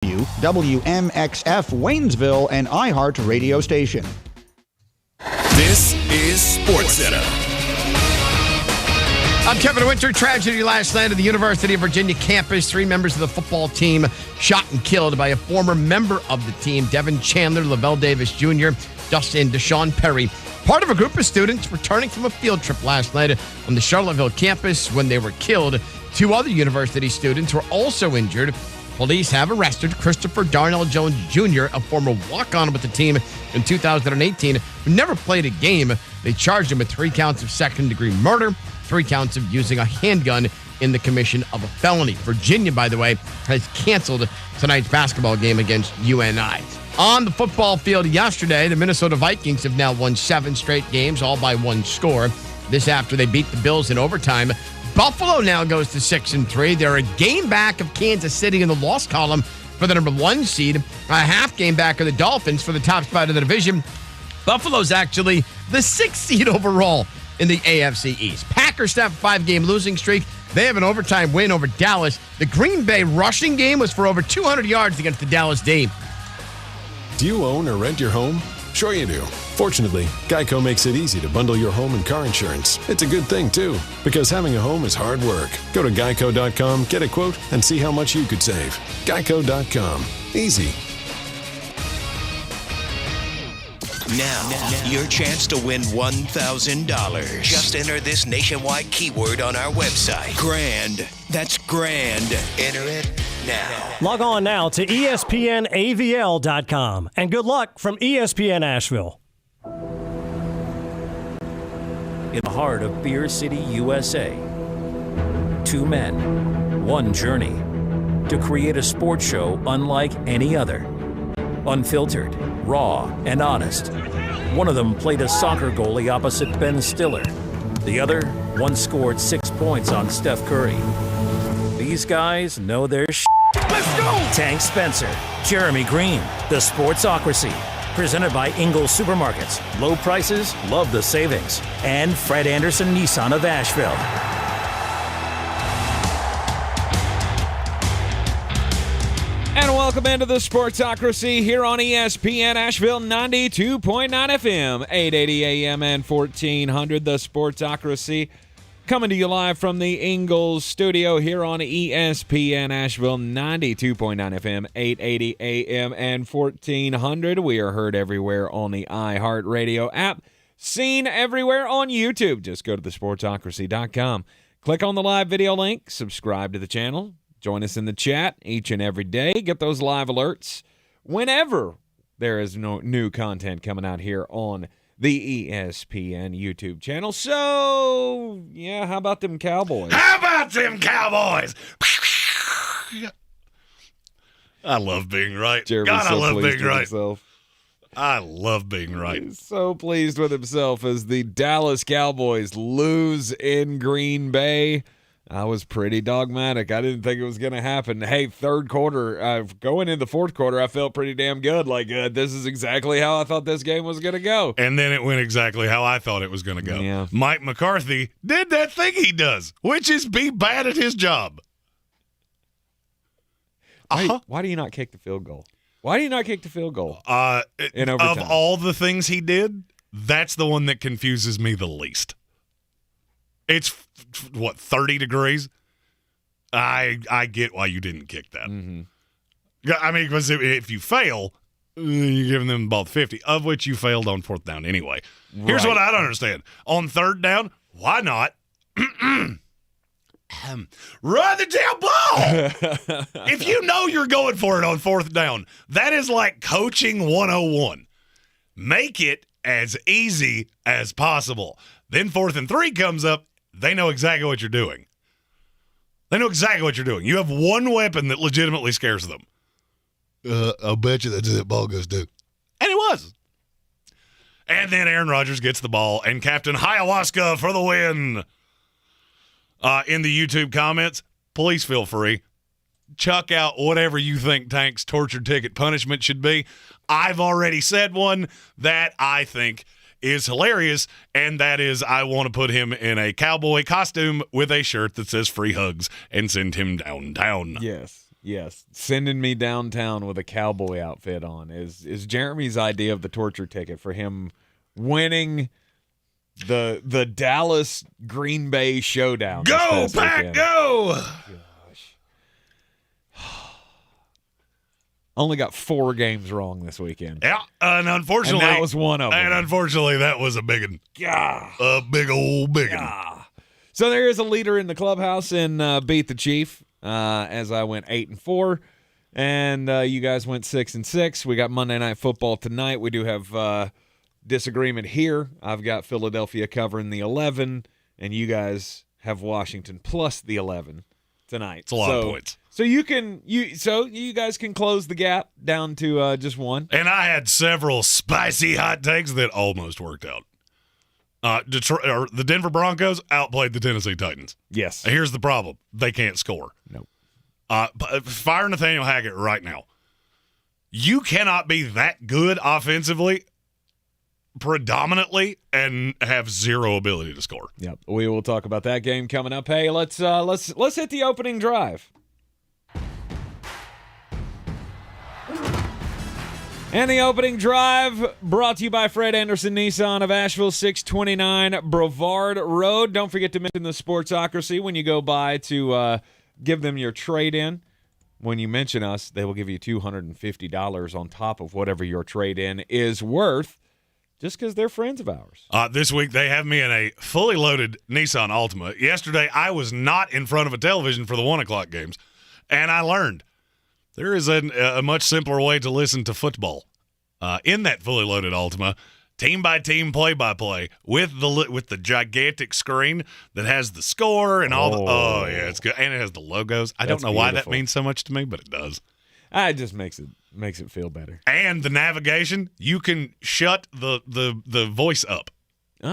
WMXF Waynesville and iHeart radio station. This is SportsCenter. I'm Kevin Winter. Tragedy last night at the University of Virginia campus. 3 members of the football team shot and killed by a former member of the team, Devin Chandler, Lavelle Davis Jr., Dustin Deshaun Perry. Part of a group of students returning from a field trip last night on the Charlottesville campus when they were killed. 2 other university students were also injured. Police have arrested Christopher Darnell Jones Jr., a former walk-on with the team in 2018, who never played a game. They charged him with 3 counts of second-degree murder, 3 counts of using a handgun in the commission of a felony. Virginia, by the way, has canceled tonight's basketball game against UNI. On the football field yesterday, the Minnesota Vikings have now won 7 straight games, all by 1 score. This after they beat the Bills in overtime. Buffalo now goes to 6-3. They're a game back of Kansas City in the loss column for the number 1 seed, a half game back of the Dolphins for the top spot of the division. Buffalo's actually the 6th seed overall in the AFC East. Packers have a 5-game losing streak. They have an overtime win over Dallas. The Green Bay rushing game was for over 200 yards against the Dallas D. Do you own or rent your home? Sure you do. Fortunately, Geico makes it easy to bundle your home and car insurance. It's a good thing, too, because having a home is hard work. Go to geico.com, get a quote, and see how much you could save. Geico.com. Easy. Now, your chance to win $1,000. Just enter this nationwide keyword on our website. Grand. That's grand. Enter it now. Log on now to ESPNAVL.com. And good luck from ESPN Asheville. In the heart of Beer City, USA. 2 men, 1 journey to create a sports show unlike any other. Unfiltered, raw, and honest. One of them played a soccer goalie opposite Ben Stiller. The other once scored 6 points on Steph Curry. These guys know their shit. Let's go! Tank Spencer, Jeremy Greene, the Sportsocracy. Presented by Ingles Supermarkets. Low prices, love the savings. And Fred Anderson Nissan of Asheville. And welcome into the Sportsocracy here on ESPN Asheville 92.9 FM, 880 AM and 1400. The Sportsocracy coming to you live from the Ingles Studio here on ESPN Asheville 92.9 FM, 880 AM and 1400. We are heard everywhere on the iHeart Radio app, seen everywhere on YouTube. Just go to thesportsocracy.com. Click on the live video link, subscribe to the channel. Join us in the chat each and every day. Get those live alerts whenever there is new content coming out here on the ESPN YouTube channel. So, yeah, how about them Cowboys? How about them Cowboys? I love being right. Jeremy's God, I love being right. Himself. I love being right. He's so pleased with himself as the Dallas Cowboys lose in Green Bay. I was pretty dogmatic. I didn't think it was going to happen. Hey, third quarter, going in the fourth quarter, I felt pretty damn good. Like, this is exactly how I thought this game was going to go. And then it went exactly how I thought it was going to go. Yeah. Mike McCarthy did that thing he does, which is be bad at his job. Why do you not kick the field goal? Why do you not kick the field goal in overtime? Of all the things he did, that's the one that confuses me the least. It's, 30 degrees? I get why you didn't kick that. Mm-hmm. I mean, because if you fail, you're giving them about 50, of which you failed on 4th down anyway. Right. Here's what I don't understand. On 3rd down, why not run the damn ball? If you know you're going for it on 4th down, that is like coaching 101. Make it as easy as possible. Then 4th and 3 comes up. They know exactly what you're doing. They know exactly what you're doing. You have one weapon that legitimately scares them. I'll bet you that's what that ball goes to. And it was. And then Aaron Rodgers gets the ball, and Captain Ayahuasca for the win. In the YouTube comments, please feel free. Chuck out whatever you think Tank's torture ticket punishment should be. I've already said one that I think is hilarious, and that is I want to put him in a cowboy costume with a shirt that says free hugs and send him downtown. Yes. Yes, sending me downtown with a cowboy outfit on is Jeremy's idea of the torture ticket for him winning the Dallas Green Bay showdown. Go, Pack, go! Only got 4 games wrong this weekend. Yeah, and unfortunately, that was one of them. And unfortunately, that was a big one. Yeah. A big old big one. Yeah. So there is a leader in the clubhouse in Beat the Chief, as I went 8-4, and you guys went 6-6. We got Monday Night Football tonight. We do have disagreement here. I've got Philadelphia covering the 11, and you guys have Washington plus the 11 tonight. It's a lot of points. So you guys can close the gap down to just one. And I had several spicy hot takes that almost worked out. The Denver Broncos outplayed the Tennessee Titans. Yes. Here's the problem. They can't score. Nope. Fire Nathaniel Hackett right now. You cannot be that good offensively predominantly and have zero ability to score. Yep. We will talk about that game coming up. Hey, let's hit the opening drive. And the opening drive brought to you by Fred Anderson Nissan of Asheville, 629 Brevard Road. Don't forget to mention the Sportsocracy when you go by to give them your trade-in. When you mention us, they will give you $250 on top of whatever your trade-in is worth, just because they're friends of ours. This week, they have me in a fully loaded Nissan Altima. Yesterday, I was not in front of a television for the 1 o'clock games, and I learned there is a much simpler way to listen to football. In that fully loaded Altima, team-by-team, play-by-play, with the gigantic screen that has the score and all the – oh, yeah, it's good. And it has the logos. I don't know why that means so much to me, but it does. It just makes it feel better. And the navigation, you can shut the voice up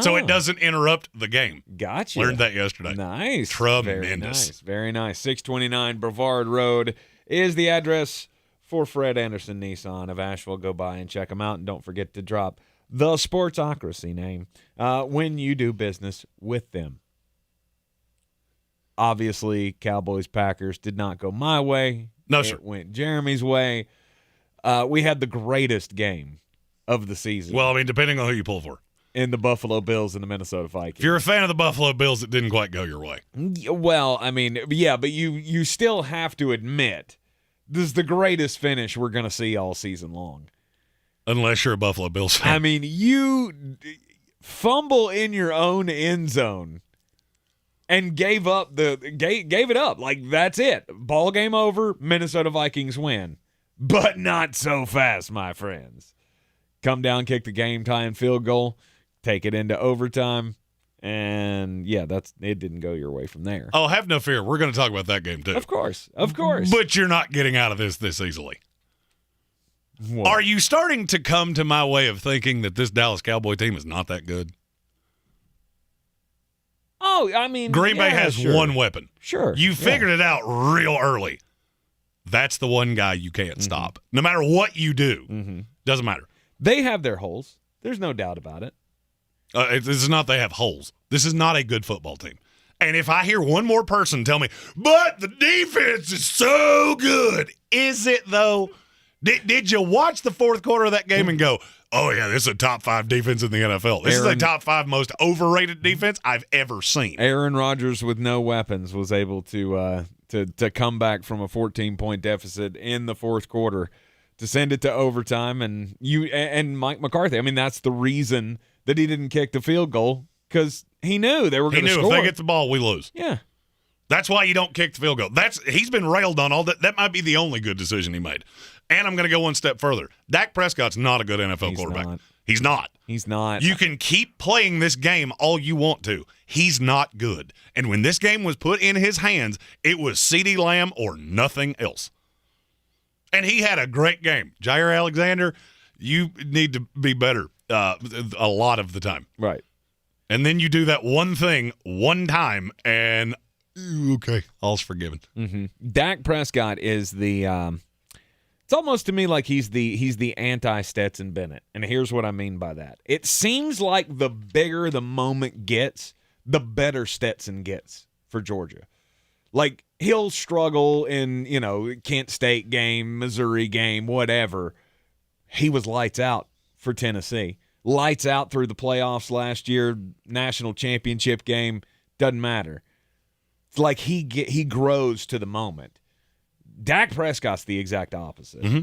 so it doesn't interrupt the game. Gotcha. Learned that yesterday. Nice. Tremendous. Very nice. 629 Brevard Road is the address for Fred Anderson Nissan of Asheville. Go by and check them out. And don't forget to drop the Sportsocracy name when you do business with them. Obviously, Cowboys-Packers did not go my way. No, sir. It went Jeremy's way. We had the greatest game of the season. Well, I mean, depending on who you pull for. In the Buffalo Bills and the Minnesota Vikings. If you're a fan of the Buffalo Bills, it didn't quite go your way. Well, I mean, yeah, but you still have to admit this is the greatest finish we're going to see all season long. Unless you're a Buffalo Bills fan. I mean, you fumble in your own end zone and gave it up. Like, that's it. Ball game over, Minnesota Vikings win. But not so fast, my friends. Come down, kick the game-tying field goal, take it into overtime, and, yeah, it didn't go your way from there. Oh, have no fear. We're going to talk about that game, too. Of course. But you're not getting out of this easily. What? Are you starting to come to my way of thinking that this Dallas Cowboy team is not that good? Oh, I mean, Green Bay has one weapon. Sure. You figured it out real early. That's the one guy you can't stop. No matter what you do. Doesn't matter. They have their holes. There's no doubt about it. This is not they have holes. This is not a good football team. And if I hear one more person tell me, but the defense is so good, is it though? Did you watch the fourth quarter of that game and go, oh, yeah, this is a top 5 defense in the NFL. This is a top 5 most overrated defense I've ever seen. Aaron Rodgers with no weapons was able to come back from a 14-point deficit in the fourth quarter to send it to overtime. And Mike McCarthy, I mean, that's the reason that he didn't kick the field goal, because he knew they were going to score. He knew if they get the ball, we lose. Yeah. That's why you don't kick the field goal. He's been railed on all that. That might be the only good decision he made. And I'm going to go one step further. Dak Prescott's not a good NFL quarterback. He's not. He's not. You can keep playing this game all you want to. He's not good. And when this game was put in his hands, it was CeeDee Lamb or nothing else. And he had a great game. Jair Alexander, you need to be better a lot of the time. Right. And then you do that one thing one time, and okay, all's forgiven. Dak Prescott is the it's almost to me like he's the anti-Stetson Bennett. And here's what I mean by that. It seems like the bigger the moment gets, the better Stetson gets for Georgia. Like, he'll struggle in, Kent State game, Missouri game, whatever. He was lights out for Tennessee. Lights out through the playoffs last year, national championship game, doesn't matter. It's like he grows to the moment. Dak Prescott's the exact opposite. Mm-hmm.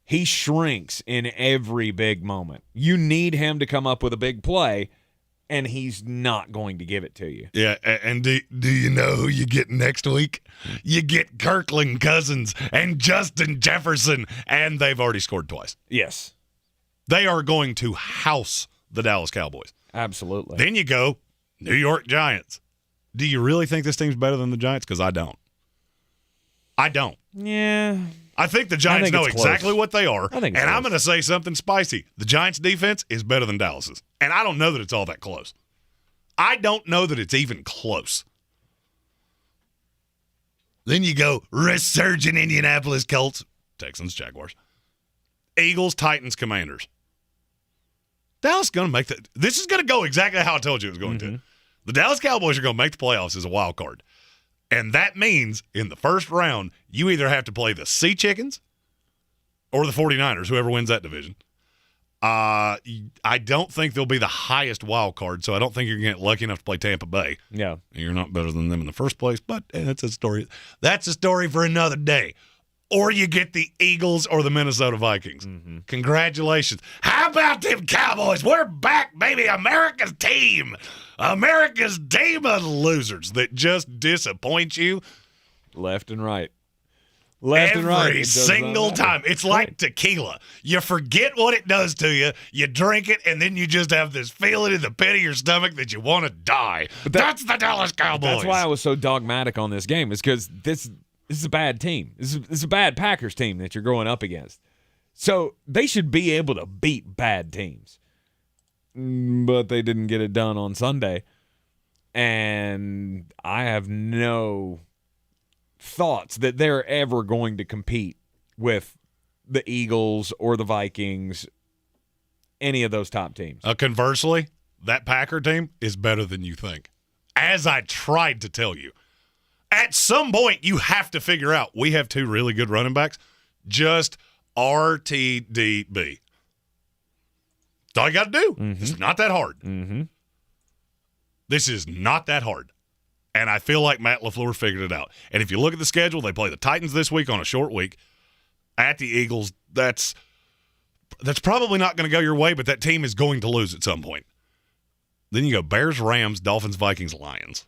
He shrinks in every big moment. You need him to come up with a big play, and he's not going to give it to you. Yeah, and do you know who you get next week? You get Kirkland Cousins and Justin Jefferson, and they've already scored twice. Yes. They are going to house the Dallas Cowboys. Absolutely. Then you go New York Giants. Do you really think this team's better than the Giants? Because I don't. Yeah. I think the Giants know exactly what they are, and I'm going to say something spicy. The Giants' defense is better than Dallas's, and I don't know that it's all that close. I don't know that it's even close. Then you go resurgent Indianapolis Colts, Texans, Jaguars, Eagles, Titans, Commanders. Dallas is going to make that. This is going to go exactly how I told you it was going to. The Dallas Cowboys are going to make the playoffs as a wild card. And that means in the first round, you either have to play the Sea Chickens or the 49ers, whoever wins that division. I don't think they'll be the highest wild card, so I don't think you're going to get lucky enough to play Tampa Bay. Yeah. You're not better than them in the first place, but that's a story. That's a story for another day. Or you get the Eagles or the Minnesota Vikings. Congratulations. How about them Cowboys? We're back, baby. America's team. America's team of losers that just disappoint you. Left and right. Left and right. Every single time. It's like tequila. You forget what it does to you. You drink it, and then you just have this feeling in the pit of your stomach that you want to die. But that's the Dallas Cowboys. That's why I was so dogmatic on this game, is because this is a bad team. This is a bad Packers team that you're going up against. So they should be able to beat bad teams. But they didn't get it done on Sunday. And I have no thoughts that they're ever going to compete with the Eagles or the Vikings, any of those top teams. Conversely, that Packer team is better than you think. As I tried to tell you. At some point, you have to figure out we have two really good running backs. Just RTDB. That's all you got to do. It's not that hard. This is not that hard. And I feel like Matt LaFleur figured it out. And if you look at the schedule, they play the Titans this week on a short week. At the Eagles, that's probably not going to go your way, but that team is going to lose at some point. Then you go Bears, Rams, Dolphins, Vikings, Lions.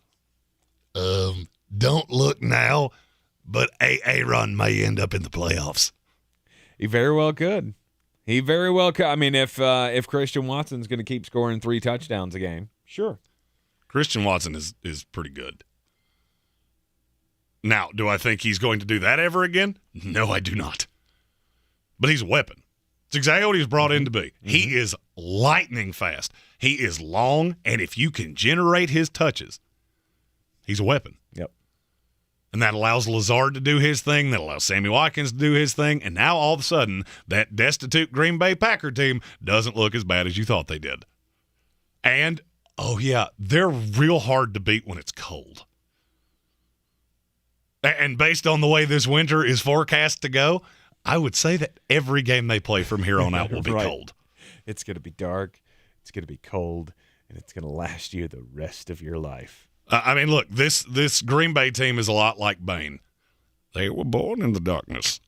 Don't look now, but Aaron may end up in the playoffs. He very well could. He very well could. I mean, if Christian Watson's going to keep scoring 3 touchdowns a game, sure. Christian Watson is pretty good. Now, do I think he's going to do that ever again? No, I do not. But he's a weapon. It's exactly what he was brought in to be. He is lightning fast. He is long, and if you can generate his touches, he's a weapon. Yep. And that allows Lazard to do his thing. That allows Sammy Watkins to do his thing. And now all of a sudden, that destitute Green Bay Packer team doesn't look as bad as you thought they did. And, oh yeah, they're real hard to beat when it's cold. And based on the way this winter is forecast to go, I would say that every game they play from here on out will be cold. It's going to be dark. It's going to be cold. And it's going to last you the rest of your life. I mean, look, this Green Bay team is a lot like Bane. They were born in the darkness.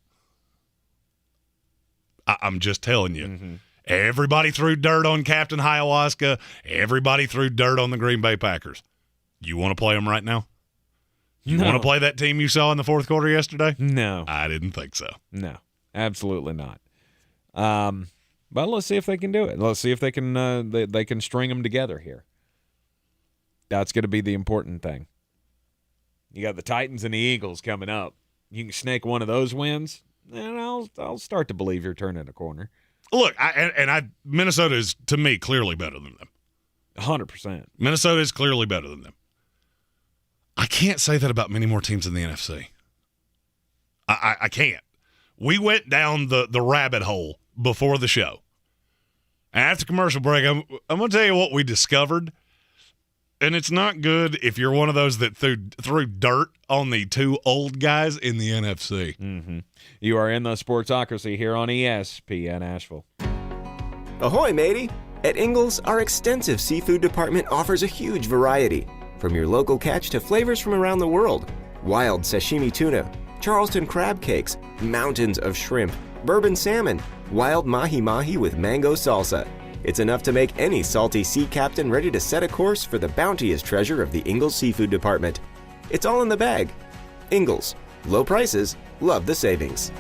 I'm just telling you. Everybody threw dirt on Captain Hiawaska. Everybody threw dirt on the Green Bay Packers. You want to play them right now? You want to play that team you saw in the fourth quarter yesterday? No. I didn't think so. No, absolutely not. But let's see if they can do it. Let's see if they can they can string them together here. That's going to be the important thing. You got the Titans and the Eagles coming up. You can snake one of those wins, and I'll start to believe you're turning a corner. Look, Minnesota is, to me, clearly better than them. 100%. Minnesota is clearly better than them. I can't say that about many more teams in the NFC. I can't. We went down the rabbit hole before the show. And after commercial break, I'm going to tell you what we discovered. And it's not good if you're one of those that threw dirt on the two old guys in the NFC. Mm-hmm. You are in the Sportsocracy here on ESPN Asheville. Ahoy, matey! At Ingles, our extensive seafood department offers a huge variety. From your local catch to flavors from around the world. Wild sashimi tuna, Charleston crab cakes, mountains of shrimp, bourbon salmon, wild mahi-mahi with mango salsa. It's enough to make any salty sea captain ready to set a course for the bounteous treasure of the Ingles Seafood Department. It's all in the bag. Ingles. Low prices, love the savings.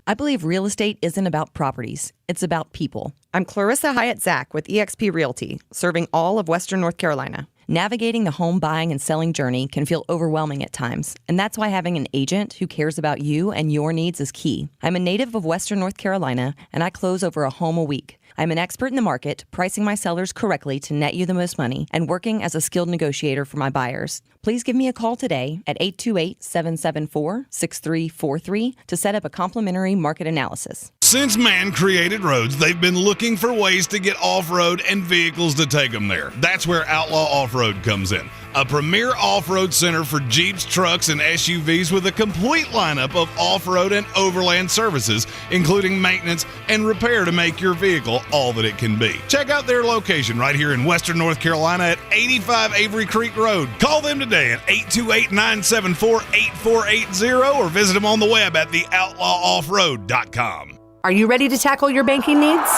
I believe real estate isn't about properties. It's about people. I'm Clarissa Hyatt-Zack with eXp Realty, serving all of Western North Carolina. Navigating the home buying and selling journey can feel overwhelming at times, and that's why having an agent who cares about you and your needs is key. I'm a native of Western North Carolina, and I close over a home a week. I'm an expert in the market, pricing my sellers correctly to net you the most money, and working as a skilled negotiator for my buyers. Please give me a call today at 828-774-6343 to set up a complimentary market analysis. Since man created roads, they've been looking for ways to get off-road and vehicles to take them there. That's where Outlaw Off-Road comes in. A premier off-road center for Jeeps, trucks, and SUVs with a complete lineup of off-road and overland services, including maintenance and repair to make your vehicle all that it can be. Check out their location right here in Western North Carolina at 85 Avery Creek Road. Call them today at 828-974-8480 or visit them on the web at theoutlawoffroad.com. Are you ready to tackle your banking needs?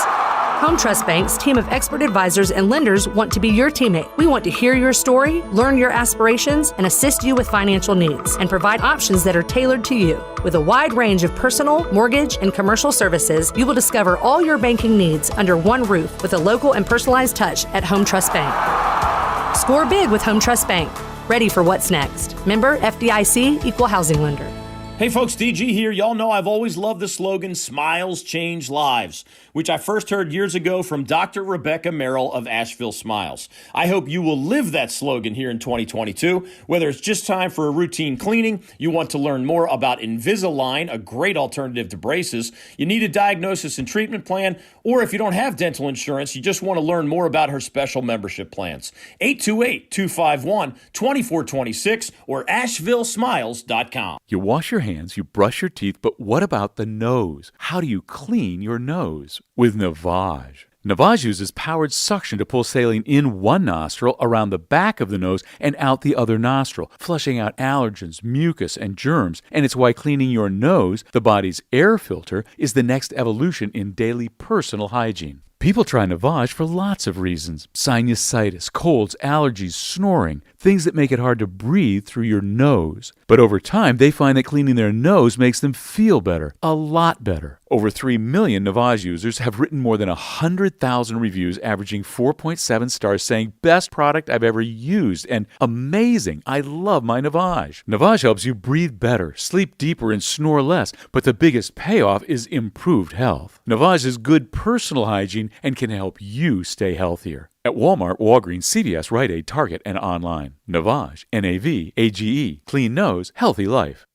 Home Trust Bank's team of expert advisors and lenders want to be your teammate. We want to hear your story, learn your aspirations, and assist you with financial needs, and provide options that are tailored to you. With a wide range of personal, mortgage, and commercial services, you will discover all your banking needs under one roof with a local and personalized touch at Home Trust Bank. Score big with Home Trust Bank. Ready for what's next. Member FDIC, Equal Housing Lender. Hey folks, DG here. Y'all know I've always loved the slogan, Smiles Change Lives, which I first heard years ago from Dr. Rebecca Merrill of Asheville Smiles. I hope you will live that slogan here in 2022. Whether it's just time for a routine cleaning, you want to learn more about Invisalign, a great alternative to braces, you need a diagnosis and treatment plan, or if you don't have dental insurance, you just want to learn more about her special membership plans. 828-251-2426 or AshevilleSmiles.com. You wash your hands, you brush your teeth, but what about the nose? How do you clean your nose? With Navage. Navage uses powered suction to pull saline in one nostril, around the back of the nose, and out the other nostril, flushing out allergens, mucus, and germs. And it's why cleaning your nose, the body's air filter, is the next evolution in daily personal hygiene. People try Navage for lots of reasons. Sinusitis, colds, allergies, snoring, things that make it hard to breathe through your nose. But over time, they find that cleaning their nose makes them feel better, a lot better. Over 3 million Navage users have written more than 100,000 reviews, averaging 4.7 stars, saying, best product I've ever used, and amazing, I love my Navage. Navage helps you breathe better, sleep deeper, and snore less, but the biggest payoff is improved health. Navage is good personal hygiene and can help you stay healthier. At Walmart, Walgreens, CVS, Rite Aid, Target, and online. Navage, N-A-V-A-G-E. Clean nose, healthy life.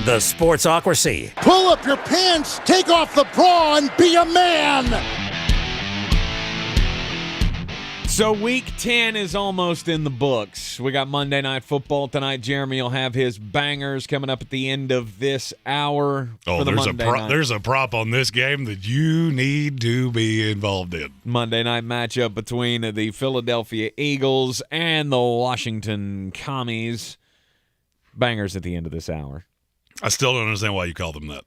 The Sportsocracy. Pull up your pants, take off the bra, and be a man! So week 10 is almost in the books. We got Monday Night Football tonight. Jeremy will have his bangers coming up at the end of this hour. There's a prop on this game that you need to be involved in. Monday night matchup between the Philadelphia Eagles and the Washington Commies. Bangers at the end of this hour. I still don't understand why you call them that.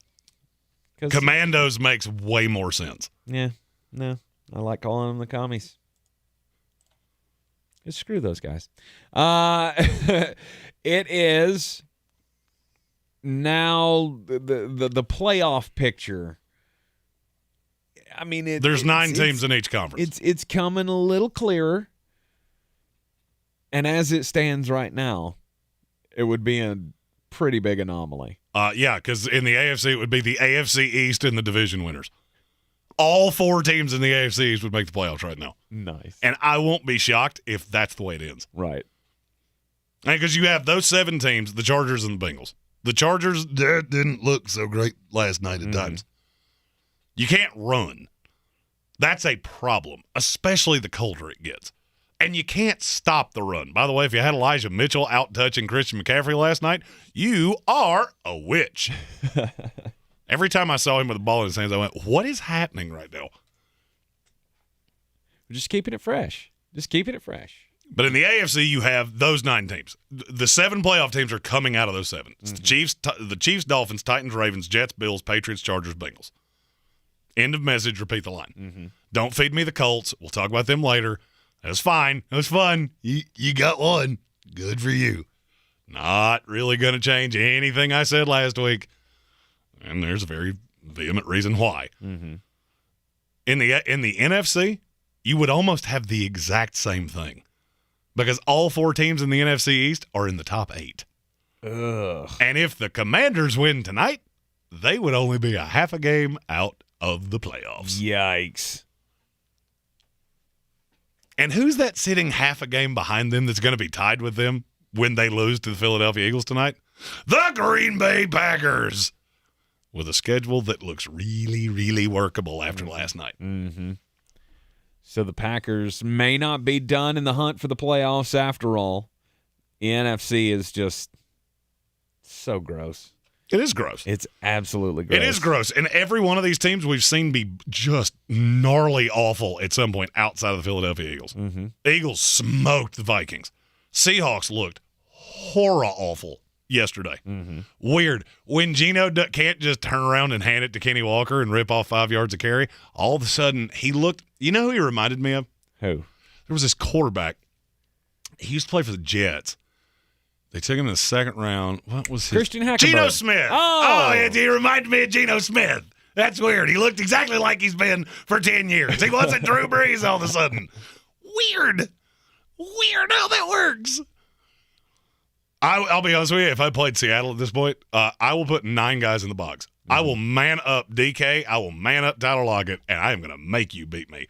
Commandos makes way more sense. Yeah, no, I like calling them the Commies. Just screw those guys. It is now the playoff picture. I mean, there's 9 teams in each conference. It's coming a little clearer, and as it stands right now, it would be a pretty big anomaly. Yeah, because in the AFC, it would be the AFC East and the division winners. All 4 teams in the AFC East would make the playoffs right now. Nice. And I won't be shocked if that's the way it ends. Right. Because you have those 7 teams, the Chargers and the Bengals. The Chargers didn't look so great last night at times. You can't run. That's a problem, especially the colder it gets. And you can't stop the run. By the way, if you had Elijah Mitchell out touching Christian McCaffrey last night, you are a witch. Every time I saw him with the ball in his hands, I went, what is happening right now? We're just keeping it fresh. Just keeping it fresh. But in the AFC, you have those 9 teams. The 7 playoff teams are coming out of those 7. It's the Chiefs, Dolphins, Titans, Ravens, Jets, Bills, Patriots, Chargers, Bengals. End of message. Repeat the line. Don't feed me the Colts. We'll talk about them later. That's fine. It was fun. You got one. Good for you. Not really going to change anything I said last week. And there's a very vehement reason why. In the NFC, you would almost have the exact same thing. Because all 4 teams in the NFC East are in the top 8. Ugh. And if the Commanders win tonight, they would only be a half a game out of the playoffs. Yikes. And who's that sitting half a game behind them that's going to be tied with them when they lose to the Philadelphia Eagles tonight? The Green Bay Packers, with a schedule that looks really, really workable after last night. So the Packers may not be done in the hunt for the playoffs after all. The NFC is just so gross. It is gross. It's absolutely gross. It is gross. And every one of these teams we've seen be just gnarly awful at some point outside of the Philadelphia Eagles. Eagles smoked the Vikings. Seahawks looked horror awful yesterday. Weird. When Geno can't just turn around and hand it to Kenny Walker and rip off 5 yards of carry, all of a sudden he looked – you know who he reminded me of? Who? There was this quarterback. He used to play for the Jets. They took him in the 2nd round. What was his? Christian Hackenberg. Geno Smith. Oh, he reminded me of Geno Smith. That's weird. He looked exactly like he's been for 10 years. He wasn't Drew Brees all of a sudden. Weird how that works. I'll be honest with you. If I played Seattle at this point, I will put 9 guys in the box. I will man up DK. I will man up Tyler Lockett, and I am going to make you beat me.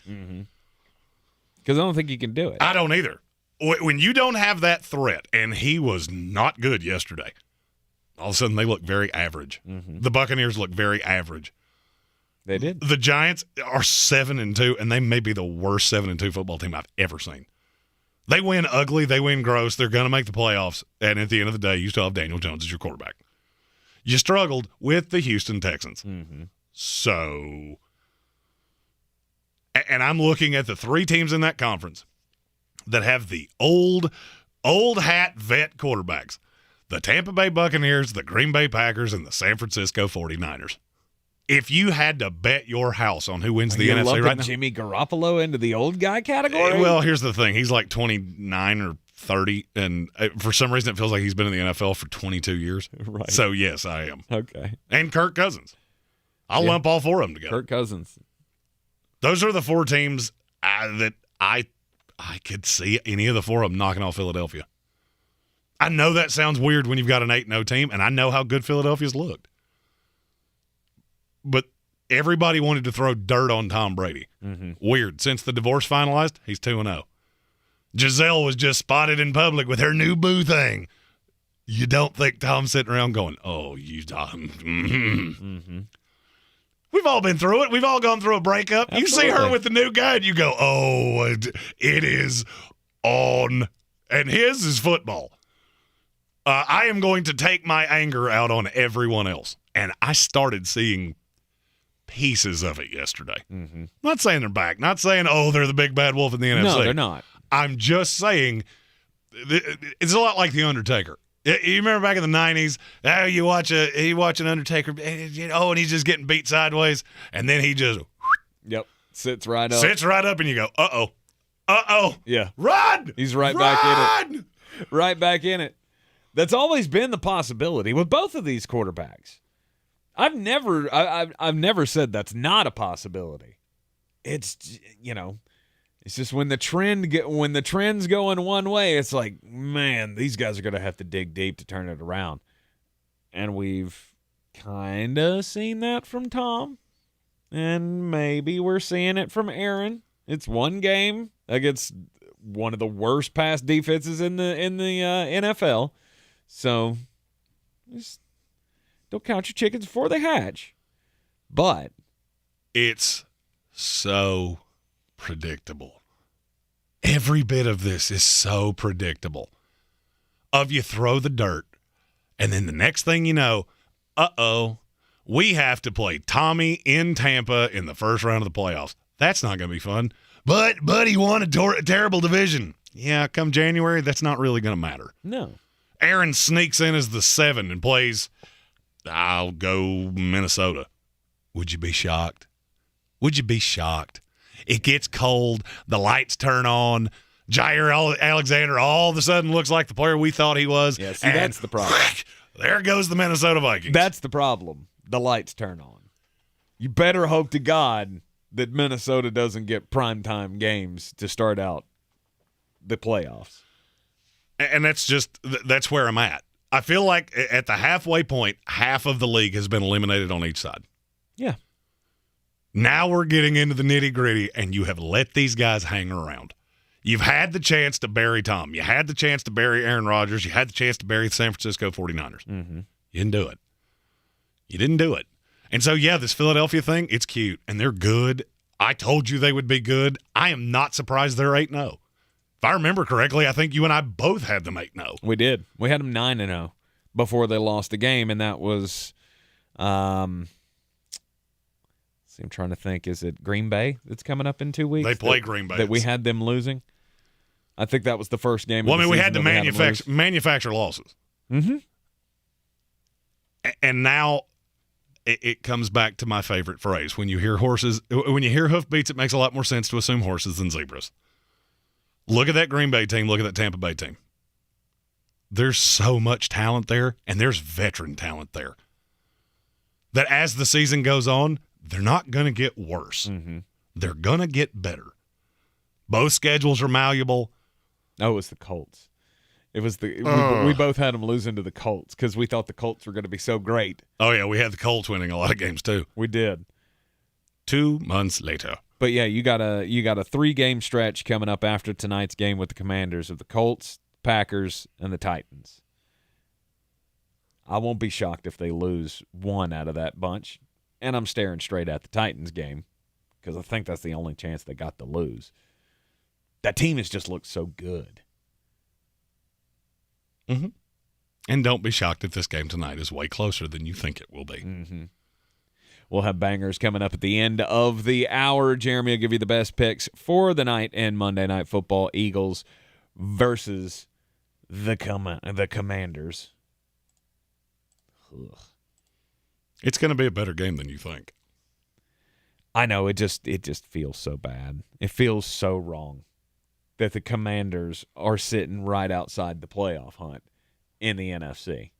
Because I don't think you can do it. I don't either. When you don't have that threat, and he was not good yesterday, all of a sudden they look very average. The Buccaneers look very average. They did. The Giants are 7-2, and they may be the worst 7-2 football team I've ever seen. They win ugly. They win gross. They're going to make the playoffs, and at the end of the day, you still have Daniel Jones as your quarterback. You struggled with the Houston Texans. So, and I'm looking at the 3 teams in that conference that have the old hat vet quarterbacks. The Tampa Bay Buccaneers, the Green Bay Packers, and the San Francisco 49ers. If you had to bet your house on who wins the NFC right now. Jimmy Garoppolo into the old guy category? Well, here's the thing. He's like 29 or 30, and for some reason it feels like he's been in the NFL for 22 years. Right. So, yes, I am. Okay. And Kirk Cousins. I'll lump all 4 of them together. Kirk Cousins. Those are the 4 teams that I could see any of the 4 of them knocking off Philadelphia. I know that sounds weird when you've got an 8-0 team, and I know how good Philadelphia's looked. But everybody wanted to throw dirt on Tom Brady. Weird. Since the divorce finalized, he's 2-0. Giselle was just spotted in public with her new boo thing. You don't think Tom's sitting around going, oh, you We've all been through it. We've all gone through a breakup. Absolutely. You see her with the new guy, and you go, oh, it is on. And his is football. I am going to take my anger out on everyone else. And I started seeing pieces of it yesterday. Not saying they're back. Not saying, oh, they're the big bad wolf in the NFC. No, they're not. I'm just saying it's a lot like The Undertaker. You remember back in the 90s, you watch an Undertaker, and he's just getting beat sideways, and then he just sits right up. Sits right up, and you go, uh-oh. Yeah. Run! He's back in it. Right back in it. That's always been the possibility with both of these quarterbacks. I've never said that's not a possibility. It's it's just when the trend's going one way, it's like, man, these guys are going to have to dig deep to turn it around. And we've kind of seen that from Tom, and maybe we're seeing it from Aaron. It's one game against one of the worst pass defenses in the NFL. So just don't count your chickens before they hatch. But it's so predictable. Every bit of this is so predictable. You throw the dirt, and then the next thing you know, we have to play Tommy in Tampa in the first round of the playoffs. That's not going to be fun. But he won a terrible division. Yeah, come January, that's not really going to matter. No. Aaron sneaks in as the 7 and plays, I'll go Minnesota. Would you be shocked? Would you be shocked? It gets cold. The lights turn on. Jair Alexander all of a sudden looks like the player we thought he was. Yeah, see, that's the problem. There goes the Minnesota Vikings. That's the problem. The lights turn on. You better hope to God that Minnesota doesn't get primetime games to start out the playoffs. And that's where I'm at. I feel like at the halfway point, half of the league has been eliminated on each side. Yeah. Now we're getting into the nitty-gritty, and you have let these guys hang around. You've had the chance to bury Tom. You had the chance to bury Aaron Rodgers. You had the chance to bury the San Francisco 49ers. Mm-hmm. You didn't do it. You didn't do it. And so, yeah, this Philadelphia thing, it's cute, and they're good. I told you they would be good. I am not surprised they're 8-0. If I remember correctly, I think you and I both had them 8-0. We did. We had them 9-0 before they lost the game, and that was I'm trying to think. Is it Green Bay that's coming up in 2 weeks? They play Green Bay. That we had them losing? I think that was the first game. Well, I mean, we had to manufacture losses. Mm-hmm. And now it comes back to my favorite phrase. When you hear hoofbeats, it makes a lot more sense to assume horses than zebras. Look at that Green Bay team. Look at that Tampa Bay team. There's so much talent there, and there's veteran talent there. That as the season goes on, they're not going to get worse. Mm-hmm. They're going to get better. Both schedules are malleable. Oh, it was the Colts. It was we both had them losing to the Colts because we thought the Colts were going to be so great. Oh, yeah, we had the Colts winning a lot of games, too. We did. 2 months later. But, yeah, you got a 3-game stretch coming up after tonight's game with the Commanders of the Colts, Packers, and the Titans. I won't be shocked if they lose one out of that bunch. And I'm staring straight at the Titans game because I think that's the only chance they got to lose. That team has just looked so good. Mm-hmm. And don't be shocked if this game tonight is way closer than you think it will be. Mm-hmm. We'll have bangers coming up at the end of the hour. Jeremy will give you the best picks for the night and Monday Night Football. Eagles versus the Commanders. Ugh. It's going to be a better game than you think. I know. It just feels so bad. It feels so wrong that the Commanders are sitting right outside the playoff hunt in the NFC.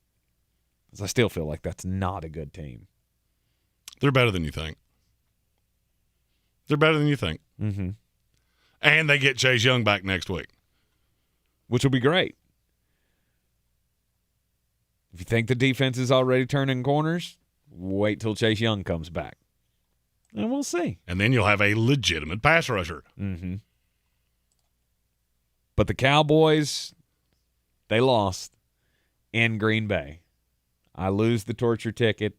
Because I still feel like that's not a good team. They're better than you think. They're better than you think. Mm-hmm. And they get Chase Young back next week. Which will be great. If you think the defense is already turning corners, wait till Chase Young comes back. And we'll see. And then you'll have a legitimate pass rusher. Mm-hmm. But the Cowboys, they lost in Green Bay. I lose the torture ticket,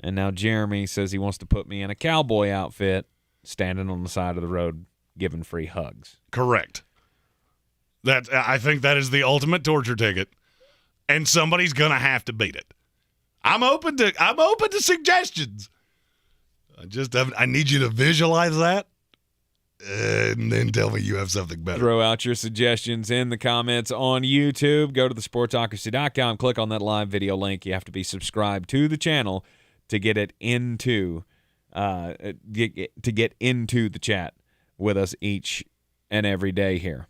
and now Jeremy says he wants to put me in a cowboy outfit, standing on the side of the road, giving free hugs. Correct. I think that is the ultimate torture ticket, and somebody's going to have to beat it. I'm open to suggestions. I need you to visualize that. And then tell me you have something better. Throw out your suggestions in the comments on YouTube. Go to thesportsocracy.com. Click on that live video link. You have to be subscribed to the channel to get it into the chat with us each and every day here.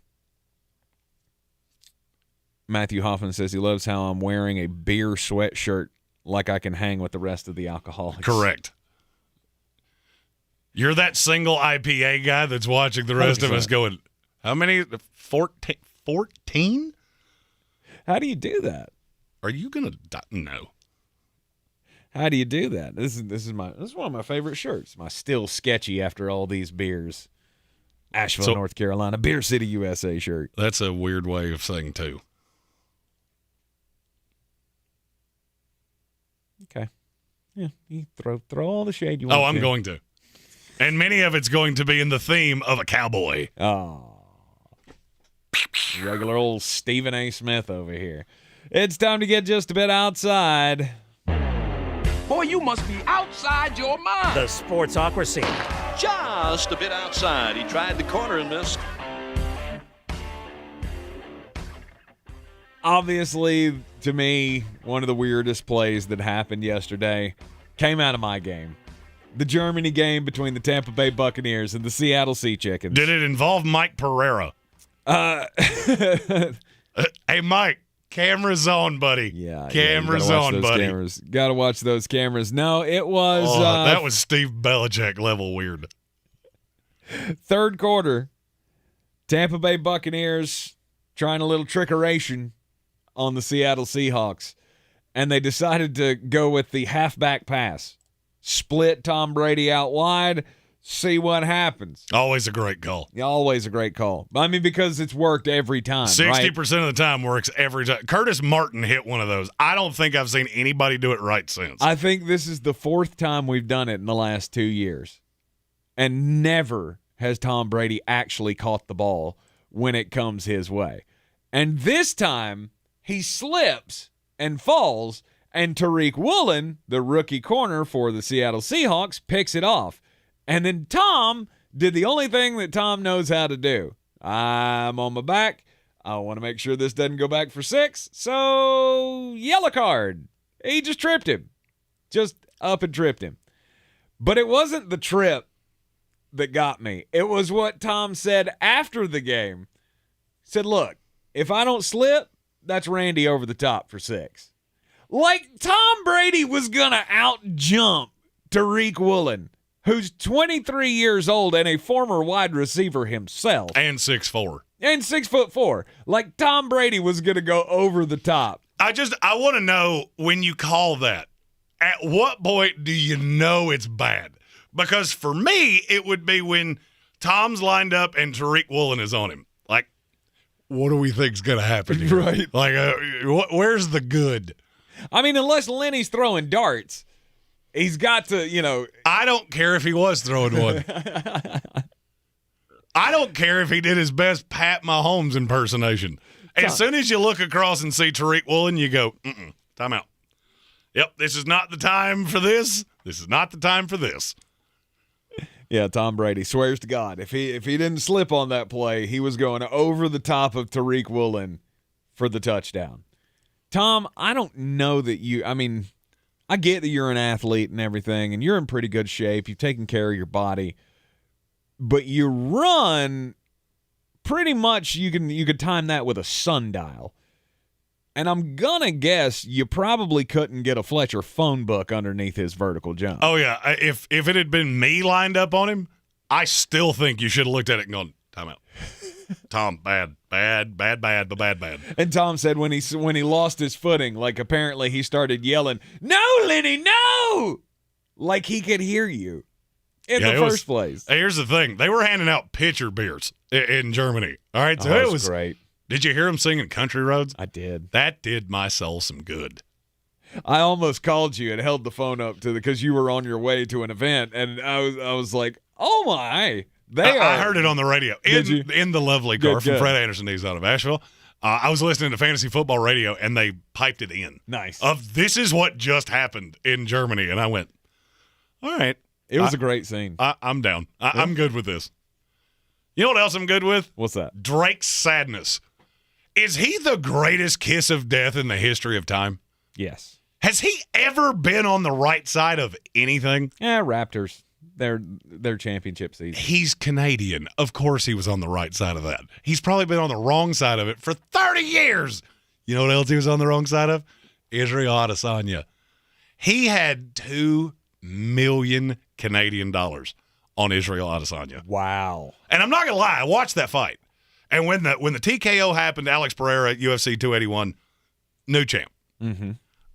Matthew Hoffman says he loves how I'm wearing a beer sweatshirt like I can hang with the rest of the alcoholics. Correct. You're that single IPA guy that's watching the rest 100%. Of us going, how many? 14? How do you do that? Are you going to die? No. How do you do that? This is one of my favorite shirts. My still sketchy after all these beers Asheville, North Carolina, Beer City, USA shirt. That's a weird way of saying two. Okay. Yeah, you throw all the shade you want. Oh, I'm going to. And many of it's going to be in the theme of a cowboy. Oh. Regular old Stephen A. Smith over here. It's time to get just a bit outside. Boy, you must be outside your mind. The Sportsocracy. Just a bit outside. He tried the corner and missed. Obviously, to me, one of the weirdest plays that happened yesterday came out of my game. The Germany game between the Tampa Bay Buccaneers and the Seattle Sea Chickens. Did it involve Mike Pereira? Hey, Mike, cameras on, buddy. Yeah, cameras on, buddy. Gotta watch those cameras. No, it was... that was Steve Belichick level weird. Third quarter, Tampa Bay Buccaneers trying a little trickeration on the Seattle Seahawks, and they decided to go with the halfback pass. Split Tom Brady out wide, see what happens. Always a great call. Always a great call. I mean, because it's worked every time. 60% of the time works every time. Curtis Martin hit one of those. I don't think I've seen anybody do it right since. I think this is the fourth time we've done it in the last 2 years. And never has Tom Brady actually caught the ball when it comes his way. And this time, he slips and falls, and Tariq Woolen, the rookie corner for the Seattle Seahawks, picks it off. And then Tom did the only thing that Tom knows how to do. I'm on my back. I want to make sure this doesn't go back for 6. So, yellow card. He just tripped him. Just up and tripped him. But it wasn't the trip that got me. It was what Tom said after the game. He said, look, if I don't slip, that's Randy over the top for 6. Like Tom Brady was going to out-jump Tariq Woolen, who's 23 years old and a former wide receiver himself. And 6'4". And 6'4". Like Tom Brady was going to go over the top. I want to know, when you call that, at what point do you know it's bad? Because for me, it would be when Tom's lined up and Tariq Woolen is on him. Like, what do we think's going to happen here? Right. Like, where's the good? I mean, unless Lenny's throwing darts, he's got to, I don't care if he was throwing one. I don't care if he did his best Pat Mahomes impersonation. As soon as you look across and see Tariq Woolen, you go, time out. Yep, this is not the time for this. This is not the time for this. Yeah, Tom Brady swears to God, if he didn't slip on that play, he was going over the top of Tariq Woolen for the touchdown. Tom, I don't know that I get that you're an athlete and everything, and you're in pretty good shape. You've taken care of your body. But you run pretty much, you could time that with a sundial. And I'm going to guess you probably couldn't get a Fletcher phone book underneath his vertical jump. Oh, yeah. If it had been me lined up on him, I still think you should have looked at it and gone, time out. Tom, bad. And Tom said when he lost his footing, like apparently he started yelling, "No, Lenny, no!" Like he could hear you in the first place. Here's the thing. They were handing out pitcher beers in Germany. All right, so it was great. Did you hear him singing Country Roads? I did. That did my soul some good. I almost called you and held the phone up because you were on your way to an event, and I was like, "Oh my!" I heard it on the radio in the lovely car from Fred Anderson. He's out of Asheville. I was listening to Fantasy Football Radio, and they piped it in. Nice. This is what just happened in Germany, and I went, all right. It was a great scene. I'm down. I'm good with this. You know what else I'm good with? What's that? Drake's sadness. Is he the greatest kiss of death in the history of time? Yes. Has he ever been on the right side of anything? Yeah, Raptors. Their championship season. He's Canadian. Of course he was on the right side of that. He's probably been on the wrong side of it for 30 years. You know what else he was on the wrong side of? Israel Adesanya. He had $2 million Canadian dollars on Israel Adesanya. Wow. And I'm not going to lie. I watched that fight. And when the TKO happened, Alex Pereira at UFC 281, new champ. Mm-hmm.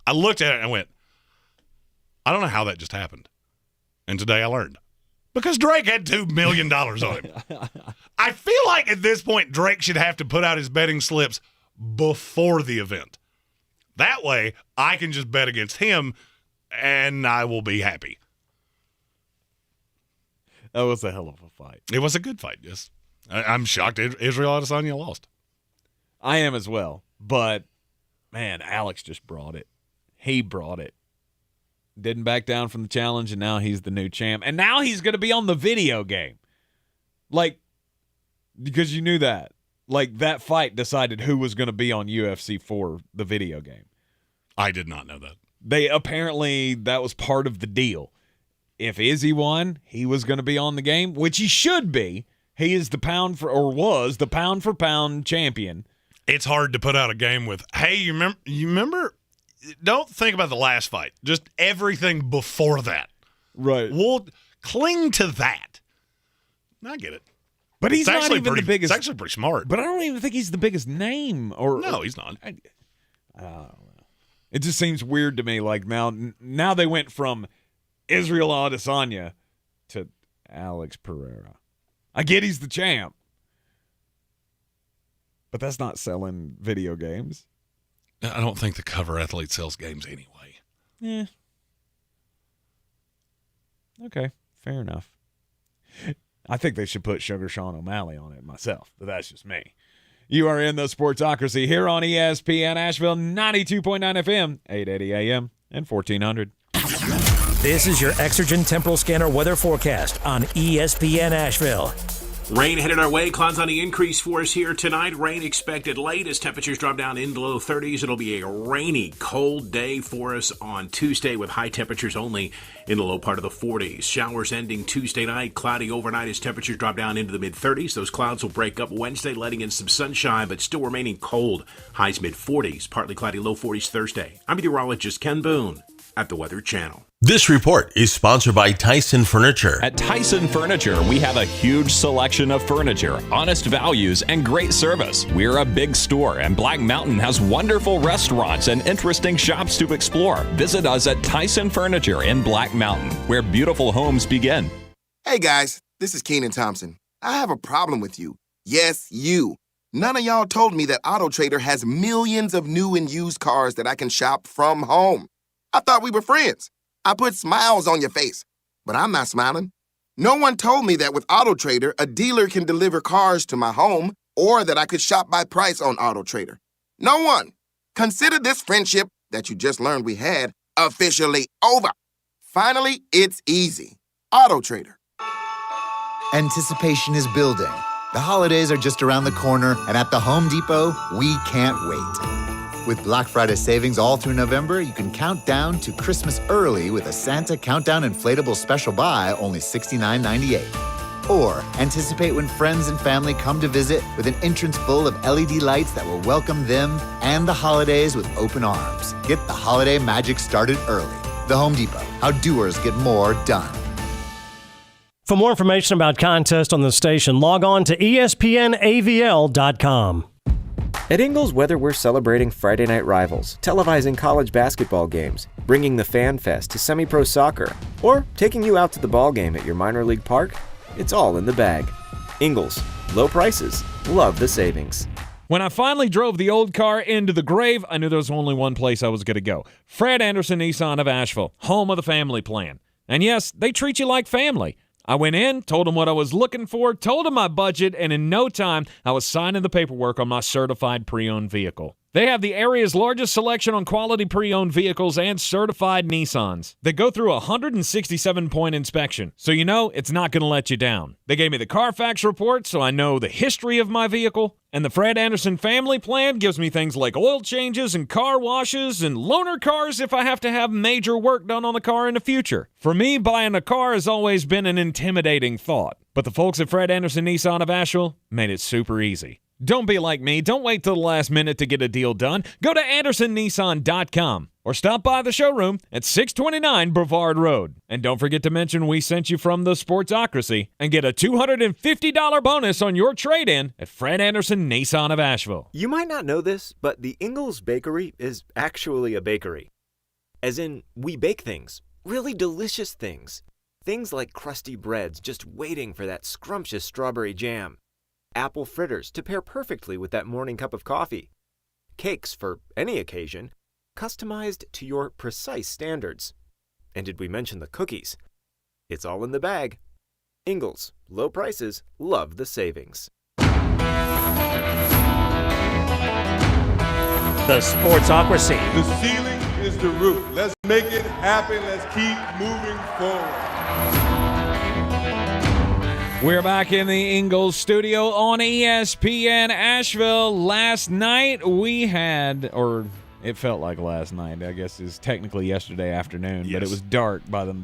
I looked at it and I went, I don't know how that just happened. And today I learned. Because Drake had $2 million on him. I feel like at this point, Drake should have to put out his betting slips before the event. That way, I can just bet against him, and I will be happy. That was a hell of a fight. It was a good fight, yes. I'm shocked Israel Adesanya lost. I am as well. But, man, Alex just brought it. He brought it. Didn't back down from the challenge, and now he's the new champ. And now he's going to be on the video game. Like, because you knew that. Like, that fight decided who was going to be on UFC 4, the video game. I did not know that. That was part of the deal. If Izzy won, he was going to be on the game, which he should be. He is was the pound for pound champion. It's hard to put out a game with, hey, you remember? Don't think about the last fight. Just everything before that. Right. We'll cling to that. I get it. But he's not even the biggest. It's actually pretty smart. But I don't even think he's the biggest name. No, he's not. I don't know. It just seems weird to me. Like now they went from Israel Adesanya to Alex Pereira. I get he's the champ. But that's not selling video games. I don't think the cover athlete sells games anyway. Yeah. Okay, fair enough. I think they should put Sugar Sean O'Malley on it myself, but that's just me. You are in the Sportsocracy here on ESPN Asheville, 92.9 FM, 880 AM, and 1400. This is your Exergen Temporal Scanner weather forecast on ESPN Asheville. Rain headed our way. Clouds on the increase for us here tonight. Rain expected late as temperatures drop down into the low 30s. It'll be a rainy, cold day for us on Tuesday with high temperatures only in the low part of the 40s. Showers ending Tuesday night. Cloudy overnight as temperatures drop down into the mid-30s. Those clouds will break up Wednesday, letting in some sunshine, but still remaining cold. Highs mid-40s. Partly cloudy, low 40s Thursday. I'm meteorologist Ken Boone at the Weather Channel. This report is sponsored by Tyson Furniture. At Tyson Furniture, we have a huge selection of furniture, honest values, and great service. We're a big store, and Black Mountain has wonderful restaurants and interesting shops to explore. Visit us at Tyson Furniture in Black Mountain, where beautiful homes begin. Hey guys, this is Keenan Thompson. I have a problem with you. Yes, you. None of y'all told me that AutoTrader has millions of new and used cars that I can shop from home. I thought we were friends. I put smiles on your face, but I'm not smiling. No one told me that with AutoTrader, a dealer can deliver cars to my home or that I could shop by price on AutoTrader. No one. Consider this friendship that you just learned we had officially over. Finally, it's easy. AutoTrader. Anticipation is building. The holidays are just around the corner, and at the Home Depot, we can't wait. With Black Friday savings all through November, you can count down to Christmas early with a Santa Countdown Inflatable Special Buy, only $69.98. Or anticipate when friends and family come to visit with an entrance full of LED lights that will welcome them and the holidays with open arms. Get the holiday magic started early. The Home Depot, how doers get more done. For more information about contests on the station, log on to espnavl.com. At Ingles, whether we're celebrating Friday night rivals, televising college basketball games, bringing the Fan Fest to semi-pro soccer, or taking you out to the ball game at your minor league park, it's all in the bag. Ingles, low prices, love the savings. When I finally drove the old car into the grave, I knew there was only one place I was going to go. Fred Anderson Nissan of Asheville, home of the family plan. And yes, they treat you like family. I went in, told them what I was looking for, told them my budget, and in no time, I was signing the paperwork on my certified pre-owned vehicle. They have the area's largest selection on quality pre-owned vehicles and certified Nissans. They go through a 167-point inspection, so you know it's not going to let you down. They gave me the Carfax report, so I know the history of my vehicle. And the Fred Anderson family plan gives me things like oil changes and car washes and loaner cars if I have to have major work done on the car in the future. For me, buying a car has always been an intimidating thought. But the folks at Fred Anderson Nissan of Asheville made it super easy. Don't be like me. Don't wait till the last minute to get a deal done. Go to AndersonNissan.com or stop by the showroom at 629 Brevard Road. And don't forget to mention we sent you from the Sportsocracy and get a $250 bonus on your trade-in at Fred Anderson Nissan of Asheville. You might not know this, but the Ingles Bakery is actually a bakery. As in, we bake things, really delicious things. Things like crusty breads just waiting for that scrumptious strawberry jam. Apple fritters to pair perfectly with that morning cup of coffee. Cakes for any occasion, customized to your precise standards. And did we mention the cookies? It's all in the bag. Ingles, low prices, love the savings. The Sportsocracy. The ceiling is the roof. Let's make it happen. Let's keep moving forward. We're back in the Ingles studio on ESPN Asheville. Last night we had, or it felt like last night, I guess is technically yesterday afternoon, but it was dark by the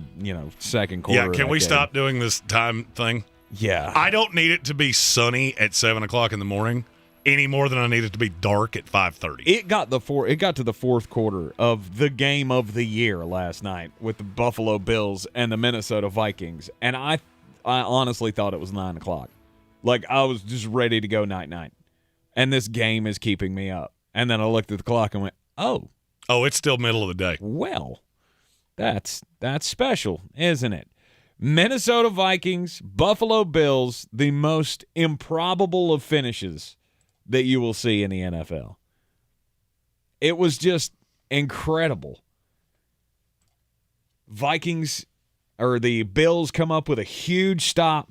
second quarter. Yeah, can we stop doing this time thing? Yeah. I don't need it to be sunny at 7 o'clock in the morning any more than I need it to be dark at 5:30. It got to the fourth quarter of the game of the year last night with the Buffalo Bills and the Minnesota Vikings, and I honestly thought it was 9 o'clock. Like, I was just ready to go night-night, and this game is keeping me up. And then I looked at the clock and went, oh, it's still middle of the day. Well, that's special, isn't it? Minnesota Vikings, Buffalo Bills, the most improbable of finishes that you will see in the NFL. It was just incredible. The Bills come up with a huge stop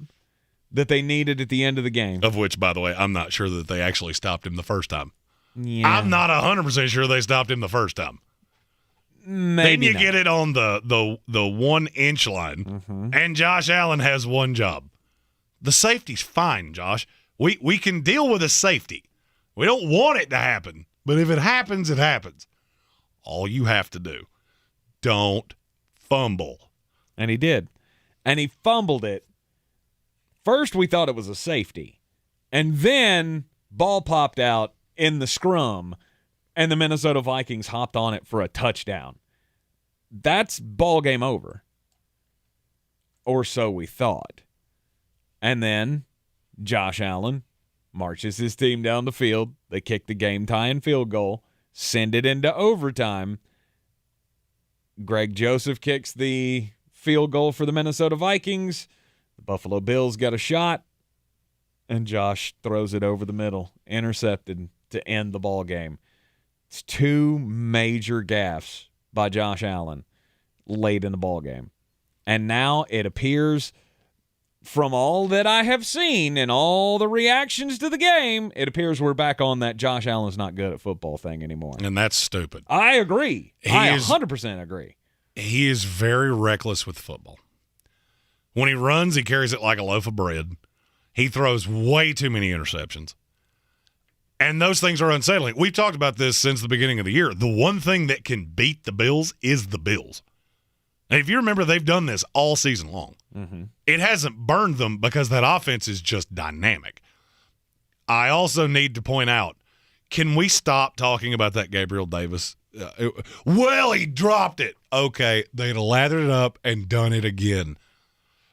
that they needed at the end of the game. Of which, by the way, I'm not sure that they actually stopped him the first time. Yeah. I'm not 100% sure they stopped him the first time. Maybe then you get it on the 1-inch line, and Josh Allen has one job. The safety's fine, Josh. We can deal with a safety. We don't want it to happen, but if it happens, it happens. All you have to do, don't fumble. And he did. And he fumbled it. First, we thought it was a safety. And then, ball popped out in the scrum, and the Minnesota Vikings hopped on it for a touchdown. That's ball game over. Or so we thought. And then, Josh Allen marches his team down the field. They kick the game-tying field goal, send it into overtime. Greg Joseph kicks the field goal for the Minnesota Vikings. The Buffalo Bills got a shot, and Josh throws it over the middle, intercepted to end the ball game. It's two major gaffes by Josh Allen late in the ball game. And now it appears, from all that I have seen and all the reactions to the game, it appears we're back on that Josh Allen's not good at football thing anymore. And that's stupid. I agree. I 100% agree. He is very reckless with football. When he runs, he carries it like a loaf of bread. He throws way too many interceptions. And those things are unsettling. We've talked about this since the beginning of the year. The one thing that can beat the Bills is the Bills. And if you remember, they've done this all season long. Mm-hmm. It hasn't burned them because that offense is just dynamic. I also need to point out, can we stop talking about that Gabriel Davis? He dropped it. Okay, they'd lathered it up and done it again.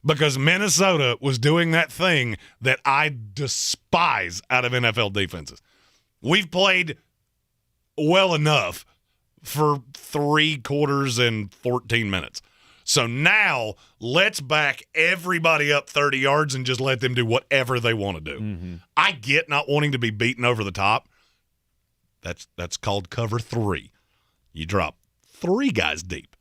Because Minnesota was doing that thing that I despise out of NFL defenses. We've played well enough for 3 quarters and 14 minutes. So now let's back everybody up 30 yards and just let them do whatever they want to do. Mm-hmm. I get not wanting to be beaten over the top. That's called cover 3. You drop 3 guys deep,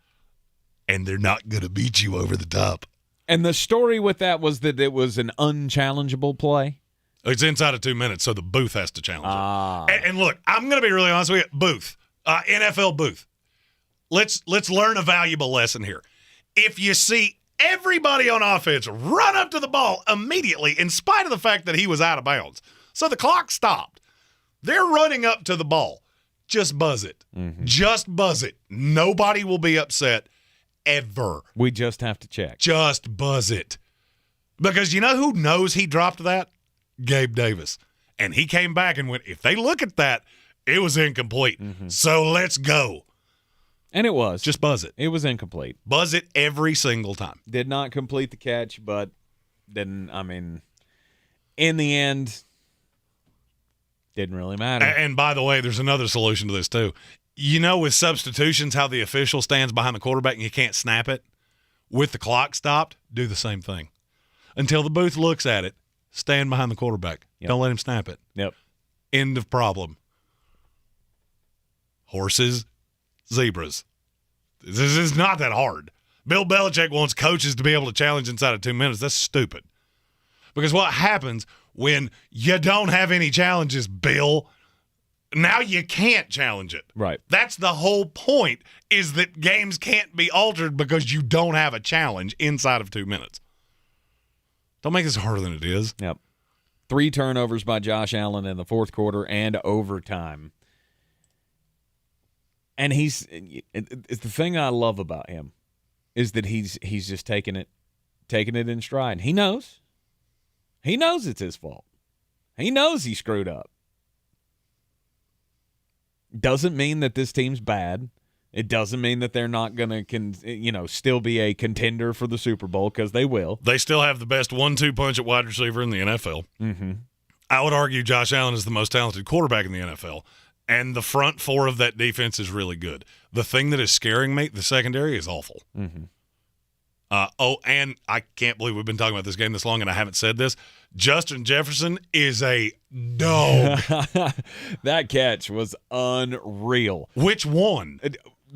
and they're not going to beat you over the top. And the story with that was that it was an unchallengeable play? It's inside of 2 minutes, so the booth has to challenge it. And look, I'm going to be really honest with you. Booth, NFL booth. Let's learn a valuable lesson here. If you see everybody on offense run up to the ball immediately, in spite of the fact that he was out of bounds, so the clock stopped, they're running up to the ball. Just buzz it. Mm-hmm. Just buzz it. Nobody will be upset ever. We just have to check. Just buzz it. Because you know who knows he dropped that? Gabe Davis. And he came back and went, if they look at that, it was incomplete. Mm-hmm. So let's go. And it was. Just buzz it. It was incomplete. Buzz it every single time. Did not complete the catch, but in the end, didn't really matter. And by the way, there's another solution to this too. You know, with substitutions, how the official stands behind the quarterback and you can't snap it? with the clock stopped, do the same thing. Until the booth looks at it, stand behind the quarterback. Yep. Don't let him snap it. Yep. End of problem. Horses, zebras. This is not that hard. Bill Belichick wants coaches to be able to challenge inside of 2 minutes. That's stupid. Because what happens when you don't have any challenges, Bill, now you can't challenge it. Right. That's the whole point, is that games can't be altered because you don't have a challenge inside of 2 minutes. Don't make this harder than it is. Yep. 3 turnovers by Josh Allen in the fourth quarter and overtime. And it's the thing I love about him is that he's just taking it in stride. He knows. He knows it's his fault. He knows he screwed up. Doesn't mean that this team's bad. It doesn't mean that they're not going to, still be a contender for the Super Bowl, because they will. They still have the best 1-2 punch at wide receiver in the NFL. Mm-hmm. I would argue Josh Allen is the most talented quarterback in the NFL, and the front four of that defense is really good. The thing that is scaring me, the secondary, is awful. Mm-hmm. And I can't believe we've been talking about this game this long and I haven't said this. Justin Jefferson is a dog. That catch was unreal. Which one?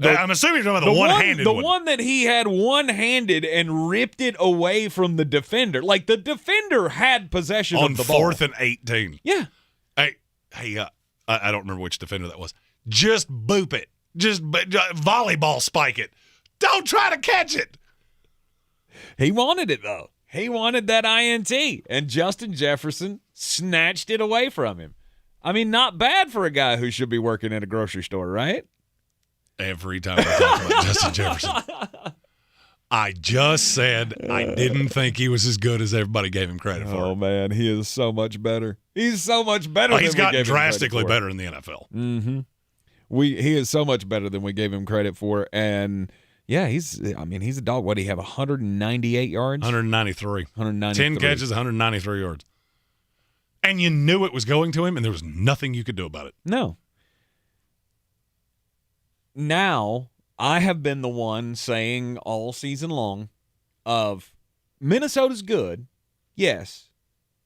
I'm assuming you're talking about the one-handed one. The one that he had one-handed and ripped it away from the defender. Like, the defender had possession of the ball. On 4th and 18. Yeah. Hey, I don't remember which defender that was. Just boop it. Just volleyball spike it. Don't try to catch it. He wanted it, though. He wanted that INT, and Justin Jefferson snatched it away from him. I mean, not bad for a guy who should be working at a grocery store, right? Every time I talk about Justin Jefferson, I just said I didn't think he was as good as everybody gave him credit for. Oh, man, he is so much better. He's so much better than we gave him credit for. He's gotten drastically better in the NFL. Mm-hmm. He is so much better than we gave him credit for, and yeah, he's a dog. What, did he have, 198 yards? 193. 10 catches, 193 yards. And you knew it was going to him, and there was nothing you could do about it. No. Now, I have been the one saying all season long of Minnesota's good, yes,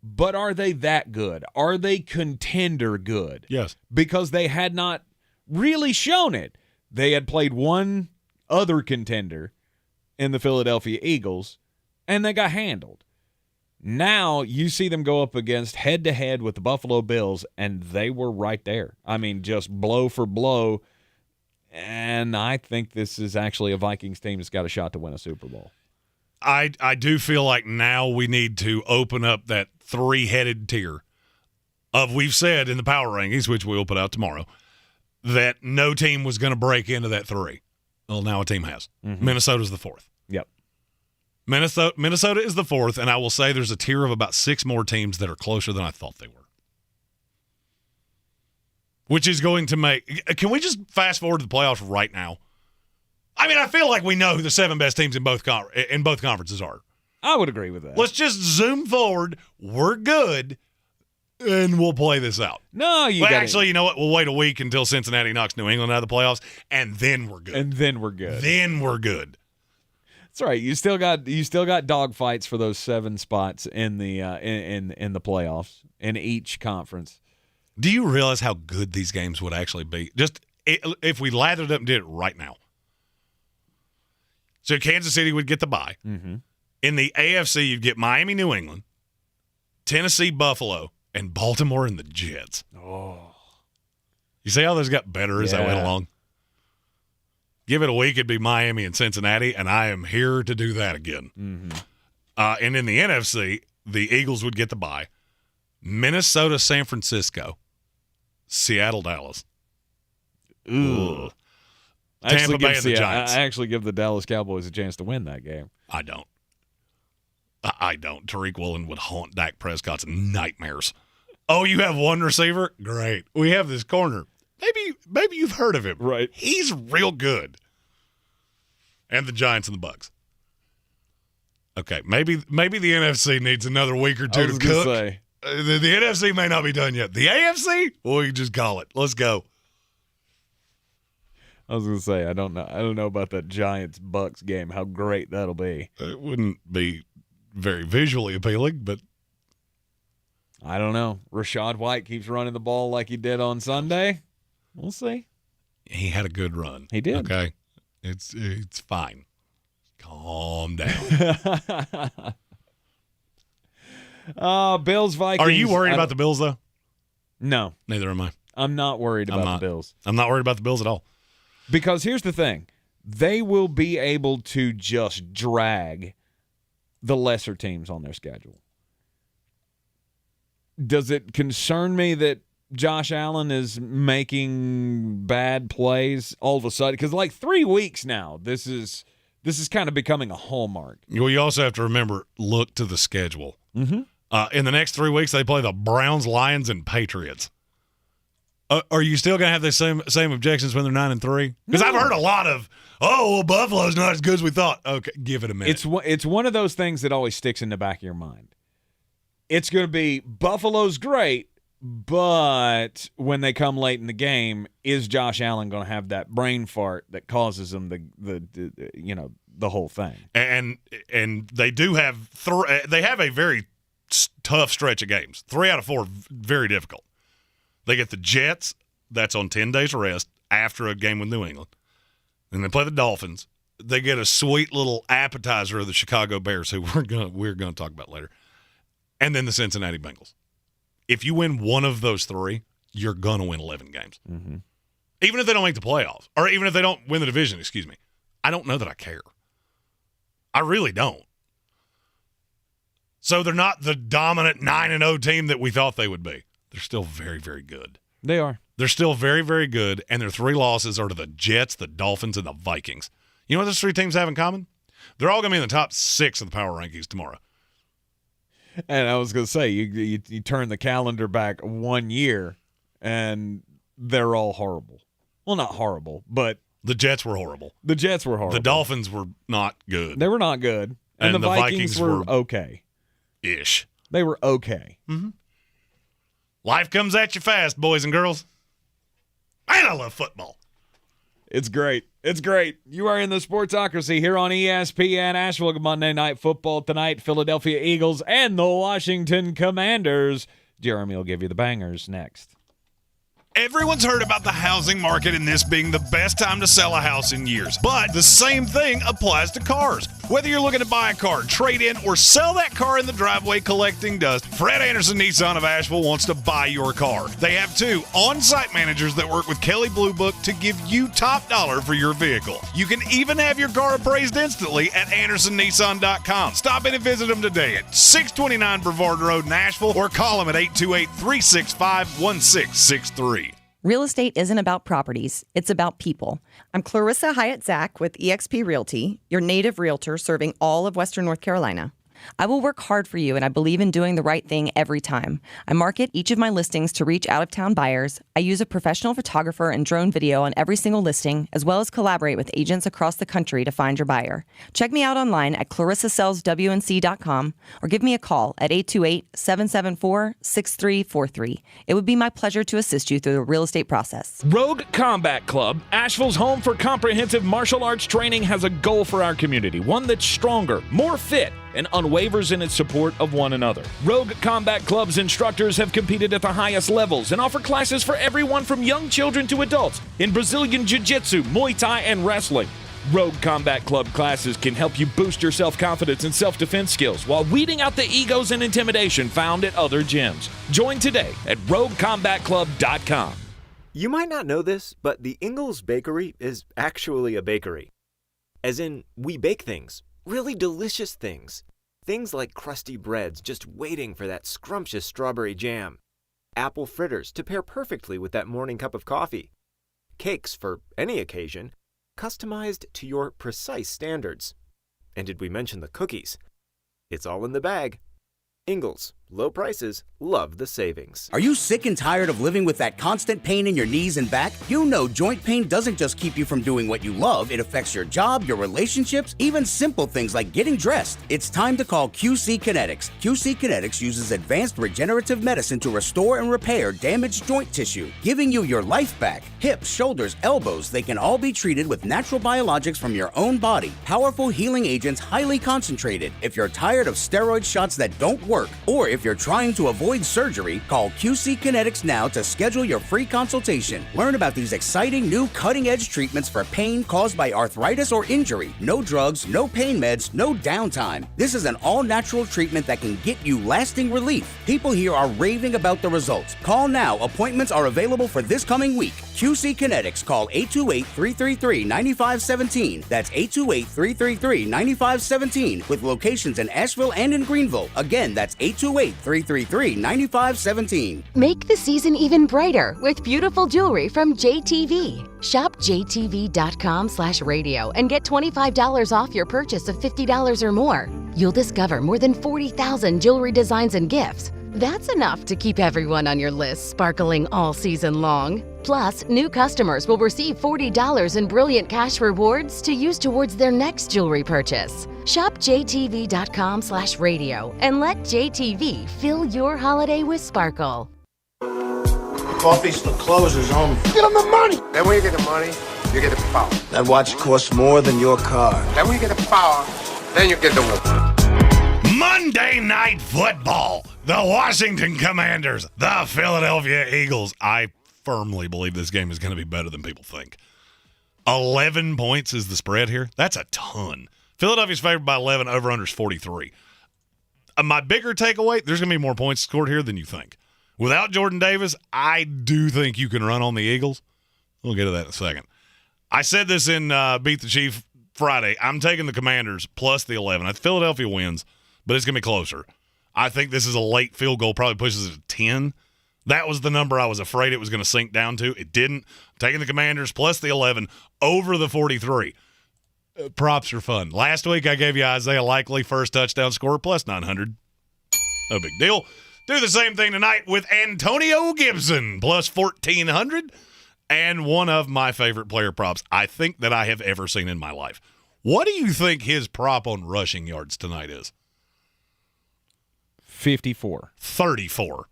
but are they that good? Are they contender good? Yes. Because they had not really shown it. They had played one other contender in the Philadelphia Eagles, and they got handled. Now you see them go up against head-to-head with the Buffalo Bills, and they were right there. I mean, just blow for blow. And I think this is actually a Vikings team that's got a shot to win a Super Bowl. I do feel like now we need to open up that 3-headed tier of, we've said in the power rankings, which we'll put out tomorrow, that no team was going to break into that 3. Well, now a team has. Mm-hmm. Minnesota's the 4th. Yep. Minnesota is the 4th, and I will say there's a tier of about 6 more teams that are closer than I thought they were. Which is going to make – can we just fast forward to the playoffs right now? I mean, I feel like we know who the 7 best teams in both conferences are. I would agree with that. Let's just zoom forward. We're good, and we'll play this out. No, actually, you know what? We'll wait a week until Cincinnati knocks New England out of the playoffs, and then we're good. Then we're good. That's right. You still got dog fights for those 7 spots in the in the playoffs in each conference. Do you realize how good these games would actually be? Just if we lathered up and did it right now. So Kansas City would get the bye. Mm-hmm. In the AFC, you'd get Miami, New England, Tennessee, Buffalo, and Baltimore and the Jets. Oh. You see how those got better as I went along? Give it a week, it'd be Miami and Cincinnati, and I am here to do that again. Mm-hmm. And in the NFC, the Eagles would get the bye. Minnesota, San Francisco, Seattle, Dallas. Ooh. Tampa Bay and the Giants. I actually give the Dallas Cowboys a chance to win that game. I don't. Tariq Woolen would haunt Dak Prescott's nightmares. Oh, you have one receiver? Great. We have this corner. Maybe you've heard of him. Right. He's real good. And the Giants and the Bucs. Okay, maybe the NFC needs another week or two to cook. The NFC may not be done yet. The AFC? Well, we can just call it. Let's go. I was going to say, I don't know about that Giants-Bucs game, how great that'll be. It wouldn't be very visually appealing, but I don't know. Rachaad White keeps running the ball like he did on Sunday. We'll see. He had a good run. He did. Okay. It's fine. Calm down. Bills, Vikings. Are you worried about the Bills, though? No. Neither am I. I'm not worried about the Bills. I'm not worried about the Bills at all. Because here's the thing. They will be able to just drag the lesser teams on their schedule. Does it concern me that Josh Allen is making bad plays all of a sudden? Because like 3 weeks now, this is kind of becoming a hallmark. Well, you also have to remember, look to the schedule. Mm-hmm. In the next 3 weeks, they play the Browns, Lions, and Patriots. Are you still going to have the same objections when they're 9-3? Because I've heard a lot of, Buffalo's not as good as we thought. Okay, give it a minute. It's one of those things that always sticks in the back of your mind. It's going to be Buffalo's great, but when they come late in the game, is Josh Allen going to have that brain fart that causes them the whole thing? And they do have they have a very tough stretch of games. 3 out of 4 very difficult. They get the Jets. That's on 10 days rest after a game with New England. And they play the Dolphins. They get a sweet little appetizer of the Chicago Bears, who we're going to talk about later. And then the Cincinnati Bengals. If you win one of those 3, you're going to win 11 games. Mm-hmm. Even if they don't make the playoffs, or even if they don't win the division, I don't know that I care. I really don't. So they're not the dominant 9-0 team that we thought they would be. They're still very, very good. They are. They're still very, very good, and their 3 losses are to the Jets, the Dolphins, and the Vikings. You know what those 3 teams have in common? They're all going to be in the top 6 of the power rankings tomorrow. And I was going to say, you turn the calendar back 1 year, and they're all horrible. Well, not horrible, but the Jets were horrible. The Jets were horrible. The Dolphins were not good. They were not good. And the Vikings were okay. Ish. They were okay. Mm-hmm. Life comes at you fast, boys and girls. Man, I love football. It's great. It's great. You are in the Sportsocracy here on ESPN Asheville. Monday Night Football tonight. Philadelphia Eagles and the Washington Commanders. Jeremy will give you the bangers next. Everyone's heard about the housing market and this being the best time to sell a house in years. But the same thing applies to cars. Whether you're looking to buy a car, trade in, or sell that car in the driveway collecting dust, Fred Anderson Nissan of Asheville wants to buy your car. They have 2 on-site managers that work with Kelley Blue Book to give you top dollar for your vehicle. You can even have your car appraised instantly at AndersonNissan.com. Stop in and visit them today at 629 Brevard Road in Asheville or call them at 828-365-1663. Real estate isn't about properties, it's about people. I'm Clarissa Hyatt Zach with eXp Realty, your native realtor serving all of Western North Carolina. I will work hard for you, and I believe in doing the right thing every time. I market each of my listings to reach out-of-town buyers. I use a professional photographer and drone video on every single listing, as well as collaborate with agents across the country to find your buyer. Check me out online at clarissasellswnc.com or give me a call at 828-774-6343. It would be my pleasure to assist you through the real estate process. Rogue Combat Club, Asheville's home for comprehensive martial arts training, has a goal for our community, one that's stronger, more fit, and unwavers in its support of one another. Rogue Combat Club's instructors have competed at the highest levels and offer classes for everyone from young children to adults in Brazilian Jiu-Jitsu, Muay Thai, and wrestling. Rogue Combat Club classes can help you boost your self-confidence and self-defense skills while weeding out the egos and intimidation found at other gyms. Join today at RogueCombatClub.com. You might not know this, but the Ingles Bakery is actually a bakery. As in, we bake things. Really delicious things. Things like crusty breads just waiting for that scrumptious strawberry jam. Apple fritters to pair perfectly with that morning cup of coffee. Cakes for any occasion, customized to your precise standards. And did we mention the cookies? It's all in the bag. Ingles, Low prices, love the savings. Are you sick and tired of living with that constant pain in your knees and back? You know joint pain doesn't just keep you from doing what you love, it affects your job, your relationships, even simple things like getting dressed. It's time to call QC Kinetics. QC Kinetics uses advanced regenerative medicine to restore and repair damaged joint tissue, giving you your life back. Hips, shoulders, elbows, they can all be treated with natural biologics from your own body. Powerful healing agents, highly concentrated. If you're tired of steroid shots that don't work, or if you're trying to avoid surgery, call QC Kinetics now to schedule your free consultation. Learn about these exciting new cutting-edge treatments for pain caused by arthritis or injury. No drugs, no pain meds, no downtime. This is an all-natural treatment that can get you lasting relief. People here are raving about the results. Call now. Appointments are available for this coming week. QC Kinetics. Call 828-333-9517. That's 828-333-9517 with locations in Asheville and in Greenville. Again, that's 828-333-9517. Make the season even brighter with beautiful jewelry from JTV. Shop jtv.com/radio and get $25 off your purchase of $50 or more. You'll discover more than 40,000 jewelry designs and gifts. That's enough to keep everyone on your list sparkling all season long. Plus, new customers will receive $40 in brilliant cash rewards to use towards their next jewelry purchase. Shop jtv.com/radio and let JTV fill your holiday with sparkle. Coffee's for closers only. Get them the money. Then when you get the money, you get the power. That watch costs more than your car. Then when you get the power, then you get the woman. Monday Night Football. The Washington Commanders, the Philadelphia Eagles. I firmly believe this game is going to be better than people think. 11 points is the spread here. That's a ton. Philadelphia's favored by 11. Over-under is 43. My bigger takeaway, there's going to be more points scored here than you think. Without Jordan Davis, I do think you can run on the Eagles. We'll get to that in a second. I said this in Beat the Chief Friday. I'm taking the Commanders plus the 11. Philadelphia wins, but it's going to be closer. I think this is a late field goal, probably pushes it to 10. That was the number I was afraid it was going to sink down to. It didn't. I'm taking the Commanders plus the 11 over the 43. Props are fun. Last week I gave you Isaiah Likely first touchdown scorer plus 900. No big deal. Do the same thing tonight with Antonio Gibson plus 1,400 and one of my favorite player props I think that I have ever seen in my life. What do you think his prop on rushing yards tonight is? 54. 34.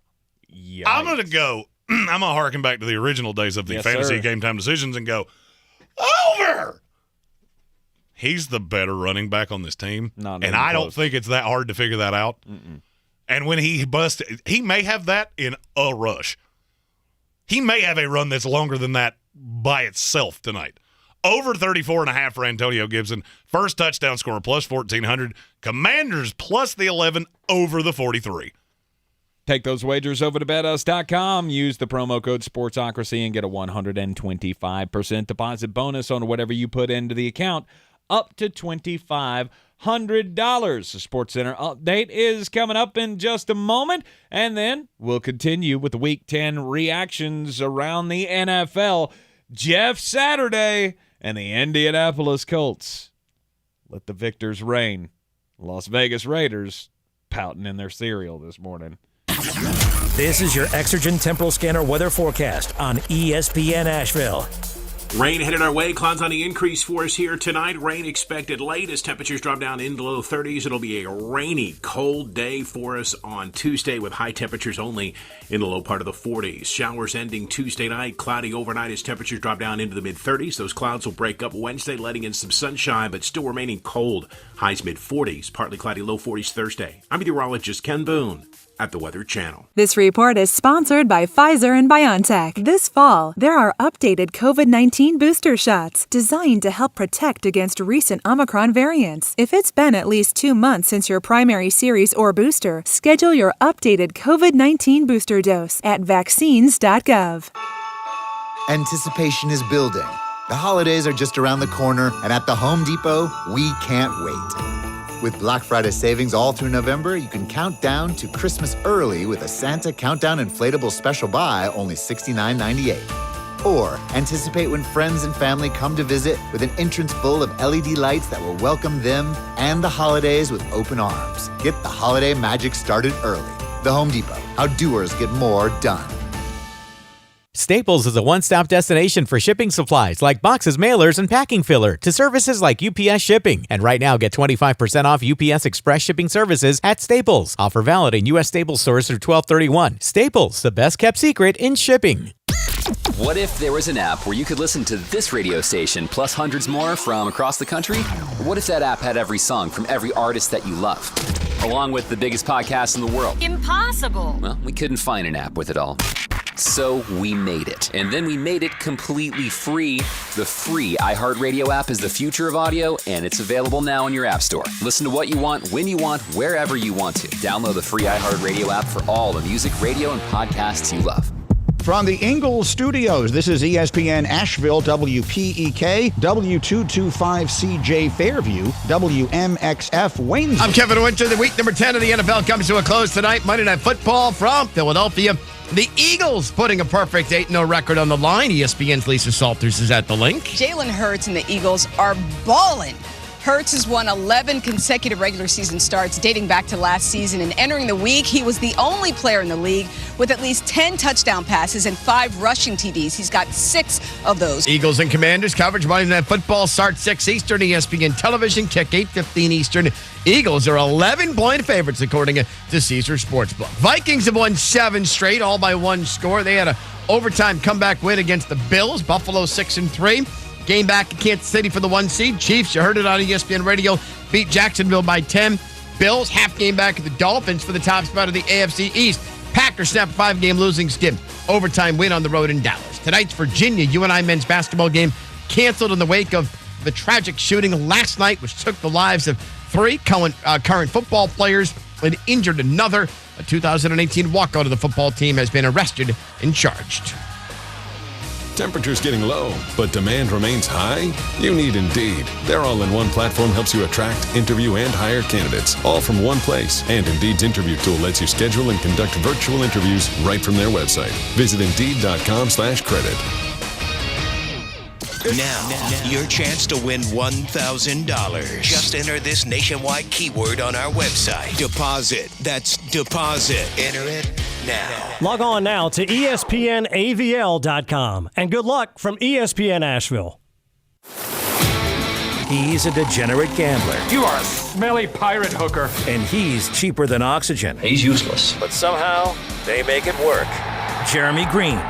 Yikes. I'm going to go, I'm going to harken back to the original days of the fantasy game time decisions and go, over! He's the better running back on this team. Not and I don't think it's that hard to figure that out. Mm-mm. And when he busted, he may have that in a rush. He may have a run that's longer than that by itself tonight. Over 34.5 for Antonio Gibson. First touchdown scorer plus 1,400. Commanders plus the 11 over the 43. Take those wagers over to BetUs.com. Use the promo code Sportsocracy and get a 125% deposit bonus on whatever you put into the account, up to $2,500. The SportsCenter update is coming up in just a moment, and then we'll continue with the Week 10 reactions around the NFL. Jeff Saturday and the Indianapolis Colts. Let the victors reign. Las Vegas Raiders pouting in their cereal this morning. This is your Exergen Temporal Scanner weather forecast on ESPN Asheville. Rain headed our way. Clouds on the increase for us here tonight. Rain expected late as temperatures drop down into the low 30s. It'll be a rainy, cold day for us on Tuesday with high temperatures only in the low part of the 40s. Showers ending Tuesday night. Cloudy overnight as temperatures drop down into the mid-30s. Those clouds will break up Wednesday, letting in some sunshine, but still remaining cold. Highs mid-40s. Partly cloudy, low 40s Thursday. I'm meteorologist Ken Boone at the Weather Channel. This report is sponsored by Pfizer and BioNTech. This fall, there are updated COVID-19 booster shots designed to help protect against recent Omicron variants. If it's been at least 2 months since your primary series or booster, schedule your updated COVID-19 booster dose at vaccines.gov. Anticipation is building. The holidays are just around the corner, and at the Home Depot, we can't wait. With Black Friday savings all through November, you can count down to Christmas early with a Santa Countdown Inflatable Special Buy, only $69.98. Or anticipate when friends and family come to visit with an entrance full of LED lights that will welcome them and the holidays with open arms. Get the holiday magic started early. The Home Depot, how doers get more done. Staples is a one-stop destination for shipping supplies like boxes, mailers, and packing filler to services like UPS Shipping. And right now, get 25% off UPS Express shipping services at Staples. Offer valid in U.S. Staples stores through 12/31. Staples, the best-kept secret in shipping. What if there was an app where you could listen to this radio station plus hundreds more from across the country? What if that app had every song from every artist that you love, along with the biggest podcast in the world? Impossible. Well, we couldn't find an app with it all. So we made it. And then we made it completely free. The free iHeartRadio app is the future of audio, and it's available now in your app store. Listen to what you want, when you want, wherever you want to. Download the free iHeartRadio app for all the music, radio, and podcasts you love. From the Ingles Studios, this is ESPN Asheville, WPEK, W225CJ Fairview, WMXF Waynesville. I'm Kevin Winter. The week number 10 of the NFL comes to a close tonight. Monday Night Football from Philadelphia. The Eagles putting a perfect 8-0 record on the line. ESPN's Lisa Salters is at the link. Jalen Hurts and the Eagles are balling. Hurts has won 11 consecutive regular season starts dating back to last season, and entering the week, he was the only player in the league with at least 10 touchdown passes and 5 rushing TDs. He's got 6 of those. Eagles and Commanders coverage Monday Night Football starts 6 Eastern, ESPN Television, kick 8:15 Eastern. Eagles are 11-point favorites according to Caesar Sportsbook. Vikings have won 7 straight, all by 1 score. They had an overtime comeback win against the Bills. Buffalo 6-3. Game back in Kansas City for the 1 seed. Chiefs, you heard it on ESPN Radio, beat Jacksonville by 10. Bills, half game back at the Dolphins for the top spot of the AFC East. Packers snap a 5-game losing skid. Overtime win on the road in Dallas. Tonight's Virginia UNI men's basketball game canceled in the wake of the tragic shooting last night, which took the lives of 3 current football players and injured another. A 2018 walkout of the football team has been arrested and charged. Temperature's getting low, but demand remains high? You need Indeed. Their all-in-one platform helps you attract, interview, and hire candidates, all from one place. And Indeed's interview tool lets you schedule and conduct virtual interviews right from their website. Visit Indeed.com/credit. Now, your chance to win $1,000. Just enter this nationwide keyword on our website. Deposit. That's deposit. Enter it now. Log on now to ESPNAVL.com. And good luck from ESPN Asheville. He's a degenerate gambler. You are a smelly pirate hooker. And he's cheaper than oxygen. He's useless. But somehow, they make it work. Jeremy Greene,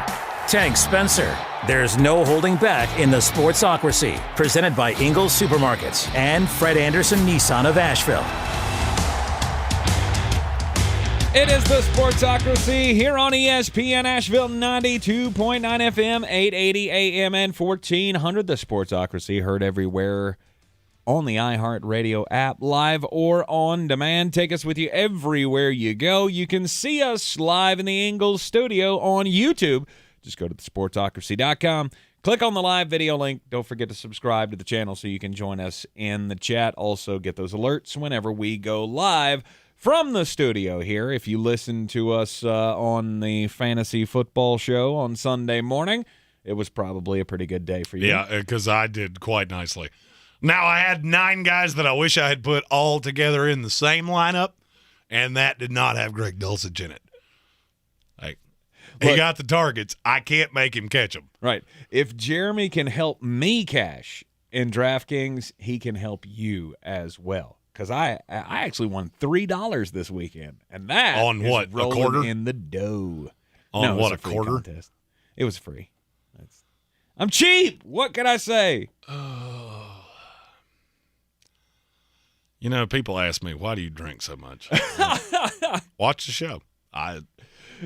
Tank Spencer. There's no holding back in the Sportsocracy. Presented by Ingles Supermarkets and Fred Anderson Nissan of Asheville. It is the Sportsocracy here on ESPN Asheville 92.9 FM, 880 AM, and 1400. The Sportsocracy heard everywhere on the iHeartRadio app, live or on demand. Take us with you everywhere you go. You can see us live in the Ingles studio on YouTube. Just go to thesportsocracy.com. Click on the live video link. Don't forget to subscribe to the channel so you can join us in the chat. Also, get those alerts whenever we go live from the studio here. If you listen to us on the fantasy football show on Sunday morning, it was probably a pretty good day for you. Yeah, because I did quite nicely. Now, I had 9 guys that I wish I had put all together in the same lineup, and that did not have Greg Dulcich in it. He got the targets. I can't make him catch them. Right. If Jeremy can help me cash in DraftKings, he can help you as well. Because I actually won $3 this weekend, and that on what, is rolling a quarter in the dough. On what, a quarter? Contest. It was free. I'm cheap. What can I say? You know, people ask me, why do you drink so much? Watch the show.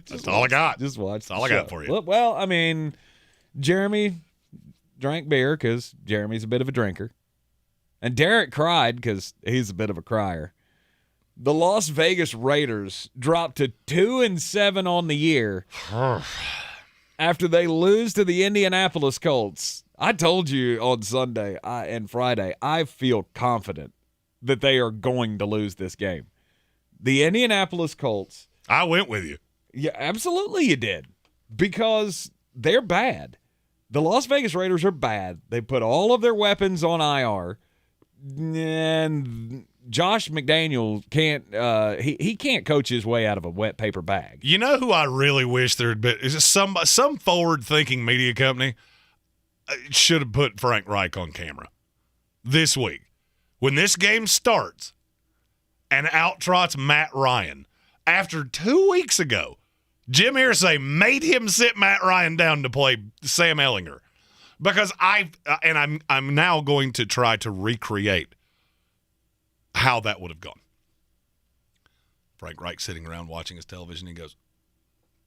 That's all I got. Just watch. That's all I got for you. Well, I mean, Jeremy drank beer because Jeremy's a bit of a drinker. And Derek cried because he's a bit of a crier. The Las Vegas Raiders dropped to 2-7 on the year after they lose to the Indianapolis Colts. I told you on Sunday and Friday, I feel confident that they are going to lose this game. The Indianapolis Colts. I went with you. Yeah, absolutely you did. Because they're bad. The Las Vegas Raiders are bad. They put all of their weapons on IR. And Josh McDaniel can't he can't coach his way out of a wet paper bag. You know who I really wish there had been is some forward-thinking media company should have put Frank Reich on camera this week. When this game starts and out trots Matt Ryan, after 2 weeks ago, Jim Irsay made him sit Matt Ryan down to play Sam Ehlinger. Because I'm now going to try to recreate how that would have gone. Frank Reich sitting around watching his television, he goes,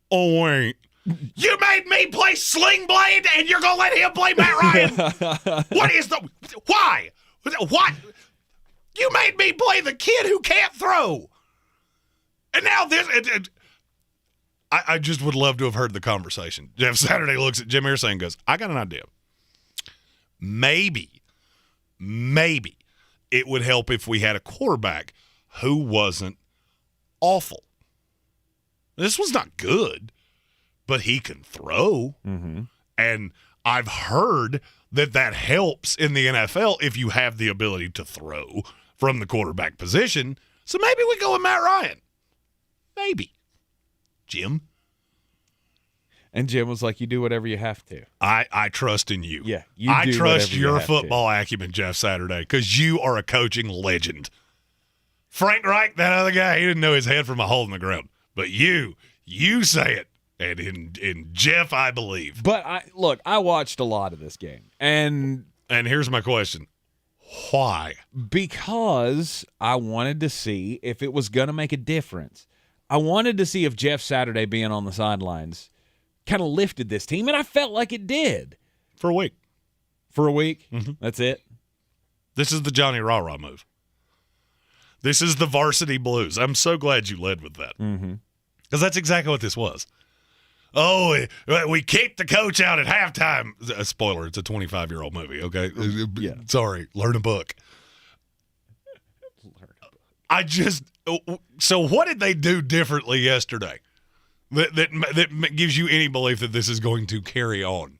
"Oh, wait. You made me play Sling Blade, and you're going to let him play Matt Ryan? Why? What? You made me play the kid who can't throw. And now this." I just would love to have heard the conversation. Jeff Saturday looks at Jim Irsay and goes, "I got an idea. Maybe it would help if we had a quarterback who wasn't awful. This was not good, but he can throw." Mm-hmm. And I've heard that helps in the NFL if you have the ability to throw from the quarterback position. So maybe we go with Matt Ryan. Maybe. Jim? And Jim was like, "You do whatever you have to." I trust in you. Yeah, I trust your football acumen, Jeff Saturday, because you are a coaching legend. Frank Reich, that other guy, he didn't know his head from a hole in the ground. But you say it. And in Jeff, I believe. But I watched a lot of this game. And here's my question. Why? Because I wanted to see if it was going to make a difference. I wanted to see if Jeff Saturday being on the sidelines kind of lifted this team, and I felt like it did. For a week. Mm-hmm. That's it? This is the Johnny Rah-Rah move. This is the varsity blues. I'm so glad you led with that. Mm-hmm. Because that's exactly what this was. Oh, we kicked the coach out at halftime. Spoiler, it's a 25-year-old movie, okay? Yeah. Sorry, learn a book. So what did they do differently yesterday that gives you any belief that this is going to carry on?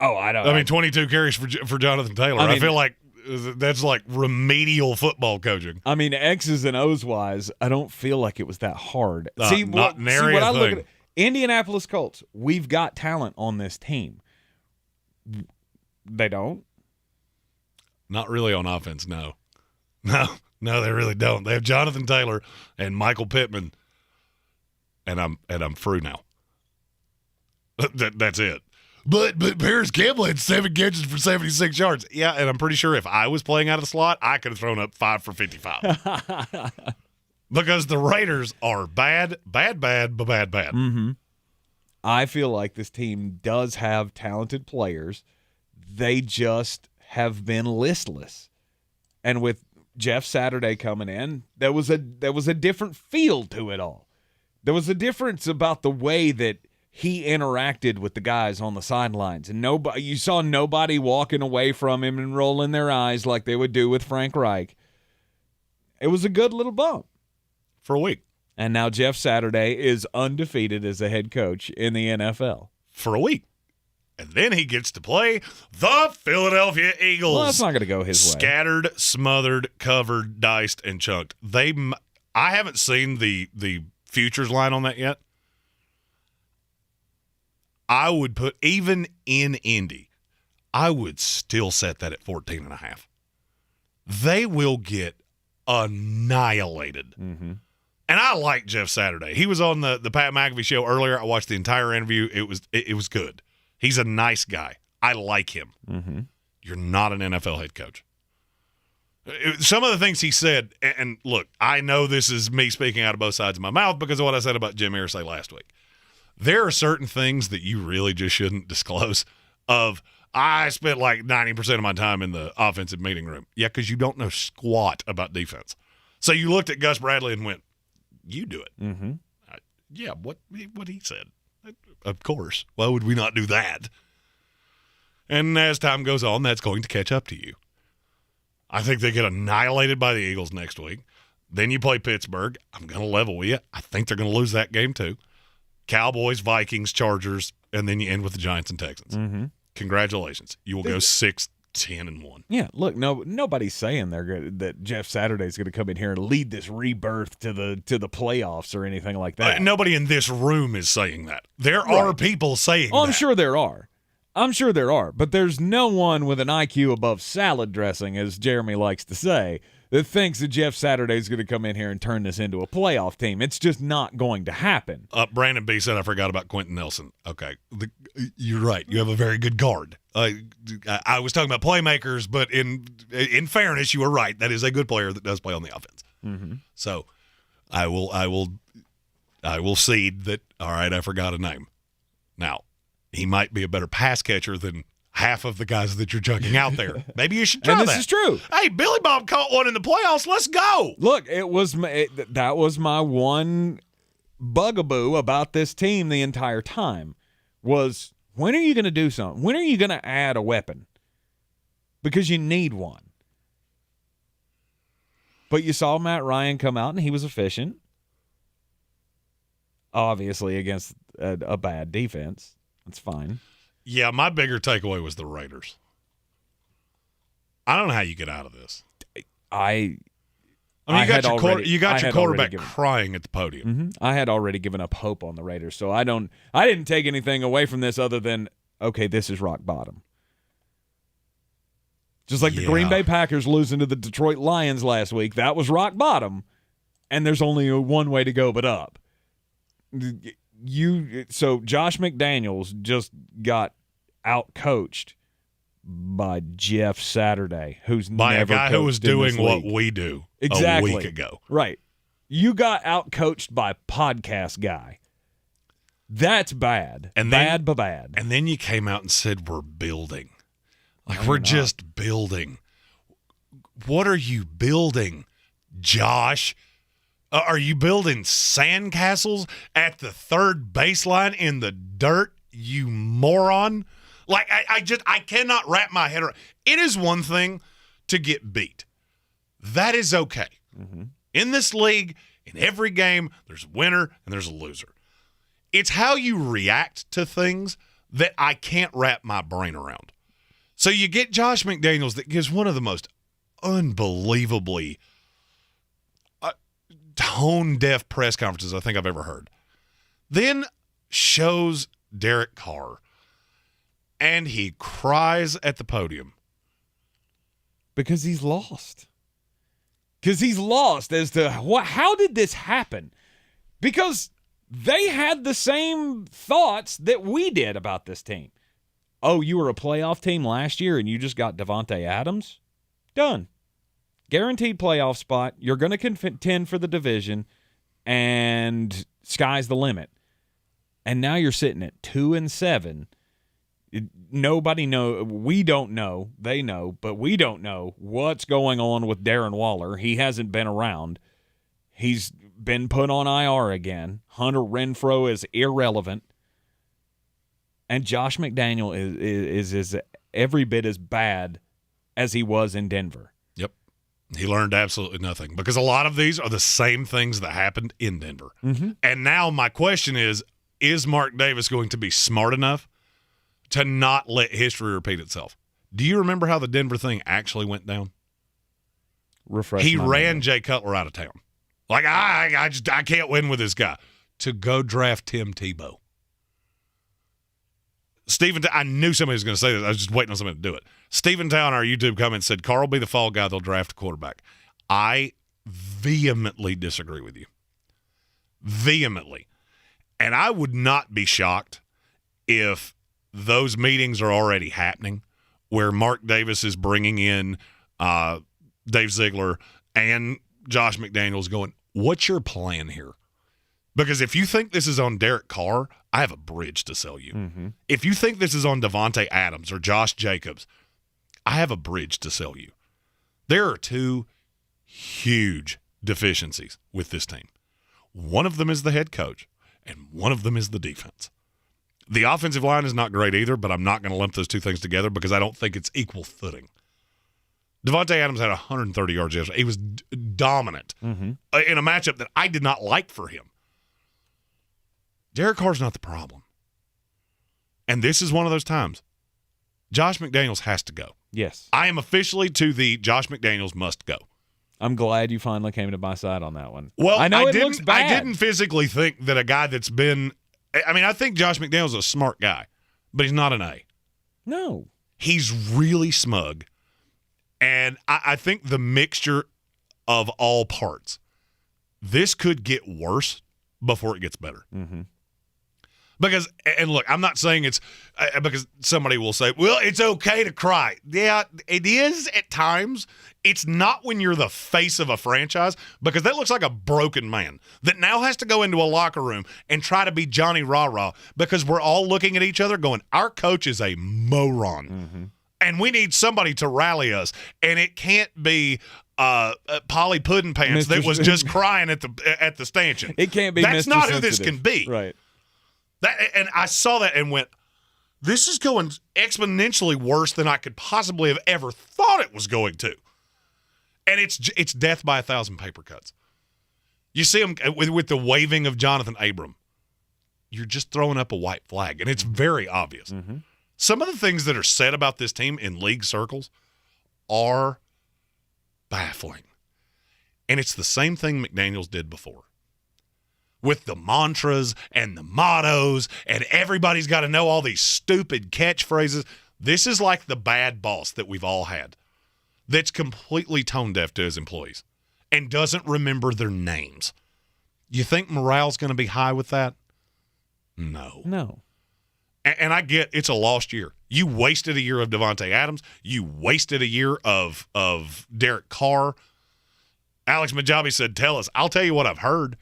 Oh, I don't. I mean, 22 carries for Jonathan Taylor. I feel like that's like remedial football coaching. I mean, X's and O's wise, I don't feel like it was that hard. Not nary a thing. Look at Indianapolis Colts, we've got talent on this team. They don't? Not really on offense, no. No, they really don't. They have Jonathan Taylor and Michael Pittman, and I'm through now. That's it. But Paris Campbell had 7 catches for 76 yards. Yeah, and I'm pretty sure if I was playing out of the slot, I could have thrown up 5 for 55. Because the Raiders are bad. Mm-hmm. I feel like this team does have talented players. They just have been listless. And with Jeff Saturday coming in, there was a different feel to it all. There was a difference about the way that he interacted with the guys on the sidelines, and you saw nobody walking away from him and rolling their eyes like they would do with Frank Reich. It was a good little bump for a week. And now Jeff Saturday is undefeated as a head coach in the NFL for a week. And then he gets to play the Philadelphia Eagles. Well, that's not going to go his way. Scattered, smothered, covered, diced, and chunked. I haven't seen the futures line on that yet. I would put, even in Indy, I would still set that at 14.5. They will get annihilated. Mm-hmm. And I like Jeff Saturday. He was on the Pat McAfee show earlier. I watched the entire interview. It was good. He's a nice guy. I like him. Mm-hmm. You're not an NFL head coach. Some of the things he said, and look, I know this is me speaking out of both sides of my mouth because of what I said about Jim Irsay last week. There are certain things that you really just shouldn't disclose of, I spent like 90% of my time in the offensive meeting room. Yeah, because you don't know squat about defense. So you looked at Gus Bradley and went, you do it. Mm-hmm. Yeah, what he said. Of course. Why would we not do that? And as time goes on, that's going to catch up to you. I think they get annihilated by the Eagles next week. Then you play Pittsburgh. I'm going to level with you. I think they're going to lose that game too. Cowboys, Vikings, Chargers, and then you end with the Giants and Texans. Mm-hmm. Congratulations. You will go 6 10-1. Yeah, look, nobody's saying that Jeff Saturday's going to come in here and lead this rebirth to the playoffs or anything like that. Nobody in this room is saying that. There are people saying that. I'm sure there are. But there's no one with an IQ above salad dressing, as Jeremy likes to say, that thinks that Jeff Saturday's going to come in here and turn this into a playoff team. It's just not going to happen. Brandon B. said, I forgot about Quentin Nelson. Okay, you're right. You have a very good guard. I was talking about playmakers, but in fairness, you were right. That is a good player that does play on the offense. Mm-hmm. So I will cede that, all right, I forgot a name. Now, he might be a better pass catcher than half of the guys that you're chucking out there. Maybe you should try and that. this is true. Hey, Billy Bob caught one in the playoffs. Let's go. Look, that was my one bugaboo about this team the entire time was, when are you going to do something? When are you going to add a weapon? Because you need one. But you saw Matt Ryan come out, and he was efficient. Obviously against a bad defense. That's fine. Yeah, my bigger takeaway was the Raiders. I don't know how you get out of this. I mean, you got your quarterback crying at the podium. Mm-hmm. I had already given up hope on the Raiders, so I didn't take anything away from this other than, okay, this is rock bottom. Just like the Green Bay Packers losing to the Detroit Lions last week, that was rock bottom, and there's only one way to go but up. So Josh McDaniels just got out-coached by Jeff Saturday, who's by never a guy who was doing what we do a week ago. Right. You got out-coached by podcast guy. That's bad. Bad. And then you came out and said we're building. Like, we're just building. What are you building, Josh? Are you building sandcastles at the third baseline in the dirt, you moron? Like, I cannot wrap my head around. It is one thing to get beat. That is okay. Mm-hmm. In this league, in every game, there's a winner and there's a loser. It's how you react to things that I can't wrap my brain around. So you get Josh McDaniels that gives one of the most unbelievably tone-deaf press conferences I think I've ever heard. Then shows Derek Carr, and he cries at the podium. Because he's lost. Because he's lost as to how did this happen? Because they had the same thoughts that we did about this team. Oh, you were a playoff team last year and you just got Davante Adams? Done. Guaranteed playoff spot. You're going to contend for the division, and sky's the limit. And now you're sitting at 2-7. Nobody know. We don't know. They know, but we don't know what's going on with Darren Waller. He hasn't been around. He's been put on IR again. Hunter Renfrow is irrelevant. And Josh McDaniel is every bit as bad as he was in Denver. Yep. He learned absolutely nothing because a lot of these are the same things that happened in Denver. Mm-hmm. And now my question is Mark Davis going to be smart enough to not let history repeat itself? Do you remember how the Denver thing actually went down? He ran Jay Cutler out of town. Like, I can't win with this guy. To go draft Tim Tebow. Stephen, I knew somebody was going to say this. I was just waiting on somebody to do it. Stephen Town on our YouTube comment said, Carl will be the fall guy. They'll draft a quarterback. I vehemently disagree with you. Vehemently. And I would not be shocked if those meetings are already happening where Mark Davis is bringing in Dave Ziegler and Josh McDaniels going, what's your plan here? Because if you think this is on Derek Carr, I have a bridge to sell you. Mm-hmm. If you think this is on Davante Adams or Josh Jacobs, I have a bridge to sell you. There are two huge deficiencies with this team. One of them is the head coach, and one of them is the defense. The offensive line is not great either, but I'm not going to lump those two things together because I don't think it's equal footing. Davante Adams had 130 yards yesterday. He was dominant in a matchup that I did not like for him. Derek Carr's not the problem. And this is one of those times. Josh McDaniels has to go. Yes. I am officially to the Josh McDaniels must go. I'm glad you finally came to my side on that one. Well, I know it didn't, looks bad. I didn't physically think that a guy that's been – I mean, I think Josh McDaniels is a smart guy, but he's not an A. No. He's really smug. And I think the mixture of all parts, this could get worse before it gets better. Mm-hmm. Because, and look, I'm not saying it's because somebody will say, well, it's okay to cry. Yeah, it is at times. It's not when you're the face of a franchise, because that looks like a broken man that now has to go into a locker room and try to be Johnny Rah-Rah, because we're all looking at each other going, our coach is a moron. Mm-hmm. And we need somebody to rally us. And it can't be Polly Puddin' Pants that was just crying at the stanchion. It can't be That's Mr. not who this Sensitive. can be. Right. And I saw that and went, this is going exponentially worse than I could possibly have ever thought it was going to. And it's death by 1,000 paper cuts. You see him with the waving of Jonathan Abram. You're just throwing up a white flag, and it's very obvious. Mm-hmm. Some of the things that are said about this team in league circles are baffling. And it's the same thing McDaniels did before. With the mantras and the mottos, and everybody's got to know all these stupid catchphrases. This is like the bad boss that we've all had that's completely tone deaf to his employees and doesn't remember their names. You think morale's going to be high with that? No. No. And I get it's a lost year. You wasted a year of Davante Adams. You wasted a year of Derek Carr. Alex Majabi said, tell us. I'll tell you what I've heard.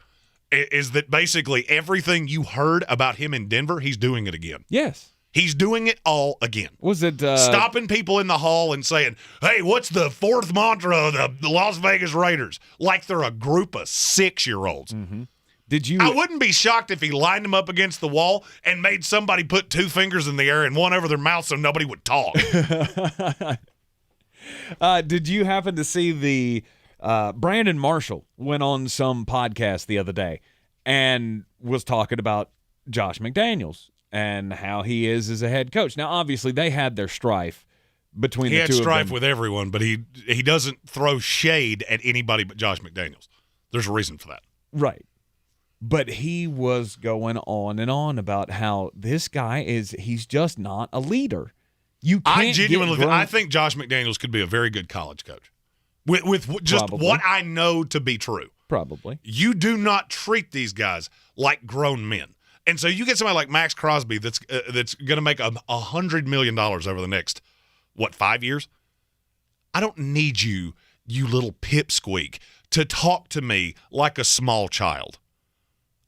Is that basically everything you heard about him in Denver, he's doing it again. Yes. He's doing it all again. Was it stopping people in the hall and saying, hey, what's the fourth mantra of the Las Vegas Raiders? Like they're a group of 6-year-olds. Mm-hmm. Did you? I wouldn't be shocked if he lined them up against the wall and made somebody put 2 fingers in the air and one over their mouth so nobody would talk. Did you happen to see the Brandon Marshall went on some podcast the other day and was talking about Josh McDaniels and how he is as a head coach. Now, obviously, they had their strife between the two of them. He had strife with everyone, but he doesn't throw shade at anybody but Josh McDaniels. There's a reason for that. Right. But he was going on and on about how this guy he's just not a leader. You can't I genuinely I think Josh McDaniels could be a very good college coach. With just Probably. what I know to be true. Probably. You do not treat these guys like grown men. And so you get somebody like Max Crosby that's going to make $100 million over the next, 5 years? I don't need you little pipsqueak, to talk to me like a small child.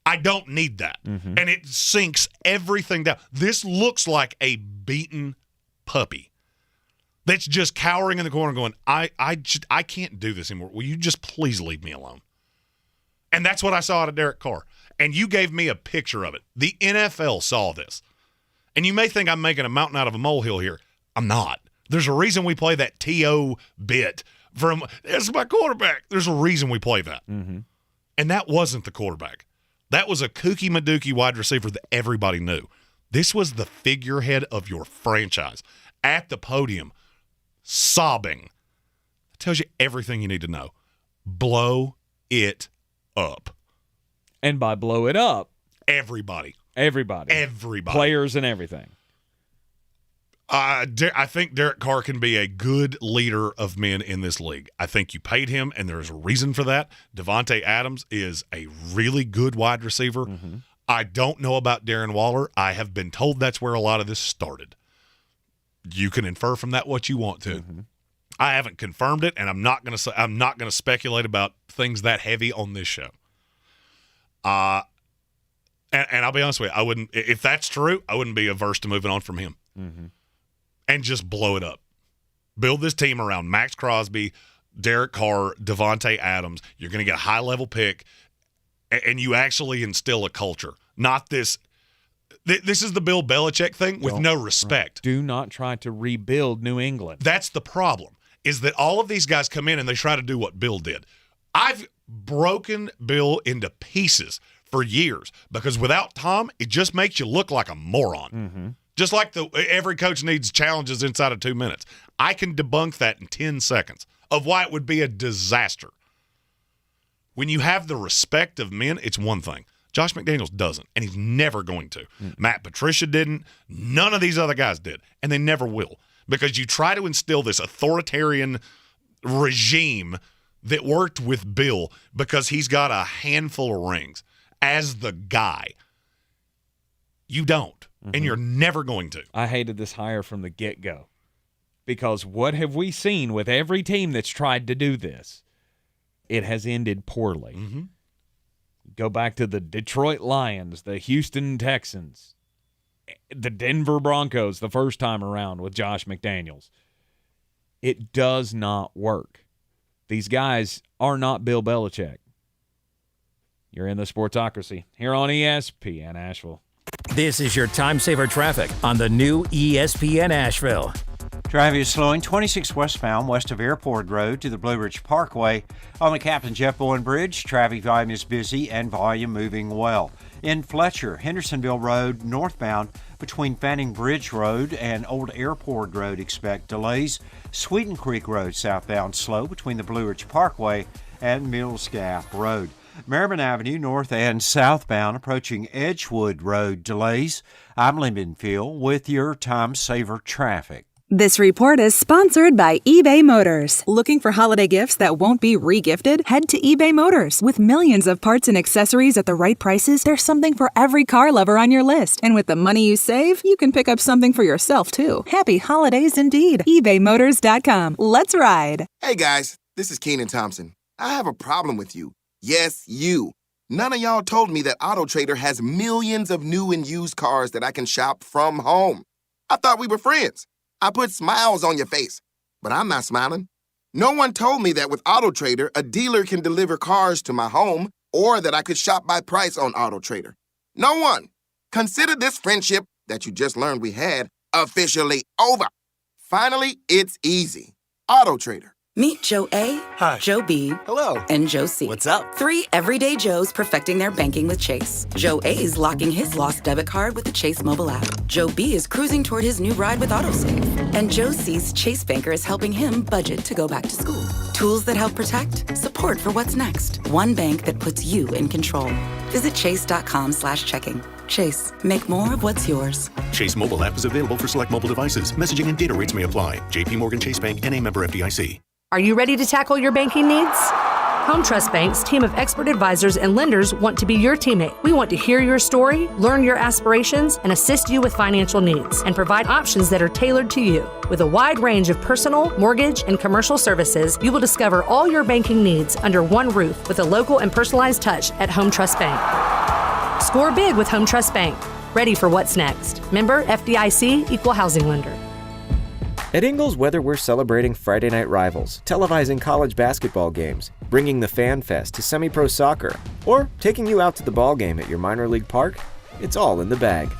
I don't need that. Mm-hmm. And it sinks everything down. This looks like a beaten puppy that's just cowering in the corner going, I can't do this anymore. Will you just please leave me alone? And that's what I saw out of Derek Carr. And you gave me a picture of it. The NFL saw this. And you may think I'm making a mountain out of a molehill here. I'm not. There's a reason we play that T.O. bit from, that's my quarterback. There's a reason we play that. Mm-hmm. And that wasn't the quarterback. That was a kooky Maduki wide receiver that everybody knew. This was the figurehead of your franchise at the podium, sobbing. It tells you everything you need to know. Blow it up. And by blow it up, everybody. Players and everything. I think Derek Carr can be a good leader of men in this league. I think you paid him, and there's a reason for that. Davante Adams is a really good wide receiver. Mm-hmm. I don't know about Darren Waller. I have been told that's where a lot of this started. You can infer from that what you want to. Mm-hmm. I haven't confirmed it, and I'm not going to speculate about things that heavy on this show. And I'll be honest with you, I wouldn't. If that's true, I wouldn't be averse to moving on from him. Mm-hmm. And just blow it up. Build this team around Max Crosby, Derek Carr, Davante Adams. You're going to get a high-level pick, and you actually instill a culture. Not this. This is the Bill Belichick thing with no respect. Right. Do not try to rebuild New England. That's the problem, is that all of these guys come in and they try to do what Bill did. I've broken Bill into pieces for years because without Tom, it just makes you look like a moron. Mm-hmm. Just like every coach needs challenges inside of 2 minutes. I can debunk that in 10 seconds of why it would be a disaster. When you have the respect of men, it's one thing. Josh McDaniels doesn't, and he's never going to. Matt Patricia didn't. None of these other guys did, and they never will. Because you try to instill this authoritarian regime that worked with Bill because he's got a handful of rings as the guy. You don't, and you're never going to. I hated this hire from the get-go because what have we seen with every team that's tried to do this? It has ended poorly. Go back to the Detroit Lions, the Houston Texans, the Denver Broncos the first time around with Josh McDaniels. It does not work. These guys are not Bill Belichick. You're in the Sportsocracy here on ESPN Asheville. This is your time saver traffic on the new ESPN Asheville. Traffic is slowing 26 westbound west of Airport Road to the Blue Ridge Parkway. On the Captain Jeff Bowen Bridge, traffic volume is busy and volume moving well. In Fletcher, Hendersonville Road northbound between Fanning Bridge Road and Old Airport Road, expect delays. Sweeten Creek Road southbound slow between the Blue Ridge Parkway and Mills Gap Road. Merriman Avenue north and southbound approaching Edgewood Road delays. I'm Lyndon Field with your time saver traffic. This report is sponsored by eBay Motors. Looking for holiday gifts that won't be re-gifted? Head to eBay Motors. With millions of parts and accessories at the right prices, there's something for every car lover on your list. And with the money you save, you can pick up something for yourself, too. Happy holidays indeed. ebaymotors.com. Let's ride. Hey, guys. This is Keenan Thompson. I have a problem with you. Yes, you. None of y'all told me that AutoTrader has millions of new and used cars that I can shop from home. I thought we were friends. I put smiles on your face, but I'm not smiling. No one told me that with AutoTrader, a dealer can deliver cars to my home or that I could shop by price on AutoTrader. No one. Consider this friendship that you just learned we had officially over. Finally, it's easy. AutoTrader. Meet Joe A, Hi. Joe B, Hello. and Joe C. What's up? 3 everyday Joes perfecting their banking with Chase. Joe A is locking his lost debit card with the Chase mobile app. Joe B is cruising toward his new ride with AutoSave. And Joe C's Chase banker is helping him budget to go back to school. Tools that help protect, support for what's next. One bank that puts you in control. Visit chase.com/checking. Chase, make more of what's yours. Chase mobile app is available for select mobile devices. Messaging and data rates may apply. JP Morgan Chase Bank, N.A. member FDIC. Are you ready to tackle your banking needs? Home Trust Bank's team of expert advisors and lenders want to be your teammate. We want to hear your story, learn your aspirations, and assist you with financial needs, and provide options that are tailored to you. With a wide range of personal, mortgage, and commercial services, you will discover all your banking needs under one roof with a local and personalized touch at Home Trust Bank. Score big with Home Trust Bank. Ready for what's next. Member FDIC, Equal Housing Lender. At Ingles, whether we're celebrating Friday night rivals, televising college basketball games, bringing the Fan Fest to semi-pro soccer, or taking you out to the ball game at your minor league park, it's all in the bag.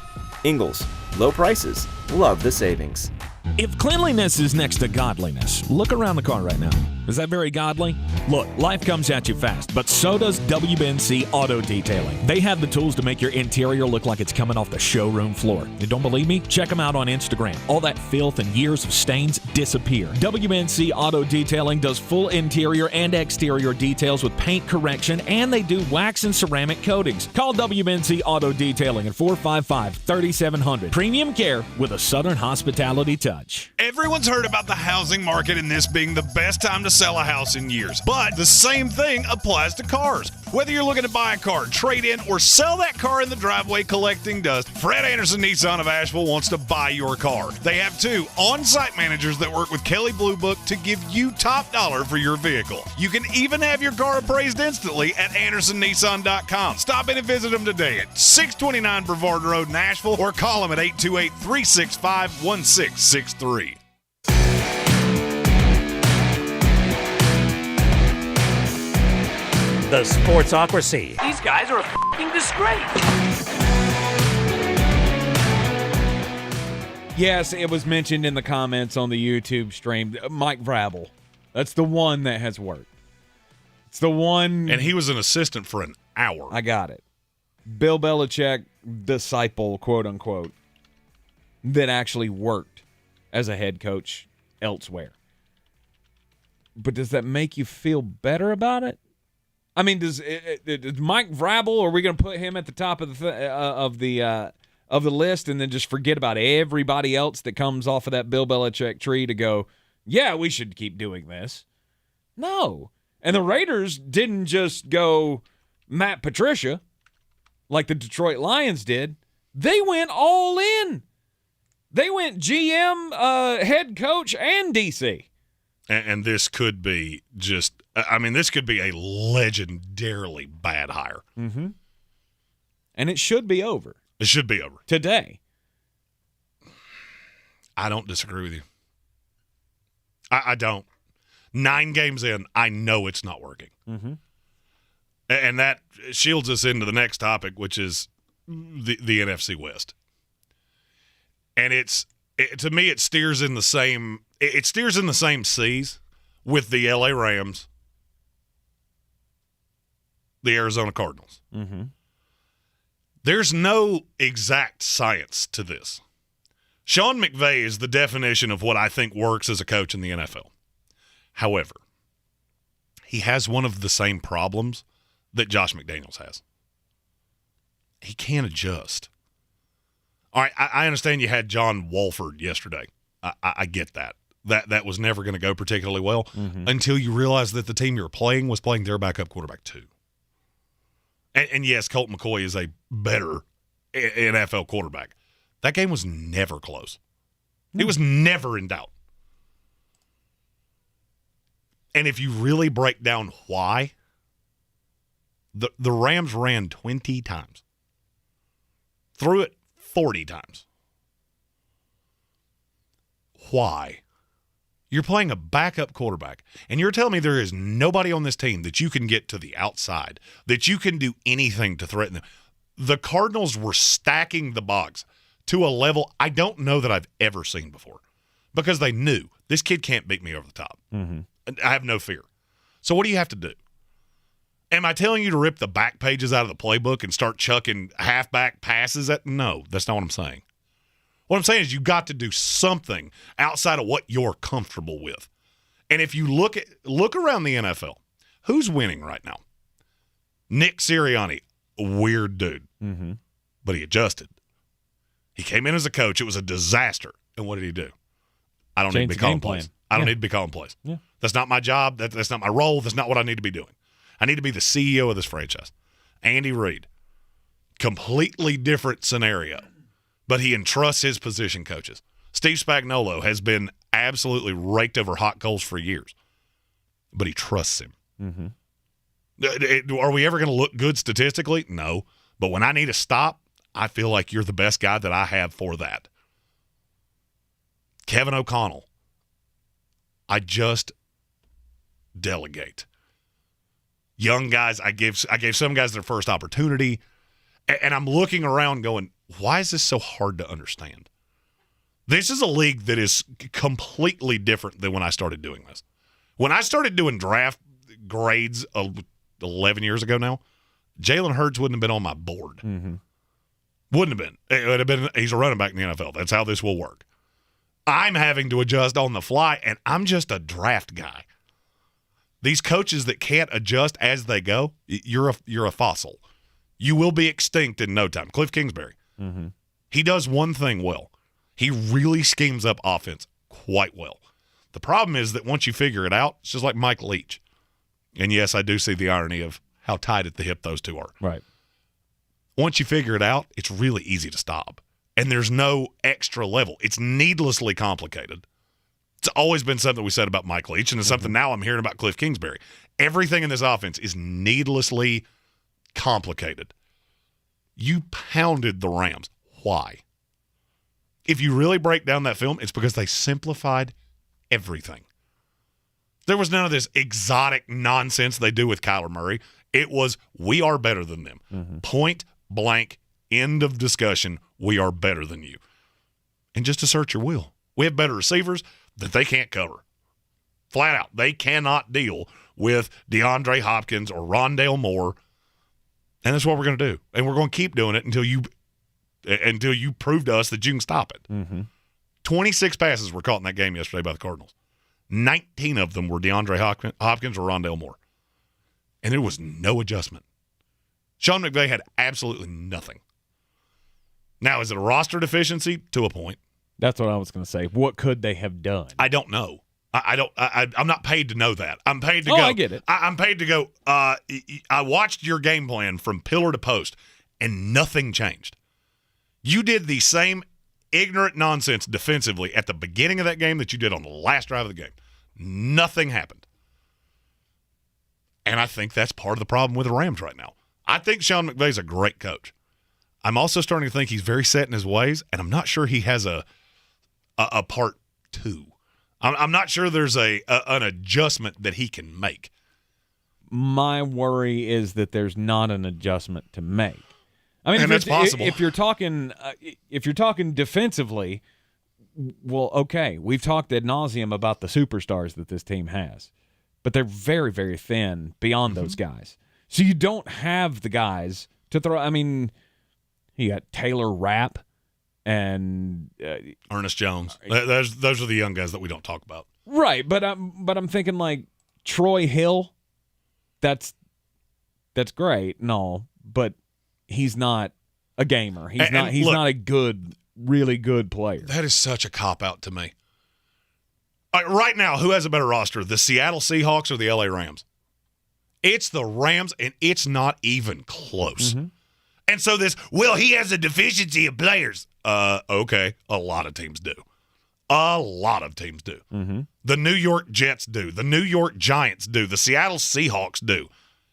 Ingles, low prices, love the savings. If cleanliness is next to godliness, look around the car right now. Is that very godly? Look, life comes at you fast, but so does WBNC Auto Detailing. They have the tools to make your interior look like it's coming off the showroom floor. You don't believe me? Check them out on Instagram. All that filth and years of stains disappear. WBNC Auto Detailing does full interior and exterior details with paint correction, and they do wax and ceramic coatings. Call WBNC Auto Detailing at 455-3700. Premium care with a Southern hospitality touch. Everyone's heard about the housing market and this being the best time to sell a house in years. But the same thing applies to cars. Whether you're looking to buy a car, trade in, or sell that car in the driveway collecting dust, Fred Anderson Nissan of Asheville wants to buy your car. They have 2 on-site managers that work with Kelly Blue Book to give you top dollar for your vehicle. You can even have your car appraised instantly at AndersonNissan.com. Stop in and visit them today at 629 Brevard Road in Asheville or call them at 828-365-1663. The Sportsocracy. These guys are a f***ing disgrace. Yes, it was mentioned in the comments on the YouTube stream. Mike Vrabel. That's the one that has worked. It's the one. And he was an assistant for an hour. I got it. Bill Belichick disciple, quote unquote. that actually worked as a head coach elsewhere. But does that make you feel better about it? I mean, does Mike Vrabel, are we going to put him at the top of the list and then just forget about everybody else that comes off of that Bill Belichick tree to go, yeah, we should keep doing this? No. And the Raiders didn't just go Matt Patricia like the Detroit Lions did. They went all in. They went GM, head coach, and DC. And this could be this could be a legendarily bad hire. Mm-hmm. And it should be over. It should be over. Today. I don't disagree with you. I don't. 9 games in, I know it's not working. Mm-hmm. And that shields us into the next topic, which is the NFC West. And to me, it steers in the same seas with the LA Rams, the Arizona Cardinals. Mm-hmm. There's no exact science to this. Sean McVay is the definition of what I think works as a coach in the NFL. However, he has one of the same problems that Josh McDaniels has. He can't adjust. All right, I understand you had John Wolford yesterday. I get that. That was never going to go particularly well until you realized that the team you were playing was playing their backup quarterback too. And yes, Colt McCoy is a better NFL quarterback. That game was never close. It was never in doubt. And if you really break down why, the Rams ran 20 times. Threw it 40 times. Why? You're playing a backup quarterback, and you're telling me there is nobody on this team that you can get to the outside, that you can do anything to threaten them. The Cardinals were stacking the box to a level I don't know that I've ever seen before because they knew this kid can't beat me over the top. Mm-hmm. I have no fear. So what do you have to do? Am I telling you to rip the back pages out of the playbook and start chucking halfback passes at? No, that's not what I'm saying. What I'm saying is you got to do something outside of what you're comfortable with. And if you look around the NFL, who's winning right now? Nick Sirianni, a weird dude, but he adjusted. He came in as a coach. It was a disaster. And what did he do? I don't need to be calling plays. I don't need to be calling plays. Yeah. That's not my job. That's not my role. That's not what I need to be doing. I need to be the CEO of this franchise. Andy Reid, completely different scenario, but he entrusts his position coaches. Steve Spagnuolo has been absolutely raked over hot coals for years, but he trusts him. Mm-hmm. Are we ever going to look good statistically? No. But when I need a stop, I feel like you're the best guy that I have for that. Kevin O'Connell, I just delegate. Young guys, I gave some guys their first opportunity, and I'm looking around going, why is this so hard to understand? This is a league that is completely different than when I started doing this. When I started doing draft grades 11 years ago now, Jalen Hurts wouldn't have been on my board. Mm-hmm. Wouldn't have been. It would have been, he's a running back in the NFL. That's how this will work. I'm having to adjust on the fly, and I'm just a draft guy. These coaches that can't adjust as they go, you're a fossil. You will be extinct in no time. Cliff Kingsbury. Mm-hmm. He does one thing well. He really schemes up offense quite well. The problem is that once you figure it out, it's just like Mike Leach. And yes, I do see the irony of how tight at the hip those two are. Right. Once you figure it out, it's really easy to stop. And there's no extra level. It's needlessly complicated. It's always been something we said about Mike Leach, and it's something now I'm hearing about Cliff Kingsbury. Everything in this offense is needlessly complicated. You pounded the Rams. Why? If you really break down that film, it's because they simplified everything. There was none of this exotic nonsense they do with Kyler Murray. It was, we are better than them. Mm-hmm. Point blank, end of discussion, we are better than you. And just assert your will. We have better receivers that they can't cover. Flat out. They cannot deal with DeAndre Hopkins or Rondale Moore. And that's what we're going to do. And we're going to keep doing it until you until you prove to us that you can stop it. 26 passes were caught in that game yesterday by the Cardinals. 19 of them were DeAndre Hopkins or Rondale Moore. And there was no adjustment. Sean McVay had absolutely nothing. Now, is it a roster deficiency? To a point. That's what I was going to say. What could they have done? I don't know. I'm not paid to know that. I'm paid to go. I get it. I'm paid to go. I watched your game plan from pillar to post, and nothing changed. You did the same ignorant nonsense defensively at the beginning of that game that you did on the last drive of the game. Nothing happened. And I think that's part of the problem with the Rams right now. I think Sean McVay's a great coach. I'm also starting to think he's very set in his ways, and I'm not sure he has a part two. I'm not sure there's an adjustment that he can make. My worry is that there's not an adjustment to make. I mean, and that's possible. If you're talking defensively, well, okay, we've talked ad nauseum about the superstars that this team has, but they're very, very thin beyond those guys. So you don't have the guys to throw. I mean, you got Taylor Rapp and Ernest Jones. Those are the young guys that we don't talk about. Right, but I'm thinking like Troy Hill. That's great and all, but he's not a gamer. He's not a good, really good player. That is such a cop-out to me. Right now, who has a better roster, the Seattle Seahawks or the LA Rams? It's the Rams, and it's not even close. And so he has a deficiency of players. Okay, a lot of teams do. A lot of teams do. The New York Jets do. The New York Giants do. The Seattle Seahawks do.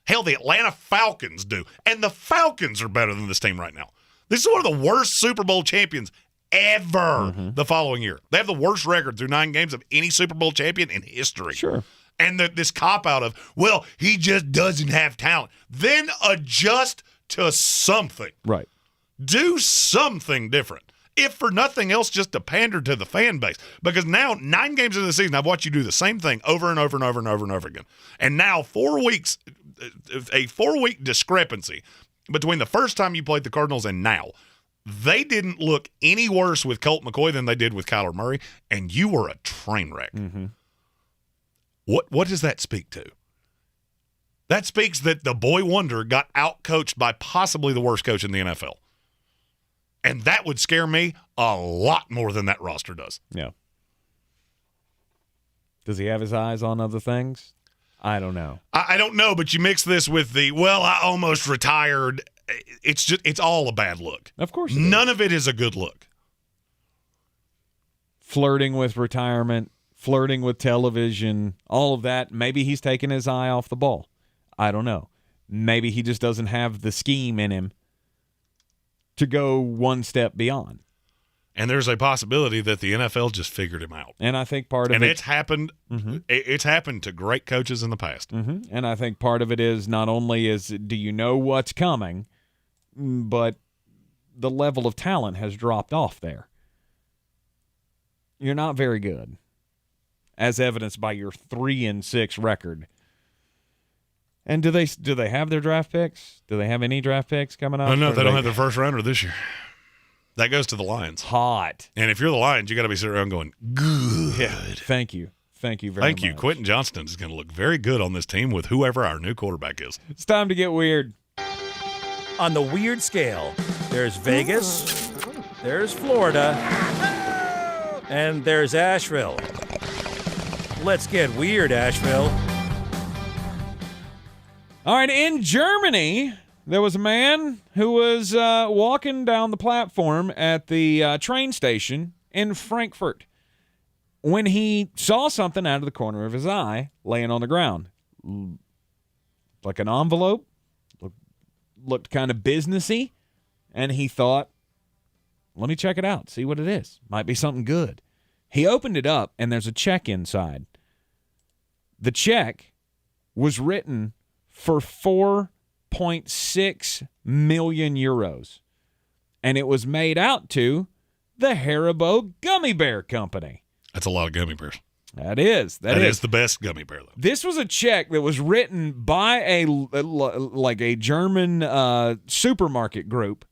Hell, the Atlanta Falcons do. And the Falcons are better than this team right now. This is one of the worst Super Bowl champions ever the following year. They have the worst record through 9 games of any Super Bowl champion in history. Sure. And this cop-out of, well, he just doesn't have talent. Then adjust to something. Right. Do something different. If for nothing else, just to pander to the fan base. Because now, 9 games into the season, I've watched you do the same thing over and over and over and over and over again. And now 4 weeks, a 4-week discrepancy between the first time you played the Cardinals and now. They didn't look any worse with Colt McCoy than they did with Kyler Murray, and you were a train wreck. What does that speak to? That speaks that the boy wonder got out-coached by possibly the worst coach in the NFL. And that would scare me a lot more than that roster does. Yeah. Does he have his eyes on other things? I don't know. I don't know, but you mix this with I almost retired. It's all a bad look. Of course. None of it is a good look. Flirting with retirement, flirting with television, all of that. Maybe he's taking his eye off the ball. I don't know. Maybe he just doesn't have the scheme in him to go one step beyond. And there's a possibility that the NFL just figured him out. And I think part of it... And it's happened. It's happened to great coaches in the past. And I think part of it is not only do you know what's coming, but the level of talent has dropped off there. You're not very good, as evidenced by your 3-6 record. And do they have their draft picks? Do they have any draft picks coming up? Oh, no, they don't have their first rounder this year. That goes to the Lions. Hot. And if you're the Lions, you got to be sitting around going, good. Yeah, thank you. Thank you very much. Thank you. Quentin Johnston is going to look very good on this team with whoever our new quarterback is. It's time to get weird. On the weird scale, there's Vegas, there's Florida, and there's Asheville. Let's get weird, Asheville. All right, in Germany, there was a man who was walking down the platform at the train station in Frankfurt when he saw something out of the corner of his eye laying on the ground. Like an envelope, looked kind of businessy, and he thought, let me check it out, see what it is. Might be something good. He opened it up, and there's a check inside. The check was written for 4.6 million euros, and it was made out to the Haribo Gummy Bear Company. That's a lot of gummy bears. That is the best gummy bear, though. This was a check that was written by a German supermarket group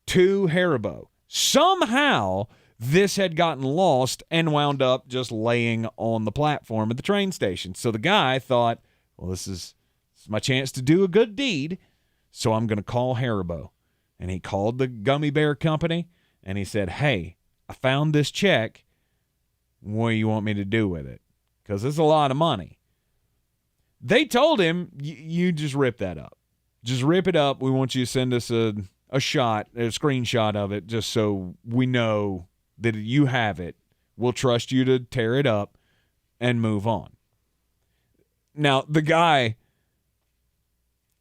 to Haribo. Somehow, this had gotten lost and wound up just laying on the platform at the train station. So the guy thought, well, this is my chance to do a good deed, so I'm going to call Haribo. And he called the gummy bear company, and he said, hey, I found this check. What do you want me to do with it? Because it's a lot of money. They told him, you just rip that up. Just rip it up. We want you to send us a screenshot of it, just so we know that you have it. We'll trust you to tear it up and move on. Now, the guy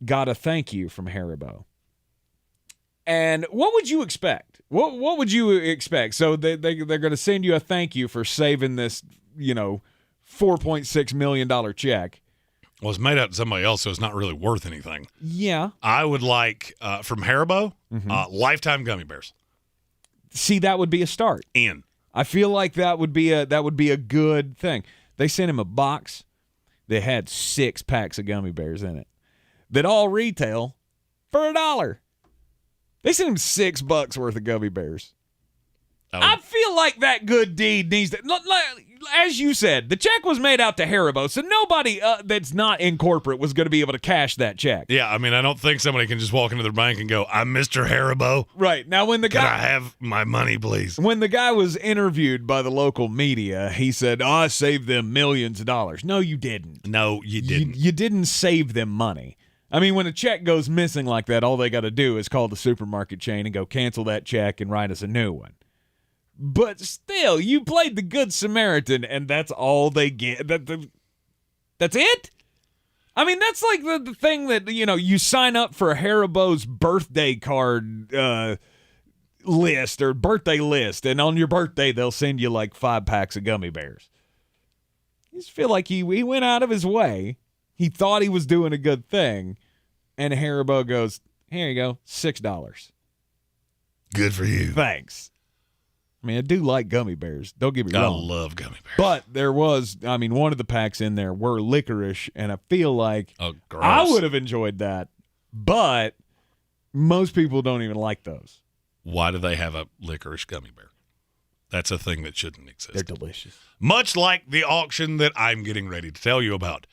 got a thank you from Haribo. And what would you expect? What would you expect? So they're going to send you a thank you for saving this, $4.6 million check. Well, it's made out to somebody else, so it's not really worth anything. Yeah. I would like, from Haribo, lifetime gummy bears. See, that would be a start. I feel like that would be a good thing. They sent him a box that had 6 packs of gummy bears in it that all retail for $1. They sent him $6 worth of gummy bears. Oh. I feel like that good deed needs to, as you said, the check was made out to Haribo, so nobody that's not in corporate was going to be able to cash that check. Yeah, I mean, I don't think somebody can just walk into their bank and go, I'm Mr. Haribo. Right. Now, when the guy... Can I have my money, please? When the guy was interviewed by the local media, he said, I saved them millions of dollars. No, you didn't. No, you didn't. You didn't save them money. I mean, when a check goes missing like that, all they got to do is call the supermarket chain and go cancel that check and write us a new one. But still, you played the Good Samaritan, and that's all they get. That's it? I mean, that's like the thing that, you sign up for Haribo's birthday card list or birthday list, and on your birthday, they'll send you like 5 packs of gummy bears. I just feel like he went out of his way. He thought he was doing a good thing, and Haribo goes, here you go, $6. Good for you. Thanks. I mean, I do like gummy bears. Don't get me wrong. I love gummy bears. But there was, one of the packs in there were licorice, and I feel like I would have enjoyed that. But most people don't even like those. Why do they have a licorice gummy bear? That's a thing that shouldn't exist. They're delicious. Much like the auction that I'm getting ready to tell you about.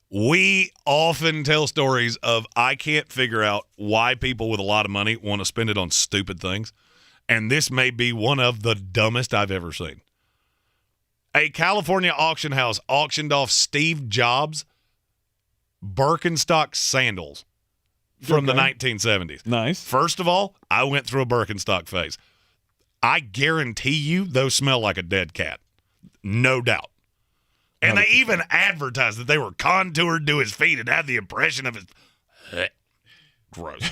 We often tell stories of I can't figure out why people with a lot of money want to spend it on stupid things. And this may be one of the dumbest I've ever seen. A California auction house auctioned off Steve Jobs' Birkenstock sandals from the 1970s. Nice. First of all, I went through a Birkenstock phase. I guarantee you those smell like a dead cat. No doubt. And they even advertised that they were contoured to his feet and had the impression of his... Gross.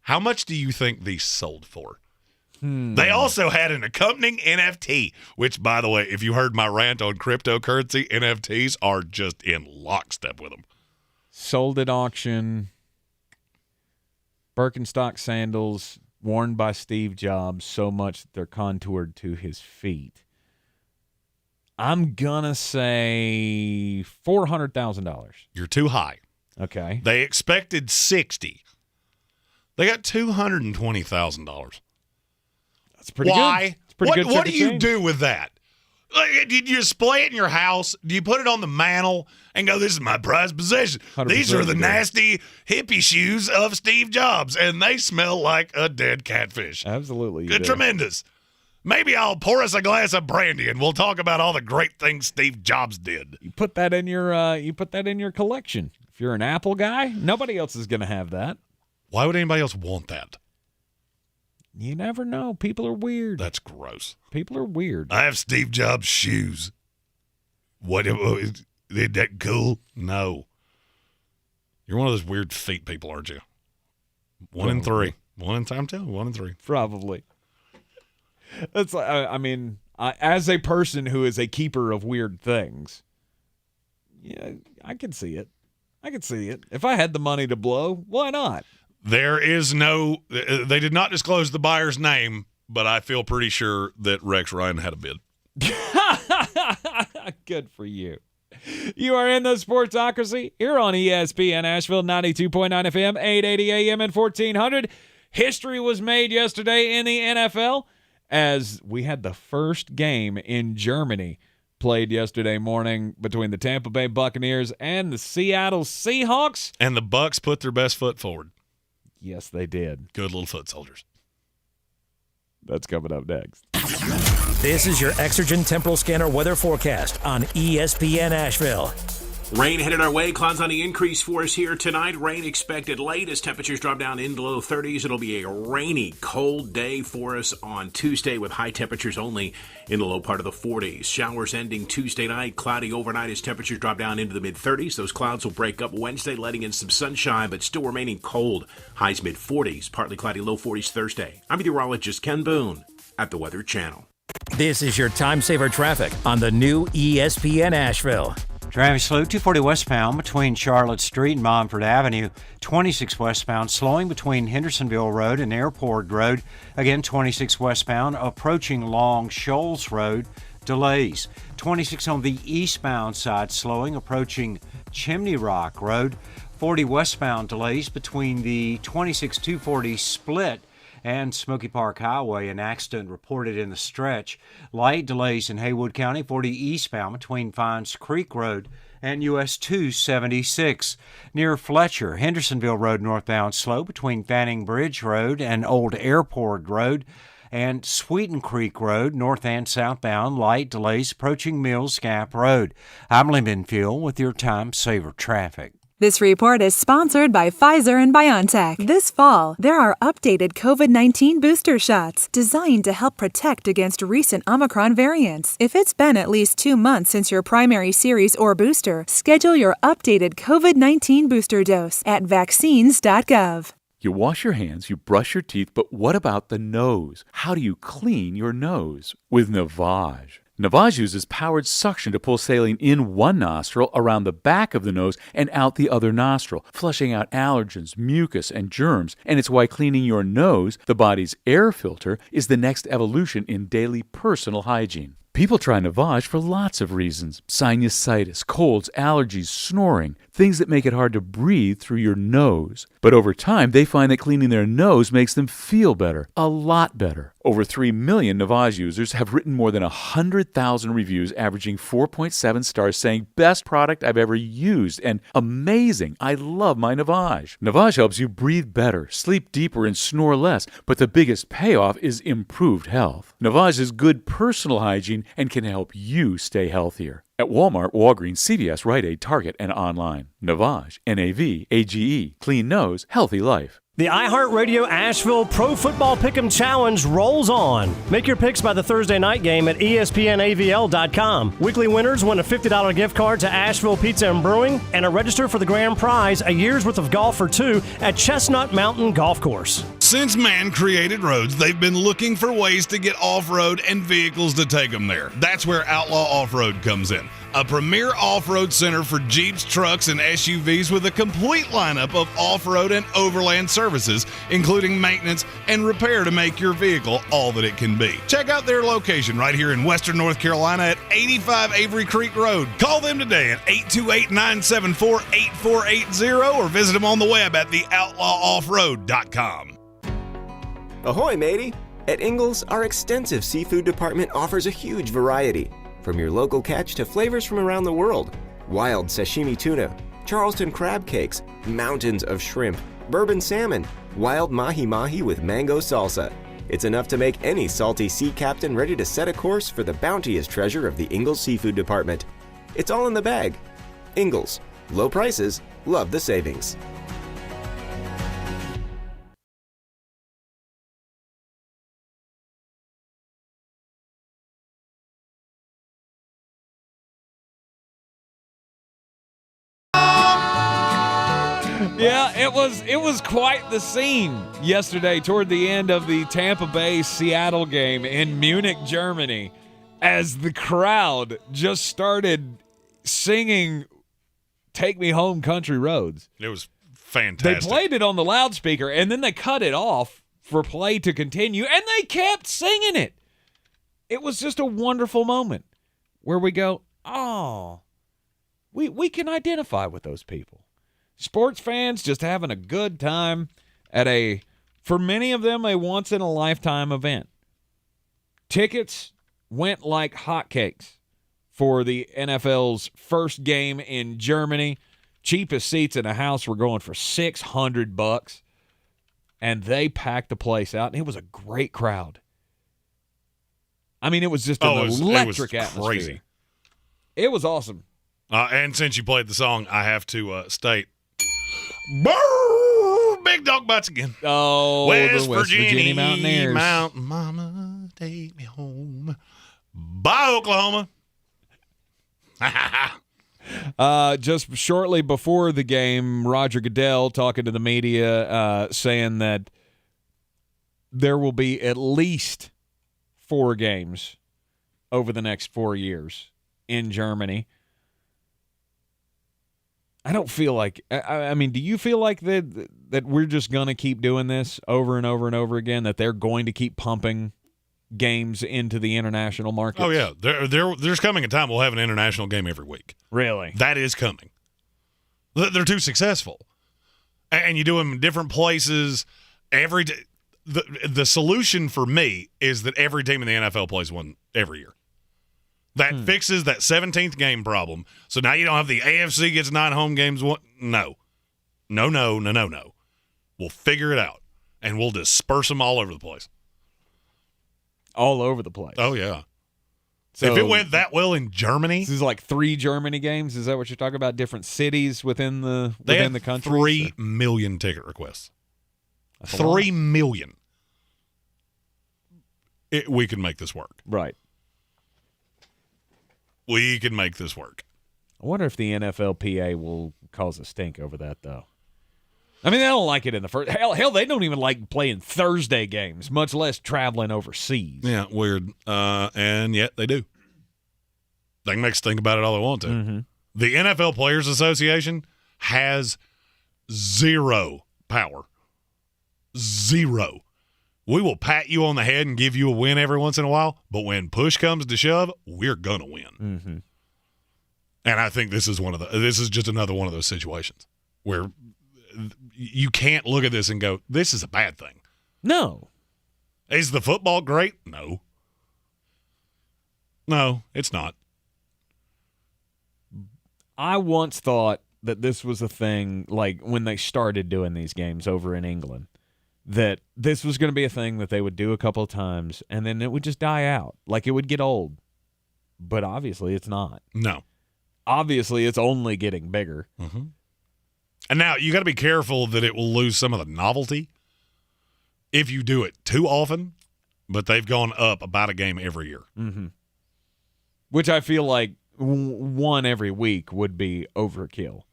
How much do you think these sold for? They also had an accompanying NFT, which, by the way, if you heard my rant on cryptocurrency, NFTs are just in lockstep with them. Sold at auction, Birkenstock sandals worn by Steve Jobs so much that they're contoured to his feet. I'm going to say $400,000. You're too high. Okay. They expected $60,000. They got $220,000. That's pretty Why? good. It's pretty good. What do you do with that? Did you display it in your house? Do you put it on the mantle and go, this is my prized possession? These are the nasty hippie shoes of Steve Jobs, and they smell like a dead catfish. Absolutely. Good, tremendous. Maybe I'll pour us a glass of brandy, and we'll talk about all the great things Steve Jobs did. You put that in your collection. If you're an Apple guy, nobody else is going to have that. Why would anybody else want that? You never know. People are weird. That's gross. People are weird. I have Steve Jobs shoes. What is that cool? No. You're one of those weird feet people, aren't you? One in three. One in time too? 1 in 3. Probably. That's like, as a person who is a keeper of weird things, yeah, I can see it. If I had the money to blow, why not? There is no, they did not disclose the buyer's name, but I feel pretty sure that Rex Ryan had a bid. Good for you. You are in the Sportsocracy here on ESPN Asheville, 92.9 FM, 880 AM, and 1400. History was made yesterday in the NFL as we had the first game in Germany played yesterday morning between the Tampa Bay Buccaneers and the Seattle Seahawks. And the Bucs put their best foot forward. Yes, they did. Good little foot soldiers. That's coming up next. This is your Exergen Temporal Scanner weather forecast on ESPN Asheville. Rain headed our way. Clouds on the increase for us here tonight. Rain expected late as temperatures drop down into the low 30s. It'll be a rainy, cold day for us on Tuesday with high temperatures only in the low part of the 40s. Showers ending Tuesday night. Cloudy overnight as temperatures drop down into the mid-30s. Those clouds will break up Wednesday, letting in some sunshine, but still remaining cold. Highs mid-40s. Partly cloudy, low 40s Thursday. I'm meteorologist Ken Boone at the Weather Channel. This is your time saver traffic on the new ESPN Asheville. Traffic slow 240 westbound between Charlotte Street and Montford Avenue. 26 westbound slowing between Hendersonville Road and Airport Road. Again, 26 westbound approaching Long Shoals Road. Delays. 26 on the eastbound side slowing approaching Chimney Rock Road. 40 westbound delays between the 26-240 split and Smoky Park Highway. An accident reported in the stretch. Light delays in Haywood County, 40 eastbound between Fines Creek Road and US 276. Near Fletcher, Hendersonville Road northbound slow between Fanning Bridge Road and Old Airport Road. And Sweeten Creek Road, north and southbound, light delays approaching Mills Gap Road. I'm Lee Benfield with your Time Saver Traffic. This report is sponsored by Pfizer and BioNTech. This fall, there are updated COVID-19 booster shots designed to help protect against recent Omicron variants. If it's been at least 2 months since your primary series or booster, schedule your updated COVID-19 booster dose at vaccines.gov. You wash your hands, you brush your teeth, but what about the nose? How do you clean your nose? With Navage. Navage uses powered suction to pull saline in one nostril, around the back of the nose, and out the other nostril, flushing out allergens, mucus, and germs. And it's why cleaning your nose, the body's air filter, is the next evolution in daily personal hygiene. People try Navage for lots of reasons. Sinusitis, colds, allergies, snoring, things that make it hard to breathe through your nose. But over time, they find that cleaning their nose makes them feel better, a lot better. Over 3 million Navage users have written more than 100,000 reviews, averaging 4.7 stars, saying, "Best product I've ever used," and "Amazing, I love my Navage." Navage helps you breathe better, sleep deeper, and snore less, but the biggest payoff is improved health. Navage is good personal hygiene and can help you stay healthier. At Walmart, Walgreens, CVS, Rite Aid, Target, and online. Navage, N-A-V-A-G-E. Clean nose, healthy life. The iHeartRadio Asheville Pro Football Pick'em Challenge rolls on. Make your picks by the Thursday night game at ESPNAVL.com. Weekly winners win a $50 gift card to Asheville Pizza and Brewing and a register for the grand prize, a year's worth of golf for two at Chestnut Mountain Golf Course. Since man created roads, they've been looking for ways to get off-road and vehicles to take them there. That's where Outlaw Off-Road comes in. A premier off-road center for Jeeps, trucks, and SUVs with a complete lineup of off-road and overland services, including maintenance and repair to make your vehicle all that it can be. Check out their location right here in Western North Carolina at 85 Avery Creek Road. Call them today at 828-974-8480 or visit them on the web at theoutlawoffroad.com. Ahoy, matey! At Ingles, our extensive seafood department offers a huge variety. From your local catch to flavors from around the world. Wild sashimi tuna, Charleston crab cakes, mountains of shrimp, bourbon salmon, wild mahi-mahi with mango salsa. It's enough to make any salty sea captain ready to set a course for the bounteous treasure of the Ingles Seafood Department. It's all in the bag. Ingles. Low prices, love the savings. Yeah, it was quite the scene yesterday toward the end of the Tampa Bay-Seattle game in Munich, Germany, as the crowd just started singing Take Me Home Country Roads. It was fantastic. They played it on the loudspeaker, and then they cut it off for play to continue, and they kept singing it. It was just a wonderful moment where we go, oh, we can identify with those people. Sports fans just having a good time at a for many of them, a once-in-a-lifetime event. Tickets went like hotcakes for the NFL's first game in Germany. Cheapest seats in a house were going for $600, and they packed the place out, and it was a great crowd. I mean, it was just an electric atmosphere. Crazy. It was awesome. And since you played the song, I have to state, Brrr, big dog butts again. Oh, West the West Virginia Mountaineers. Mountain Mama, take me home. Bye, Oklahoma. Just shortly before the game, Roger Goodell talking to the media, saying that there will be at least 4 games over the next 4 years in Germany. I don't feel like – I mean, do you feel like that we're just going to keep doing this over and over and over again, that they're going to keep pumping games into the international markets? Oh, yeah. There's coming a time we'll have an international game every week. Really? That is coming. They're too successful. And you do them in different places every day. The solution for me is that every team in the NFL plays one every year. That fixes that 17th game problem. So now you don't have the AFC gets 9 home games. No. We'll figure it out, and we'll disperse them all over the place. All over the place? Oh, yeah. So if it went that well in Germany. This is like 3 Germany games? Is that what you're talking about? Different cities within the country? 3 million ticket requests. 3 million. We can make this work. Right. We can make this work. I wonder if the NFLPA will cause a stink over that, though. I mean, they don't like it in the first. Hell, they don't even like playing Thursday games, much less traveling overseas. Yeah, weird. And yet they do. They can make us think about it all they want to. Mm-hmm. The NFL Players Association has 0 power. 0. We will pat you on the head and give you a win every once in a while, but when push comes to shove, we're going to win. Mm-hmm. And I think this is just another one of those situations where you can't look at this and go, this is a bad thing. No. Is the football great? No. No, it's not. I once thought that this was a thing, like when they started doing these games over in England, that this was going to be a thing that they would do a couple of times and then it would just die out. Like it would get old. But obviously it's not. No. Obviously it's only getting bigger. Mm-hmm. And now you got to be careful that it will lose some of the novelty if you do it too often, but they've gone up about a game every year. Mm-hmm. Which I feel like one every week would be overkill.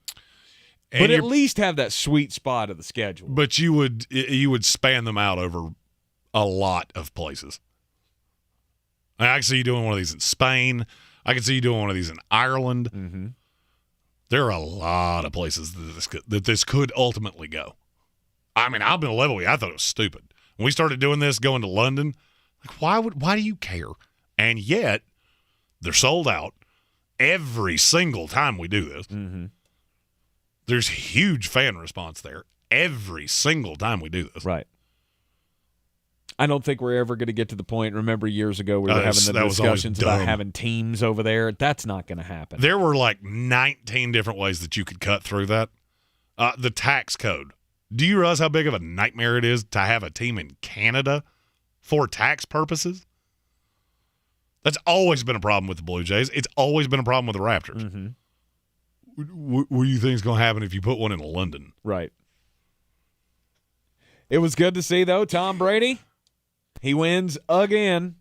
But at least have that sweet spot of the schedule. But you would span them out over a lot of places. I can see you doing one of these in Spain. I can see you doing one of these in Ireland. Mm-hmm. There are a lot of places that this could ultimately go. I mean, I've been a level. I thought it was stupid when we started doing this, going to London. Like, why do you care? And yet, they're sold out every single time we do this. Mm-hmm. There's huge fan response there every single time we do this. Right. I don't think we're ever going to get to the point. Remember years ago we were having the discussions about having teams over there. That's not going to happen. There were like 19 different ways that you could cut through that. The tax code. Do you realize how big of a nightmare it is to have a team in Canada for tax purposes? That's always been a problem with the Blue Jays. It's always been a problem with the Raptors. Mm-hmm. What do you think is going to happen if you put one in London? Right. It was good to see, though, Tom Brady. He wins again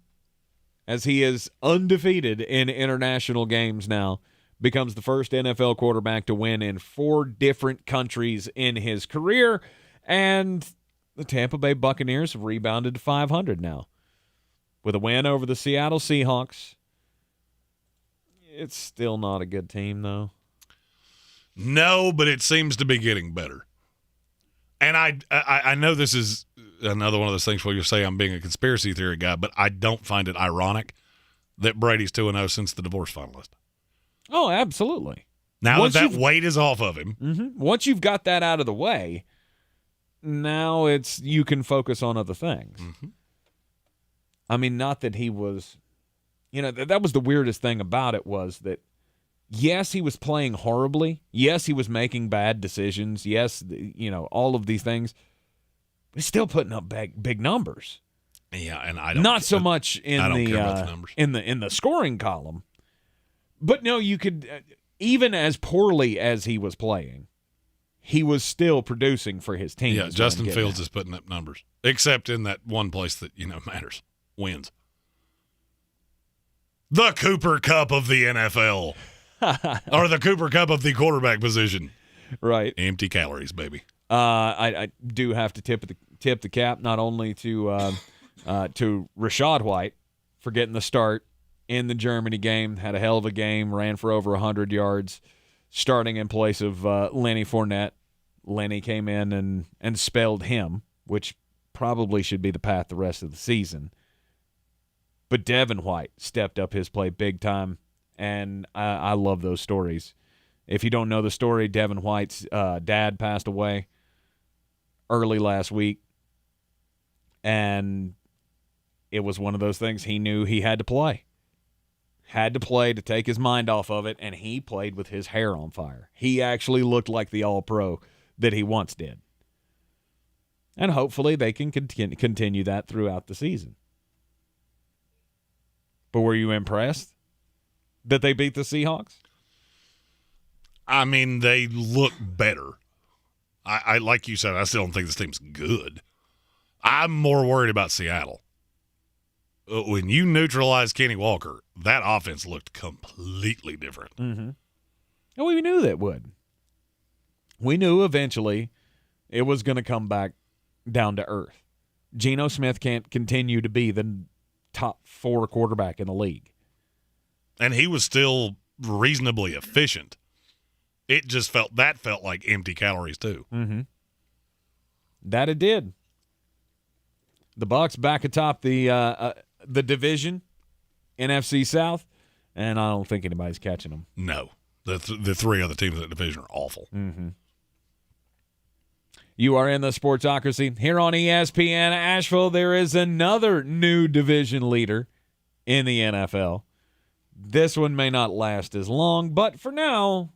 as he is undefeated in international games now. Becomes the first NFL quarterback to win in 4 different countries in his career. And the Tampa Bay Buccaneers have rebounded to 500 now with a win over the Seattle Seahawks. It's still not a good team, though. No, but it seems to be getting better. And I know this is another one of those things where you say I'm being a conspiracy theory guy, but I don't find it ironic that Brady's 2-0 since the divorce finalist. Oh, absolutely. Now that weight is off of him. Mm-hmm. Once you've got that out of the way, now it's you can focus on other things. Mm-hmm. I mean, not that he was, that was the weirdest thing about it was that, yes, he was playing horribly. Yes, he was making bad decisions. Yes, all of these things. But he's still putting up big numbers. Yeah, and I don't not so much in I don't the care about the numbers. in the scoring column. But no, you could even as poorly as he was playing, he was still producing for his team. Yeah, Justin Fields is putting up numbers, except in that one place that matters: wins. The Cooper Kupp of the NFL, or the Cooper Kupp of the quarterback position. Right, empty calories, baby. I do have to tip the cap not only to Rachaad White for getting the start in the Germany game, had a hell of a game, ran for over 100 yards, starting in place of Lenny Fournette. Lenny came in and spelled him, which probably should be the path the rest of the season. But Devin White stepped up his play big time, and I love those stories. If you don't know the story, Devin White's dad passed away early last week, and it was one of those things he knew he had to play. Had to play to take his mind off of it, and he played with his hair on fire. He actually looked like the All-Pro that he once did. And hopefully they can continue that throughout the season. But were you impressed that they beat the Seahawks? I mean, they look better. I like you said, I still don't think this team's good. I'm more worried about Seattle. When you neutralize Kenny Walker, that offense looked completely different. Mm-hmm. And we knew that would. We knew eventually it was going to come back down to earth. Geno Smith can't continue to be the top 4 quarterback in the league. And he was still reasonably efficient. It just felt like empty calories too. Mm-hmm. That it did. The Bucs back atop the division, NFC South, and I don't think anybody's catching them. No. The 3 other teams in that division are awful. Mm-hmm. You are in the Sportsocracy. Here on ESPN Asheville, there is another new division leader in the NFL. This one may not last as long, but for now,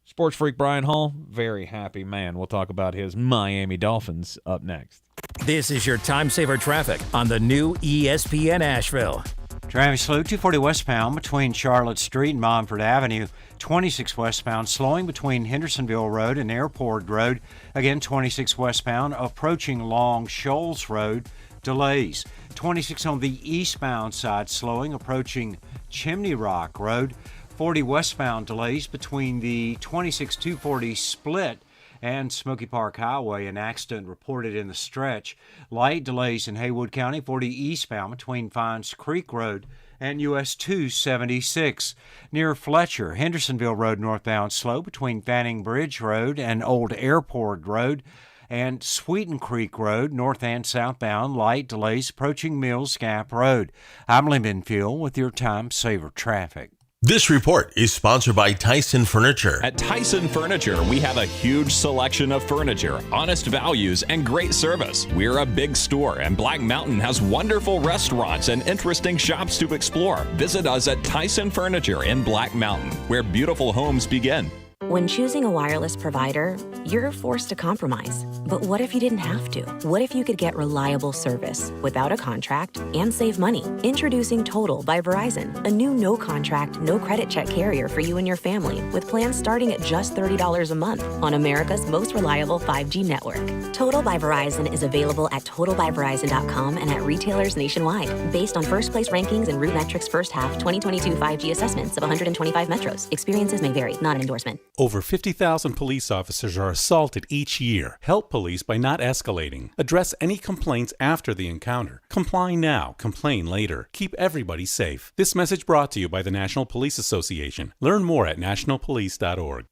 sports freak Brian Hall, very happy man. We'll talk about his Miami Dolphins up next. This is your time saver traffic on the new ESPN Asheville. Traffic slow 240 westbound between Charlotte Street and Montford Avenue. 26 westbound slowing between Hendersonville Road and Airport Road. Again, 26 westbound approaching Long Shoals Road. Delays. 26 on the eastbound side slowing approaching Chimney Rock Road. 40 westbound delays between the 26-240 split and Smoky Park Highway. An accident reported in the stretch. Light delays in Haywood County. 40 eastbound between Fines Creek Road and US 276. Near Fletcher, Hendersonville Road northbound slow between Fanning Bridge Road and Old Airport Road. And Sweeten Creek Road, north and southbound, light delays approaching Mills Gap Road. I'm Lee Benfield with your Time Saver Traffic. This report is sponsored by Tyson Furniture. At Tyson Furniture, we have a huge selection of furniture, honest values, and great service. We're a big store, and Black Mountain has wonderful restaurants and interesting shops to explore. Visit us at Tyson Furniture in Black Mountain, where beautiful homes begin. When choosing a wireless provider, you're forced to compromise. But what if you didn't have to? What if you could get reliable service without a contract and save money? Introducing Total by Verizon, a new no-contract, no-credit check carrier for you and your family with plans starting at just $30 a month on America's most reliable 5G network. Total by Verizon is available at totalbyverizon.com and at retailers nationwide. Based on first-place rankings and RootMetrics first half 2022 5G assessments of 125 metros. Experiences may vary, not an endorsement. Over 50,000 police officers are assaulted each year. Help police by not escalating. Address any complaints after the encounter. Comply now, complain later. Keep everybody safe. This message brought to you by the National Police Association. Learn more at nationalpolice.org.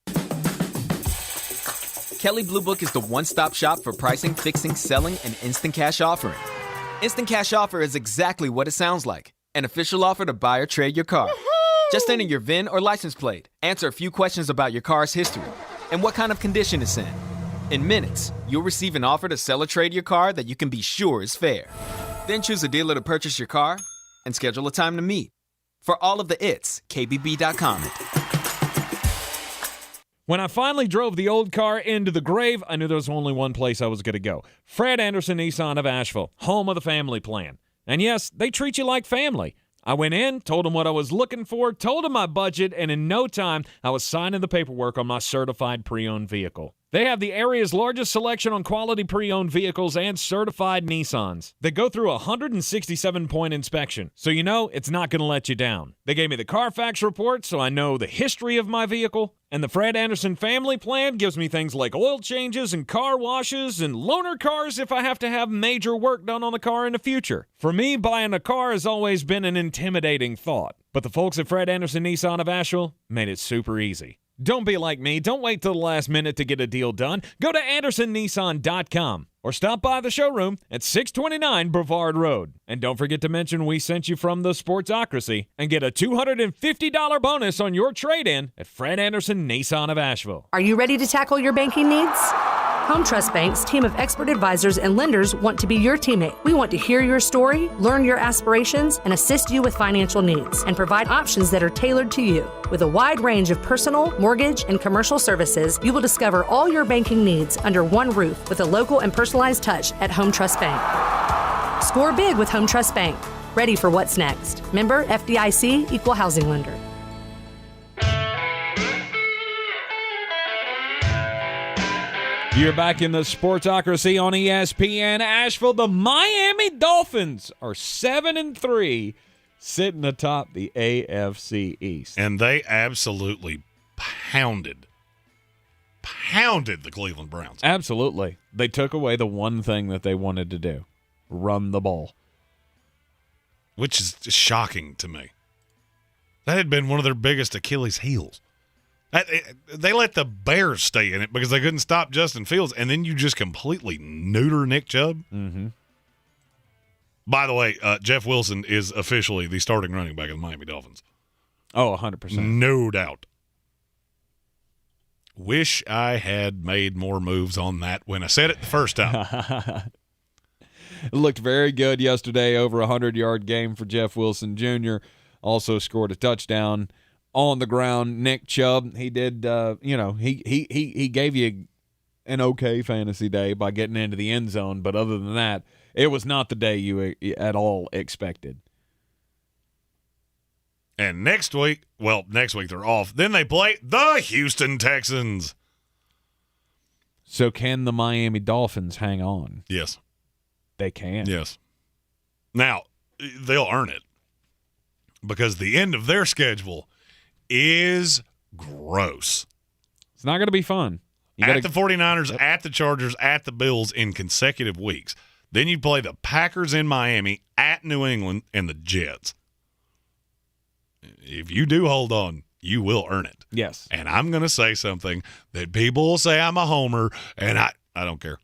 Kelley Blue Book is the one-stop shop for pricing, fixing, selling, and instant cash offering. Instant Cash Offer is exactly what it sounds like. An official offer to buy or trade your car. Just enter your VIN or license plate, answer a few questions about your car's history, and what kind of condition it's in. In minutes, you'll receive an offer to sell or trade your car that you can be sure is fair. Then choose a dealer to purchase your car and schedule a time to meet. For all of the it's, KBB.com. When I finally drove the old car into the grave, I knew there was only one place I was going to go. Fred Anderson Nissan of Asheville, home of the family plan. And yes, they treat you like family. I went in, told them what I was looking for, told them my budget, and in no time, I was signing the paperwork on my certified pre-owned vehicle. They have the area's largest selection on quality pre-owned vehicles and certified Nissans. They go through a 167-point inspection, so you know it's not going to let you down. They gave me the Carfax report, so I know the history of my vehicle. And the Fred Anderson family plan gives me things like oil changes and car washes and loaner cars if I have to have major work done on the car in the future. For me, buying a car has always been an intimidating thought. But the folks at Fred Anderson Nissan of Asheville made it super easy. Don't be like me. Don't wait till the last minute to get a deal done. Go to AndersonNissan.com or stop by the showroom at 629 Brevard Road. And don't forget to mention we sent you from the Sportsocracy and get a $250 bonus on your trade-in at Fred Anderson Nissan of Asheville. Are you ready to tackle your banking needs? Home Trust Bank's team of expert advisors and lenders want to be your teammate. We want to hear your story, learn your aspirations, and assist you with financial needs, and provide options that are tailored to you. With a wide range of personal, mortgage, and commercial services, you will discover all your banking needs under one roof with a local and personalized touch at Home Trust Bank. Score big with Home Trust Bank. Ready for what's next. Member FDIC, Equal Housing Lender. You're back in the Sportsocracy on ESPN Asheville. The Miami Dolphins are 7-3, sitting atop the AFC East. And they absolutely pounded the Cleveland Browns. Absolutely. They took away the one thing that they wanted to do, run the ball. Which is shocking to me. That had been one of their biggest Achilles heels. They let the Bears stay in it because they couldn't stop Justin Fields, and then you just completely neuter Nick Chubb. Mm-hmm. By the way, Jeff Wilson is officially the starting running back of the Miami Dolphins. Oh, 100%. No doubt. Wish I had made more moves on that when I said it the first time. It looked very good yesterday, over a 100-yard game for Jeff Wilson Jr. Also scored a touchdown on the ground. Nick Chubb, he did, he gave you an okay fantasy day by getting into the end zone, but other than that, it was not the day you at all expected. And next week they're off. Then they play the Houston Texans. So can the Miami Dolphins hang on? Yes. They can. Yes. Now, they'll earn it because the end of their schedule is gross. It's not going to be fun. The 49ers, at the Chargers, at the Bills in consecutive weeks. Then you play the Packers in Miami, at New England, and the Jets. If you do hold on, you will earn it. Yes. And I'm going to say something that people will say I'm a homer, and I don't care.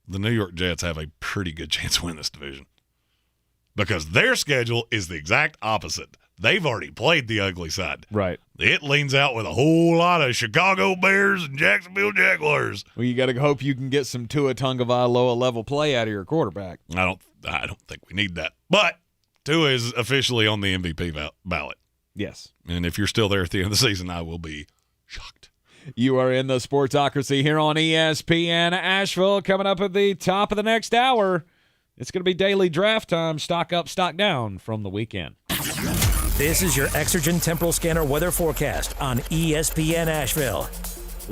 The New York Jets have a pretty good chance to win this division because their schedule is the exact opposite. They've already played the ugly side. Right. It leans out with a whole lot of Chicago Bears and Jacksonville Jaguars. Well, you got to hope you can get some Tua Tagovailoa level play out of your quarterback. I don't think we need that. But Tua is officially on the MVP ballot. Yes. And if you're still there at the end of the season, I will be shocked. You are in the Sportsocracy here on ESPN Asheville. Coming up at the top of the next hour, it's going to be daily draft time. Stock up, stock down from the weekend. This is your Exergen Temporal Scanner weather forecast on ESPN Asheville.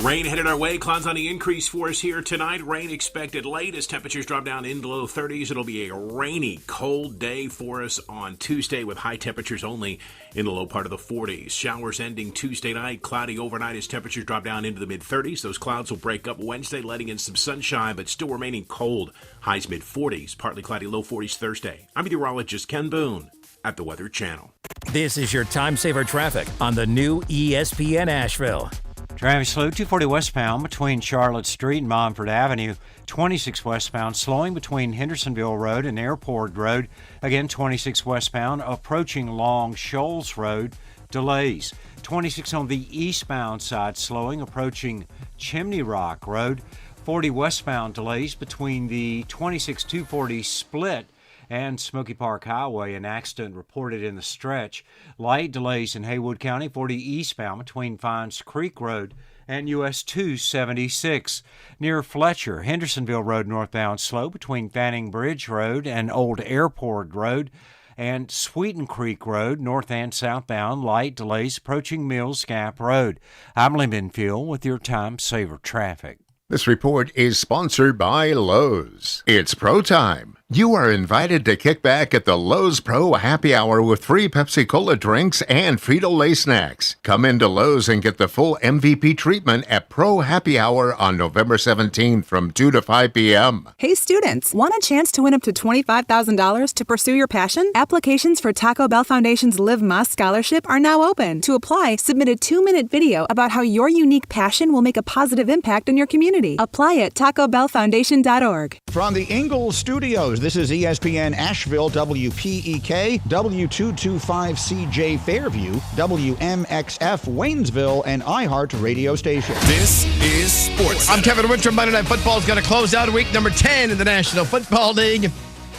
Rain headed our way. Clouds on the increase for us here tonight. Rain expected late as temperatures drop down into low 30s. It'll be a rainy, cold day for us on Tuesday with high temperatures only in the low part of the 40s. Showers ending Tuesday night. Cloudy overnight as temperatures drop down into the mid-30s. Those clouds will break up Wednesday, letting in some sunshine, but still remaining cold. Highs mid-40s. Partly cloudy, low 40s Thursday. I'm meteorologist Ken Boone at the Weather Channel. This is your time saver traffic on the new ESPN Asheville. Traffic slow, 240 westbound between Charlotte Street and Montford Avenue. 26 westbound, slowing between Hendersonville Road and Airport Road. Again, 26 westbound, approaching Long Shoals Road. Delays. 26 on the eastbound side, slowing, approaching Chimney Rock Road. 40 westbound delays between the 26-240 split and Smoky Park Highway. An accident reported in the stretch. Light delays in Haywood County, 40 eastbound between Fines Creek Road and US 276. Near Fletcher, Hendersonville Road northbound slow between Fanning Bridge Road and Old Airport Road. And Sweeten Creek Road, north and southbound, light delays approaching Mills Gap Road. I'm Lee Benfield with your Time Saver traffic. This report is sponsored by Lowe's. It's Pro Time. You are invited to kick back at the Lowe's Pro Happy Hour with free Pepsi-Cola drinks and Frito-Lay snacks. Come into Lowe's and get the full MVP treatment at Pro Happy Hour on November 17th from 2 to 5 p.m. Hey students, want a chance to win up to $25,000 to pursue your passion? Applications for Taco Bell Foundation's Live Más Scholarship are now open. To apply, submit a 2-minute video about how your unique passion will make a positive impact on your community. Apply at tacobellfoundation.org. From the Ingles Studios, this is ESPN Asheville, WPEK, W225CJ Fairview, WMXF Waynesville, and iHeart Radio Station. This is Sports. I'm Kevin Winter. Monday Night Football is going to close out week number 10 in the National Football League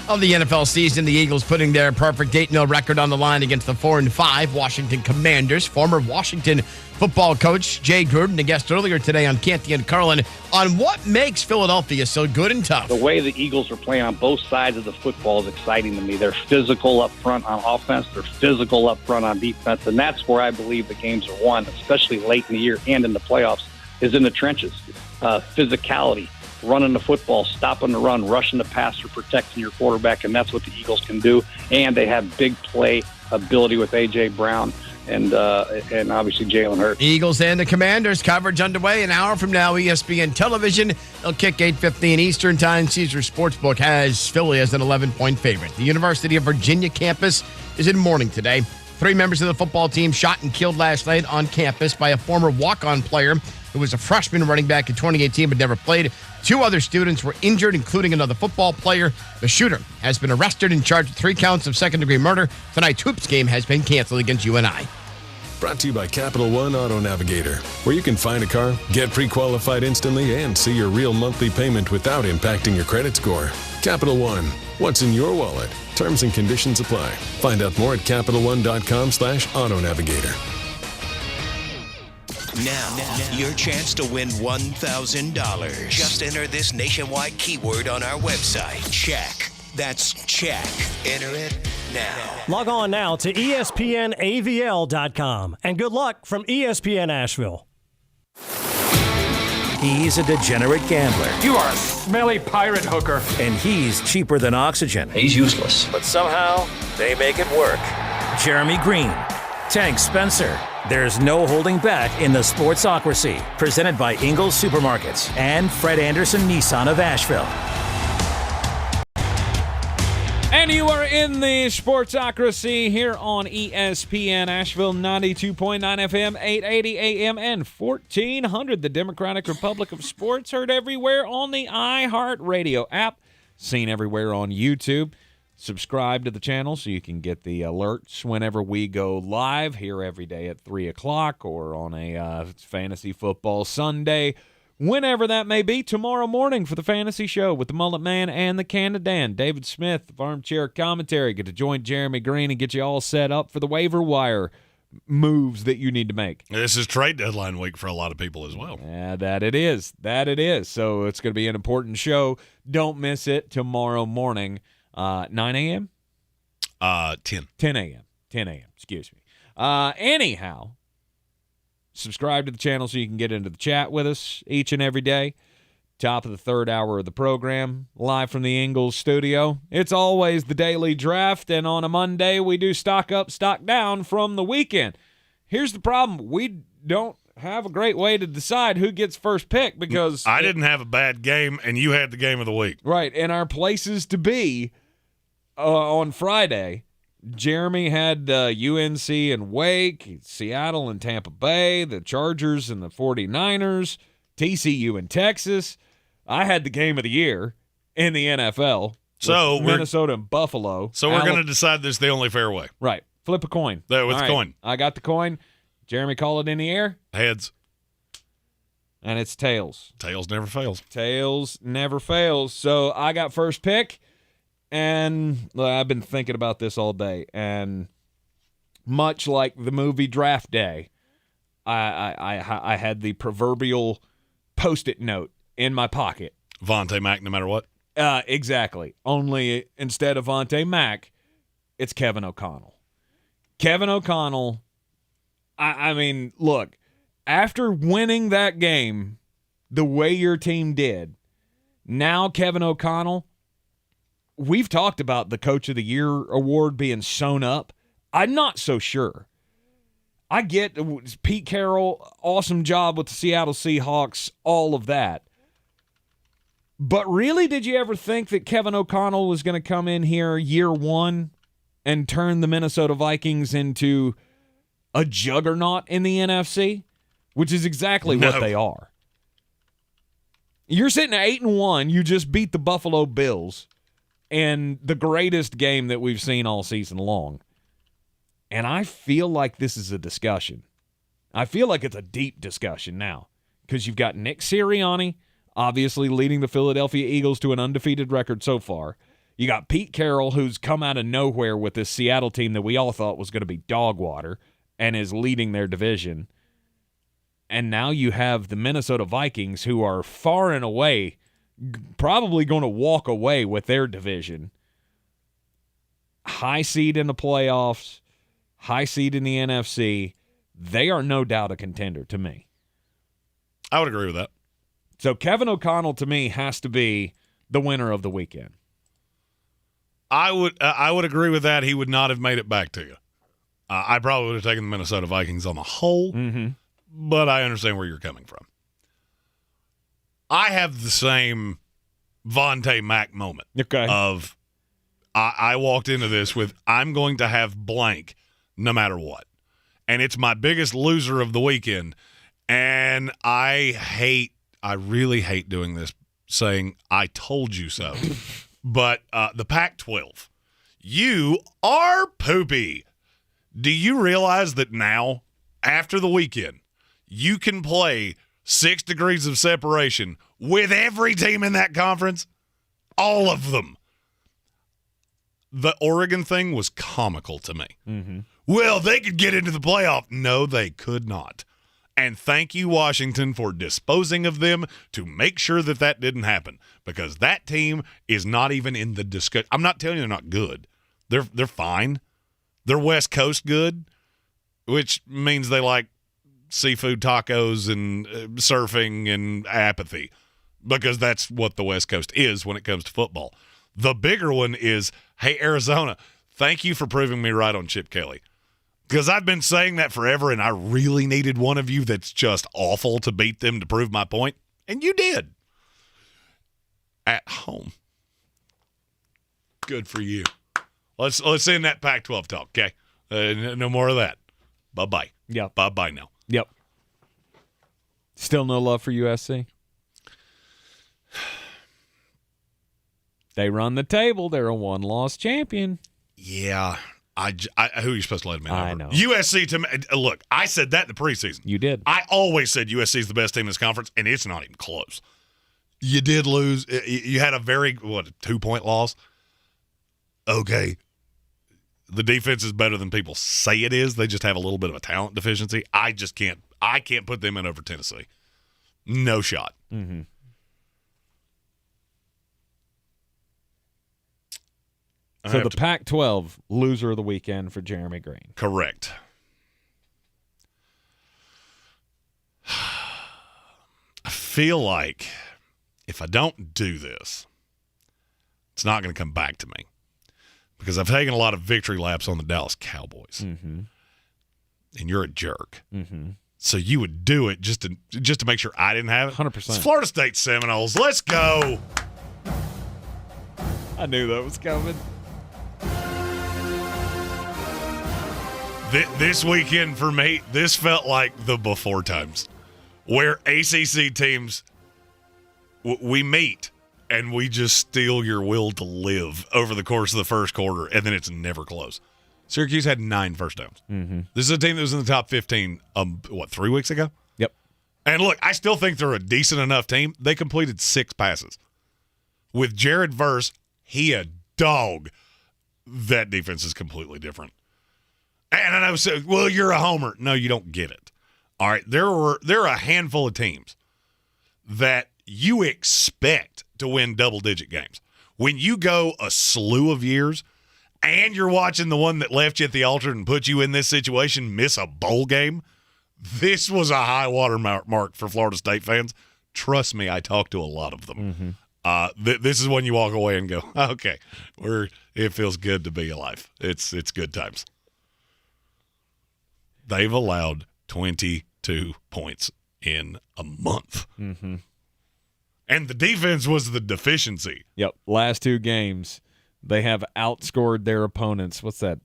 of the NFL season. The Eagles putting their perfect 8-0 record on the line against the 4-5 Washington Commanders. Former Washington football coach Jay Gruden, a guest earlier today on Canty and Carlin, on what makes Philadelphia so good and tough. The way the Eagles are playing on both sides of the football is exciting to me. They're physical up front on offense. They're physical up front on defense. And that's where I believe the games are won, especially late in the year and in the playoffs, is in the trenches. Physicality, running the football, stopping the run, rushing the passer, protecting your quarterback. And that's what the Eagles can do. And they have big play ability with A.J. Brown and obviously Jalen Hurts. Eagles and the Commanders coverage underway an hour from now. ESPN Television. They'll kick 8:15 Eastern Time. Caesars Sportsbook has Philly as an 11-point favorite. The University of Virginia campus is in mourning today. 3 members of the football team shot and killed last night on campus by a former walk-on player who was a freshman running back in 2018 but never played. 2 other students were injured, including another football player. The shooter has been arrested and charged with 3 counts of second-degree murder. Tonight's Hoops game has been canceled against UNI. Brought to you by Capital One Auto Navigator, where you can find a car, get pre-qualified instantly, and see your real monthly payment without impacting your credit score. Capital One, what's in your wallet? Terms and conditions apply. Find out more at CapitalOne.com/Auto Navigator. Now, your chance to win $1,000. Just enter this nationwide keyword on our website. Check. That's check. Enter it now. Log on now to ESPNAVL.com. And good luck from ESPN Asheville. He's a degenerate gambler. You are a smelly pirate hooker. And he's cheaper than oxygen. He's useless. But somehow, they make it work. Jeremy Greene, Tank Spencer. There's no holding back in the Sportsocracy. Presented by Ingles Supermarkets and Fred Anderson Nissan of Asheville. And you are in the Sportsocracy here on ESPN Asheville, 92.9 FM, 880 AM, and 1400. The Democratic Republic of Sports, heard everywhere on the iHeart Radio app, seen everywhere on YouTube. Subscribe to the channel so you can get the alerts whenever we go live here every day at 3 o'clock or on a Fantasy Football Sunday, whenever that may be. Tomorrow morning for the Fantasy Show with the Mullet Man and the Candid Dan. David Smith of Armchair Commentary. Get to join Jeremy Greene and get you all set up for the waiver wire moves that you need to make. This is trade deadline week for a lot of people as well. Yeah, that it is. So it's going to be an important show. Don't miss it tomorrow morning. 9 a.m.? 10. 10 a.m. 10 a.m. Excuse me. Anyhow, subscribe to the channel so you can get into the chat with us each and every day. Top of the 3rd hour of the program, live from the Ingles studio. It's always the daily draft, and on a Monday we do stock up, stock down from the weekend. Here's the problem. We don't have a great way to decide who gets first pick because I didn't have a bad game, and you had the game of the week. Right, and our places to be on Friday, Jeremy had UNC and Wake, Seattle and Tampa Bay, the Chargers and the 49ers, TCU and Texas. I had the game of the year in the NFL. So Minnesota and Buffalo. So we're going to decide this the only fair way. Right. Flip a coin. There with the coin. I got the coin. Jeremy, call it in the air. Heads. And it's tails. Tails never fails. Tails never fails. So I got first pick, and I've been thinking about this all day. And much like the movie Draft Day, I had the proverbial Post-it note in my pocket. Vontae Mack, no matter what. Exactly. Only instead of Vontae Mack, it's Kevin O'Connell. Kevin O'Connell, I mean, look, after winning that game the way your team did, now Kevin O'Connell, we've talked about the Coach of the Year award being sewn up. I'm not so sure. I get Pete Carroll, awesome job with the Seattle Seahawks, all of that. But really, did you ever think that Kevin O'Connell was going to come in here year one and turn the Minnesota Vikings into a juggernaut in the NFC? Which is exactly what they are. You're sitting at 8-1. You just beat the Buffalo Bills in the greatest game that we've seen all season long. And I feel like this is a discussion. I feel like it's a deep discussion now because you've got Nick Sirianni, obviously leading the Philadelphia Eagles to an undefeated record so far. You got Pete Carroll, who's come out of nowhere with this Seattle team that we all thought was going to be dog water and is leading their division. And now you have the Minnesota Vikings, who are far and away probably going to walk away with their division. High seed in the playoffs, high seed in the NFC. They are no doubt a contender to me. I would agree with that. So Kevin O'Connell, to me, has to be the winner of the weekend. I would agree with that. He would not have made it back to you. I probably would have taken the Minnesota Vikings on the whole, but I understand where you're coming from. I have the same Vontae Mack moment of I walked into this with I'm going to have blank no matter what. And it's my biggest loser of the weekend. And I really hate doing this, saying I told you so. But the Pac-12, you are poopy. Do you realize that now, after the weekend, you can play 6 degrees of separation with every team in that conference? All of them. The Oregon thing was comical to me. Well, they could get into the playoff. No, they could not. And thank you, Washington, for disposing of them to make sure that that didn't happen, because that team is not even in the discussion. I'm not telling you they're not good. They're fine. They're West Coast good, which means they like seafood tacos and surfing and apathy, because that's what the West Coast is when it comes to football. The bigger one is, hey, Arizona, thank you for proving me right on Chip Kelly. Because I've been saying that forever, and I really needed one of you that's just awful to beat them to prove my point. And you did. At home. Good for you. Let's end that Pac-12 talk, okay? No more of that. Bye-bye. Yeah. Bye-bye now. Yep. Still no love for USC? They run the table. They're a one-loss champion. Yeah. Who are you supposed to let him in? I know. USC, to me, look, I said that in the preseason. You did. I always said USC is the best team in this conference, and it's not even close. You did lose. You had a very, 2-point loss? Okay. The defense is better than people say it is. They just have a little bit of a talent deficiency. I can't put them in over Tennessee. No shot. So the Pac-12 loser of the weekend for Jeremy Greene. Correct. I feel like if I don't do this, it's not going to come back to me, because I've taken a lot of victory laps on the Dallas Cowboys, and you're a jerk. So you would do it just to make sure I didn't have it? 100%. It's Florida State Seminoles. Let's go. I knew that was coming. This weekend for me, this felt like the before times, where ACC teams, we meet and we just steal your will to live over the course of the first quarter, and then it's never close. Syracuse had 9 first downs. Mm-hmm. This is a team that was in the top 15, 3 weeks ago? Yep. And look, I still think they're a decent enough team. They completed 6 passes. With Jared Verse, he a dog. That defense is completely different. And I know, well, you're a homer. No, you don't get it. All right, there are a handful of teams that you expect to win double-digit games. When you go a slew of years and you're watching the one that left you at the altar and put you in this situation miss a bowl game, this was a high water mark for Florida State fans. Trust me, I talked to a lot of them. This is when you walk away and go, okay, it feels good to be alive. It's good times. They've allowed 22 points in a month. Mm-hmm. And the defense was the deficiency. Yep. Last 2 games, they have outscored their opponents. What's that?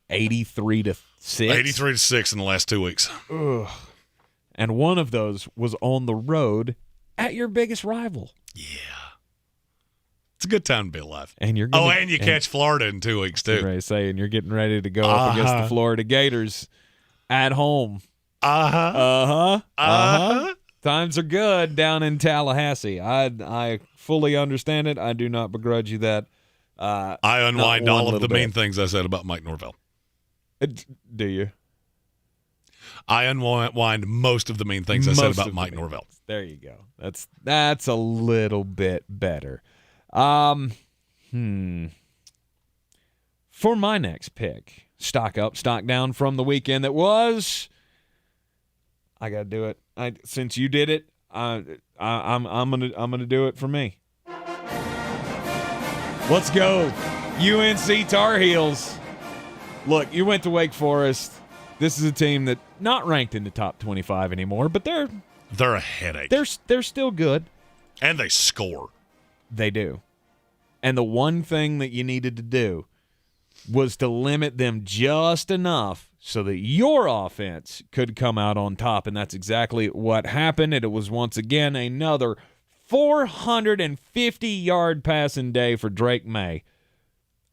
83-6? 83-6 in the last 2 weeks. Ugh. And one of those was on the road at your biggest rival. Yeah. It's a good time to be alive. And you're and you catch Florida in 2 weeks, too. Right, saying you're getting ready to go up against the Florida Gators at home. Times are good down in Tallahassee. I fully understand it. I do not begrudge you that. I unwind all of the mean things I said about Mike Norvell. Do you? I unwind most of the mean things I said about Mike Norvell. There you go. That's a little bit better. For my next pick, stock up, stock down from the weekend that was. I gotta do it. Since you did it, I'm gonna do it for me. Let's go, UNC Tar Heels. Look, you went to Wake Forest. This is a team that not ranked in the top 25 anymore, but they're a headache. They're still good, and they score. They do. And the one thing that you needed to do was to limit them just enough so that your offense could come out on top, and that's exactly what happened. And it was once again another 450-yard passing day for Drake May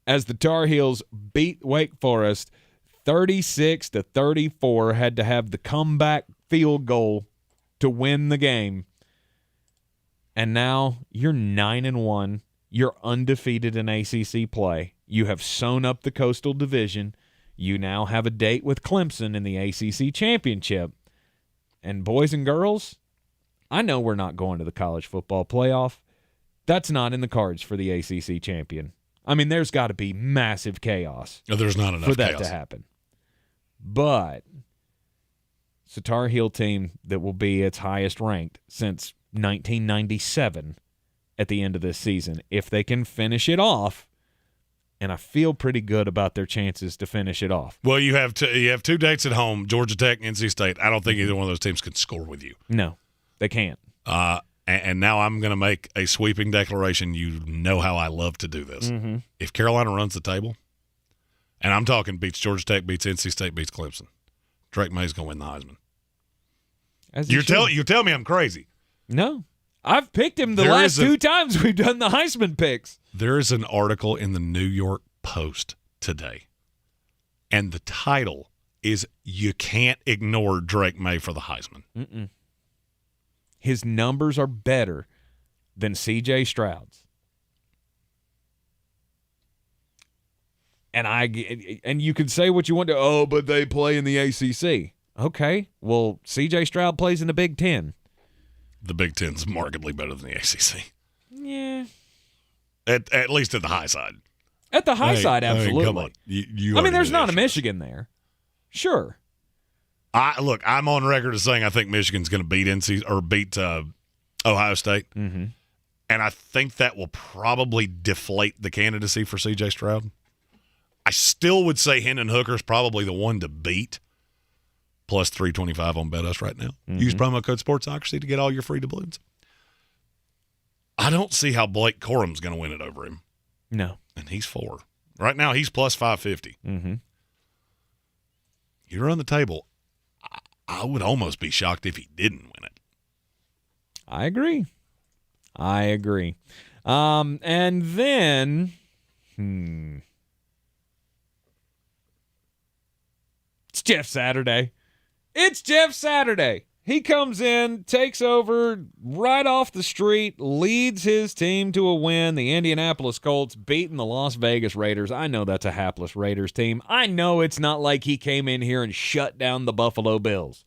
as the Tar Heels beat Wake Forest 36-34, had to have the comeback field goal to win the game. And now you're 9-1. You're undefeated in ACC play. You have sewn up the Coastal Division. You now have a date with Clemson in the ACC Championship. And boys and girls, I know we're not going to the college football playoff. That's not in the cards for the ACC champion. I mean, there's got to be massive chaos. There's not enough for that chaos to happen. But it's a Tar Heel team that will be its highest ranked since 1997 at the end of this season. If they can finish it off, and I feel pretty good about their chances to finish it off. Well, you have 2 dates at home, Georgia Tech, NC State. I don't think either one of those teams can score with you. No, they can't. And now I'm going to make a sweeping declaration. You know how I love to do this. Mm-hmm. If Carolina runs the table, and I'm talking beats Georgia Tech, beats NC State, beats Clemson, Drake May's going to win the Heisman. You tell me I'm crazy. No. I've picked him the last 2 times we've done the Heisman picks. There is an article in the New York Post today, and the title is "You Can't Ignore Drake May for the Heisman." Mm-mm. His numbers are better than C.J. Stroud's. And you can say what you want to, but they play in the ACC. Okay, well, C.J. Stroud plays in the Big Ten. The Big Ten's markedly better than the ACC. Yeah. At least at the high side. At the high side, absolutely. Come on. You there's not a Michigan there. Sure. Look, I'm on record as saying I think Michigan's going to beat Ohio State. Mm-hmm. And I think that will probably deflate the candidacy for C.J. Stroud. I still would say Hendon Hooker's probably the one to beat. Plus 325 on BetUs right now. Mm-hmm. Use promo code SportsOcracy to get all your free doubloons. I don't see how Blake Corum's going to win it over him. No. And he's 4. Right now, he's plus 550. Mm-hmm. You run the table. I would almost be shocked if he didn't win it. I agree. And then, it's Jeff Saturday. He comes in, takes over right off the street, leads his team to a win. The Indianapolis Colts beating the Las Vegas Raiders. I know that's a hapless Raiders team. I know it's not like he came in here and shut down the Buffalo Bills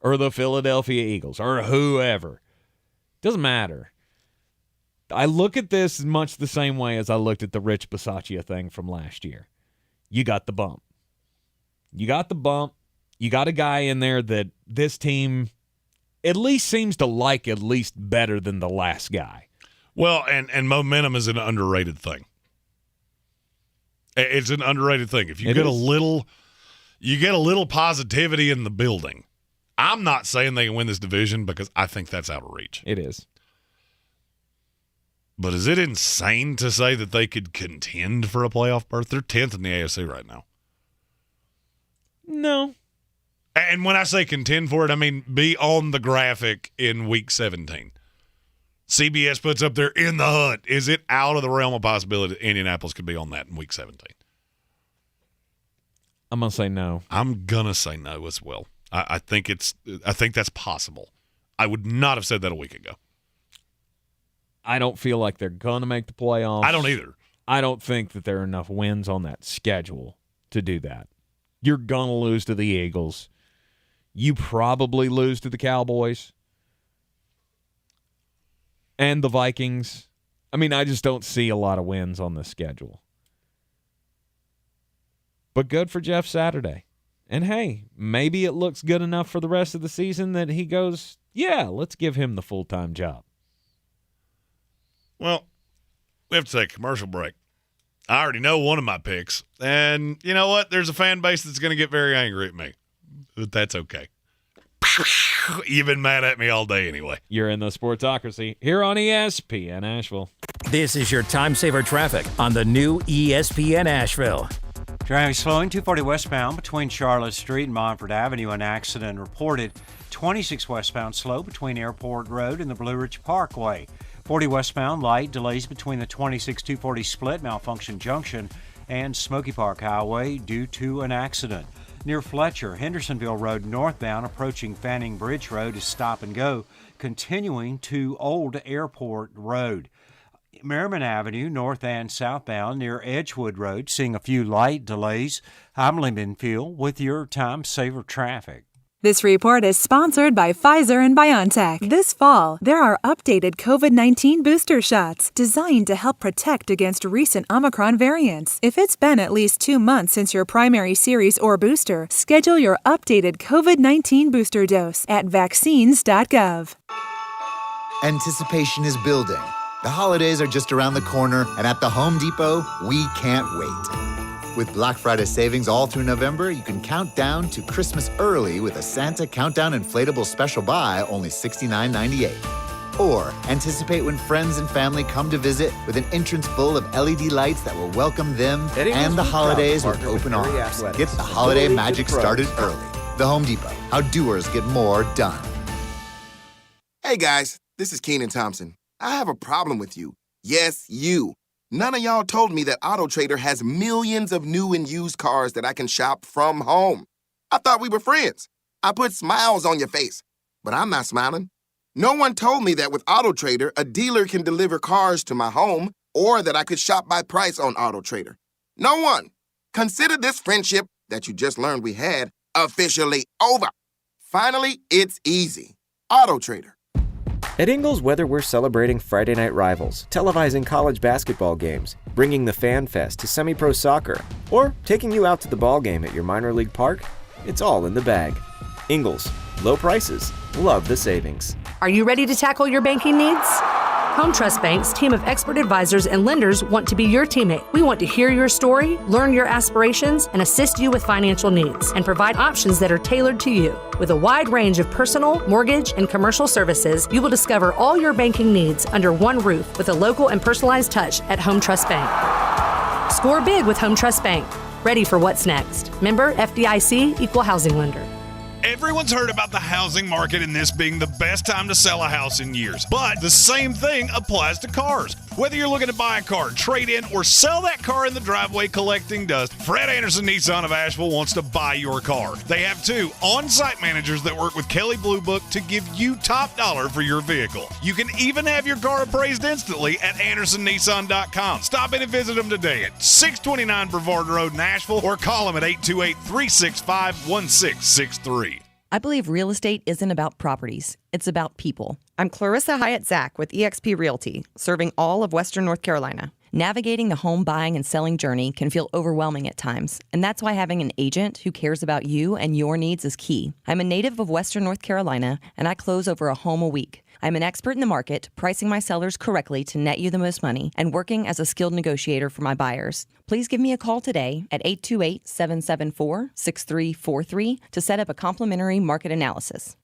or the Philadelphia Eagles or whoever. Doesn't matter. I look at this much the same way as I looked at the Rich Bisaccia thing from last year. You got the bump. You got the bump. You got a guy in there that this team at least seems to like at least better than the last guy. Well, and momentum is an underrated thing. It's an underrated thing. If you get a little positivity in the building. I'm not saying they can win this division because I think that's out of reach. It is. But is it insane to say that they could contend for a playoff berth? They're 10th in the AFC right now. No. And when I say contend for it, I mean be on the graphic in Week 17. CBS puts up there in the hunt. Is it out of the realm of possibility that Indianapolis could be on that in Week 17? I'm going to say no. I'm going to say no as well. I think that's possible. I would not have said that a week ago. I don't feel like they're going to make the playoffs. I don't either. I don't think that there are enough wins on that schedule to do that. You're going to lose to the Eagles. You probably lose to the Cowboys and the Vikings. I mean, I just don't see a lot of wins on the schedule. But good for Jeff Saturday. And hey, maybe it looks good enough for the rest of the season that he goes, yeah, let's give him the full-time job. Well, we have to take a commercial break. I already know one of my picks. And you know what? There's a fan base that's going to get very angry at me. But that's okay. You've been mad at me all day anyway. You're in the Sportsocracy here on ESPN Asheville. This is your time-saver traffic on the new ESPN Asheville. Traffic slowing, 240 westbound between Charlotte Street and Montford Avenue. An accident reported. 26 westbound slow between Airport Road and the Blue Ridge Parkway. 40 westbound light delays between the 26-240 split, Malfunction Junction, and Smoky Park Highway due to an accident. Near Fletcher, Hendersonville Road northbound approaching Fanning Bridge Road is stop and go, continuing to Old Airport Road. Merriman Avenue, north and southbound near Edgewood Road, seeing a few light delays. I'm Lyndon Field with your Time Saver Traffic. This report is sponsored by Pfizer and BioNTech. This fall, there are updated COVID-19 booster shots designed to help protect against recent Omicron variants. If it's been at least 2 months since your primary series or booster, schedule your updated COVID-19 booster dose at vaccines.gov. Anticipation is building. The holidays are just around the corner, and at the Home Depot, we can't wait. With Black Friday savings all through November, you can count down to Christmas early with a Santa Countdown Inflatable Special Buy, only $69.98. Or anticipate when friends and family come to visit with an entrance full of LED lights that will welcome them and the holidays with open arms. Get the holiday magic started early. The Home Depot, how doers get more done. Hey guys, this is Keenan Thompson. I have a problem with you. Yes, you. None of y'all told me that AutoTrader has millions of new and used cars that I can shop from home. I thought we were friends. I put smiles on your face, but I'm not smiling. No one told me that with AutoTrader, a dealer can deliver cars to my home or that I could shop by price on AutoTrader. No one. Consider this friendship that you just learned we had officially over. Finally, it's easy. AutoTrader. At Ingles, whether we're celebrating Friday night rivals, televising college basketball games, bringing the Fan Fest to semi-pro soccer, or taking you out to the ball game at your minor league park, it's all in the bag. Ingles, low prices, love the savings. Are you ready to tackle your banking needs? Home Trust Bank's team of expert advisors and lenders want to be your teammate. We want to hear your story, learn your aspirations, and assist you with financial needs, and provide options that are tailored to you. With a wide range of personal, mortgage, and commercial services, you will discover all your banking needs under one roof with a local and personalized touch at Home Trust Bank. Score big with Home Trust Bank. Ready for what's next. Member FDIC, Equal Housing Lender. Everyone's heard about the housing market and this being the best time to sell a house in years. But the same thing applies to cars. Whether you're looking to buy a car, trade in, or sell that car in the driveway collecting dust, Fred Anderson Nissan of Asheville wants to buy your car. They have 2 on-site managers that work with Kelly Blue Book to give you top dollar for your vehicle. You can even have your car appraised instantly at AndersonNissan.com. Stop in and visit them today at 629 Brevard Road in Asheville or call them at 828-365-1663. I believe real estate isn't about properties. It's about people. I'm Clarissa Hyatt-Zach with eXp Realty, serving all of Western North Carolina. Navigating the home buying and selling journey can feel overwhelming at times, and that's why having an agent who cares about you and your needs is key. I'm a native of Western North Carolina, and I close over a home a week. I'm an expert in the market, pricing my sellers correctly to net you the most money, and working as a skilled negotiator for my buyers. Please give me a call today at 828-774-6343 to set up a complimentary market analysis.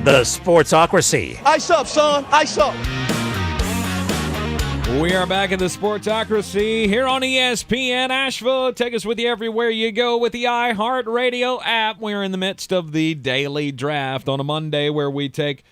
The Sportsocracy. Ice up, son. Ice up. We are back in the Sportsocracy here on ESPN Asheville. Take us with you everywhere you go with the iHeartRadio app. We're in the midst of the daily draft on a Monday where we take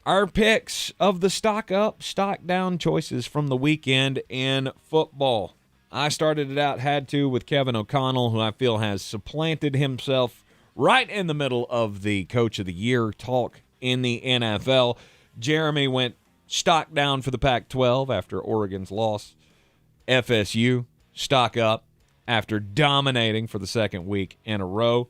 our picks of the stock up, stock down choices from the weekend in football. I started it out, had to, with Kevin O'Connell, who I feel has supplanted himself right in the middle of the Coach of the Year talk in the NFL. Jeremy went stock down for the Pac-12 after Oregon's loss. FSU, stock up after dominating for the second week in a row.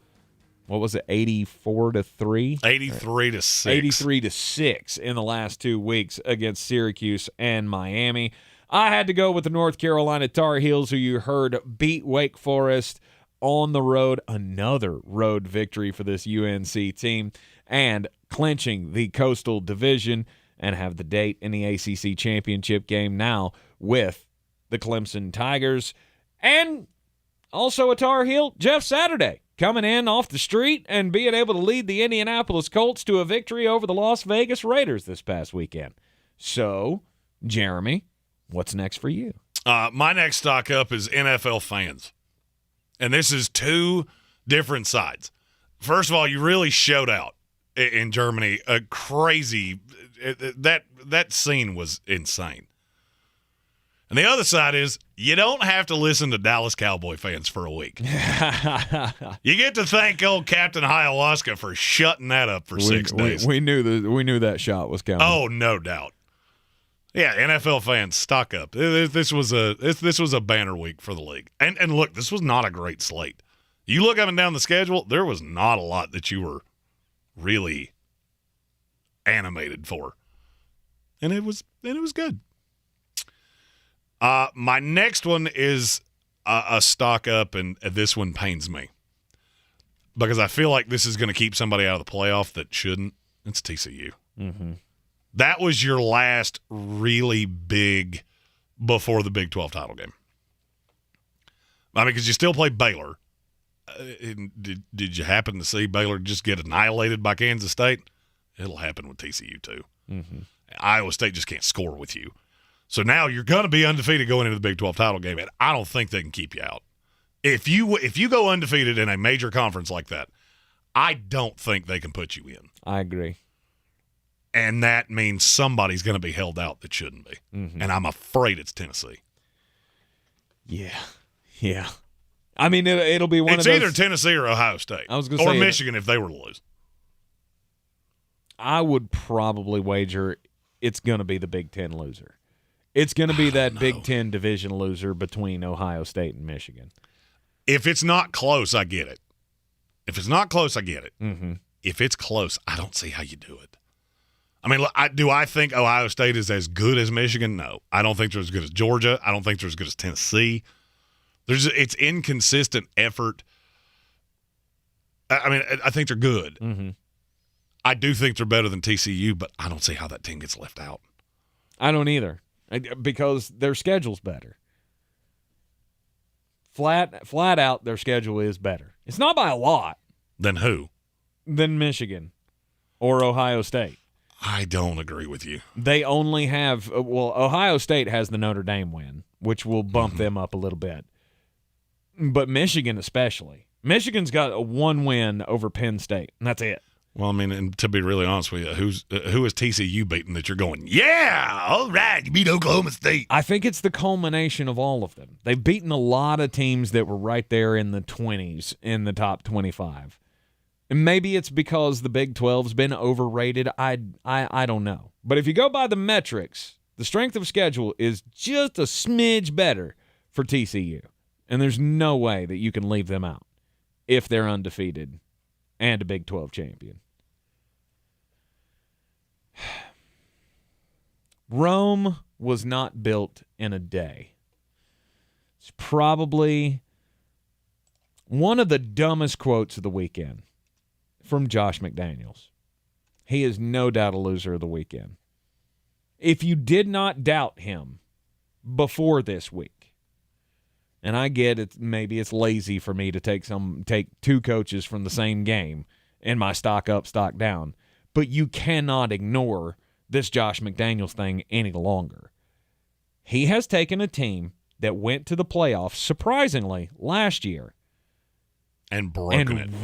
What was it, 84-3? 83-6. 83-6 in the last 2 weeks against Syracuse and Miami. I had to go with the North Carolina Tar Heels, who you heard beat Wake Forest on the road. Another road victory for this UNC team, and clinching the Coastal Division, and have the date in the ACC championship game now with the Clemson Tigers. And also a Tar Heel, Jeff Saturday, coming in off the street and being able to lead the Indianapolis Colts to a victory over the Las Vegas Raiders this past weekend. So, Jeremy, what's next for you? My next stock up is NFL fans. And this is 2 different sides. First of all, you really showed out in Germany. A crazy that scene was insane. And the other side is you don't have to listen to Dallas Cowboy fans for a week. You get to thank old Captain Ayahuasca for shutting that up for 6 days. We knew that shot was coming. Oh, no doubt. Yeah, NFL fans, stock up. This was a banner week for the league. And look, this was not a great slate. You look up and down the schedule, there was not a lot that you were really animated for. And it was good. My next one is a stock up, and this one pains me because I feel like this is going to keep somebody out of the playoff that shouldn't. It's TCU. Mm-hmm. That was your last really big before the Big 12 title game. I mean, because you still play Baylor. Did you happen to see Baylor just get annihilated by Kansas State? It'll happen with TCU too. Mm-hmm. Iowa State just can't score with you. So now you're going to be undefeated going into the Big 12 title game, and I don't think they can keep you out. If you go undefeated in a major conference like that, I don't think they can put you in. I agree. And that means somebody's going to be held out that shouldn't be. Mm-hmm. And I'm afraid it's Tennessee. Yeah. I mean, it'll be one of those. It's either Tennessee or Ohio State. I was going to say, or Michigan if they were to lose. I would probably wager it's going to be the Big Ten loser. It's going to be that Big Ten division loser between Ohio State and Michigan. If it's not close, I get it. Mm-hmm. If it's close, I don't see how you do it. I mean, do I think Ohio State is as good as Michigan? No. I don't think they're as good as Georgia. I don't think they're as good as Tennessee. It's inconsistent effort. I mean, I think they're good. Mm-hmm. I do think they're better than TCU, but I don't see how that team gets left out. I don't either, because their schedule's better. Flat out, their schedule is better. It's not by a lot. Than who? Than Michigan or Ohio State. I don't agree with you. They only have Ohio State has the Notre Dame win, which will bump them up a little bit. But Michigan especially. Michigan's got a 1 win over Penn State, and that's it. Well, I mean, and to be really honest with you, who is TCU beating that you're going, yeah, all right, you beat Oklahoma State? I think it's the culmination of all of them. They've beaten a lot of teams that were right there in the 20s, in the top 25. And maybe it's because the Big 12's been overrated. I don't know. But if you go by the metrics, the strength of schedule is just a smidge better for TCU. And there's no way that you can leave them out if they're undefeated and a Big 12 champion. Rome was not built in a day. It's probably one of the dumbest quotes of the weekend from Josh McDaniels. He is no doubt a loser of the weekend. If you did not doubt him before this week, and I get it, maybe it's lazy for me to take two coaches from the same game in my stock up, stock down, but you cannot ignore this Josh McDaniels thing any longer. He has taken a team that went to the playoffs, surprisingly, last year, and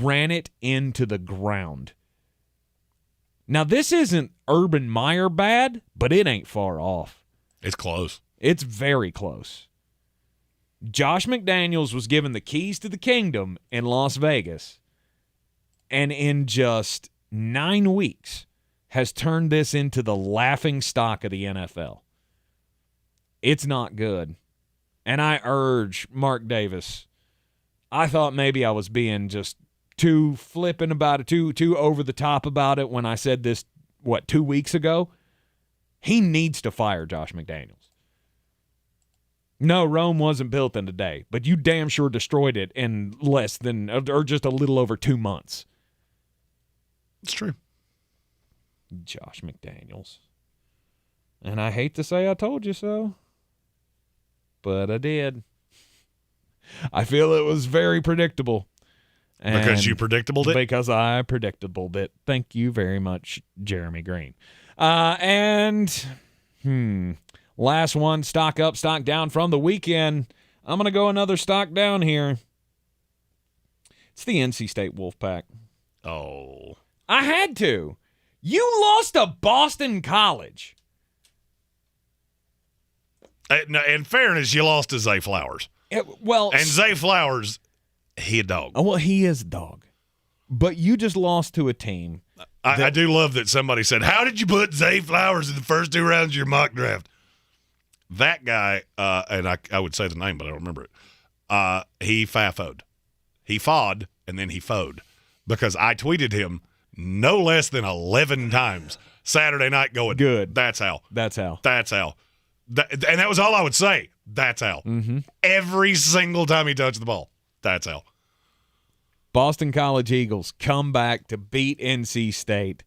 ran it into the ground. Now, this isn't Urban Meyer bad, but it ain't far off. It's close. It's very close. Josh McDaniels was given the keys to the kingdom in Las Vegas, and in just 9 weeks has turned this into the laughing stock of the NFL. It's not good. And I urge Mark Davis, I thought maybe I was being just too flippant about it, too over the top about it when I said this, 2 weeks ago? He needs to fire Josh McDaniels. No, Rome wasn't built in a day, but you damn sure destroyed it in less than, or just a little over 2 months. It's true. Josh McDaniels. And I hate to say I told you so, but I did. I feel it was very predictable. Because you predictabled it? Because I predictabled it. Thank you very much, Jeremy Greene. And last one, stock up, stock down from the weekend. I'm going to go another stock down here. It's the NC State Wolfpack. Oh. I had to. You lost to Boston College. In fairness, you lost to Zay Flowers. And Zay Flowers, he a dog. Oh, well, he is a dog. But you just lost to a team. I do love that somebody said, how did you put Zay Flowers in the first 2 rounds of your mock draft? That guy, and I would say the name, but I don't remember it, he fafoed. He fawed, and then he foed. Because I tweeted him no less than 11 times Saturday night going, good. That's how. That's how. That's how. And that was all I would say. That's how. Mm-hmm. Every single time he touched the ball. That's how. Boston College Eagles come back to beat NC State.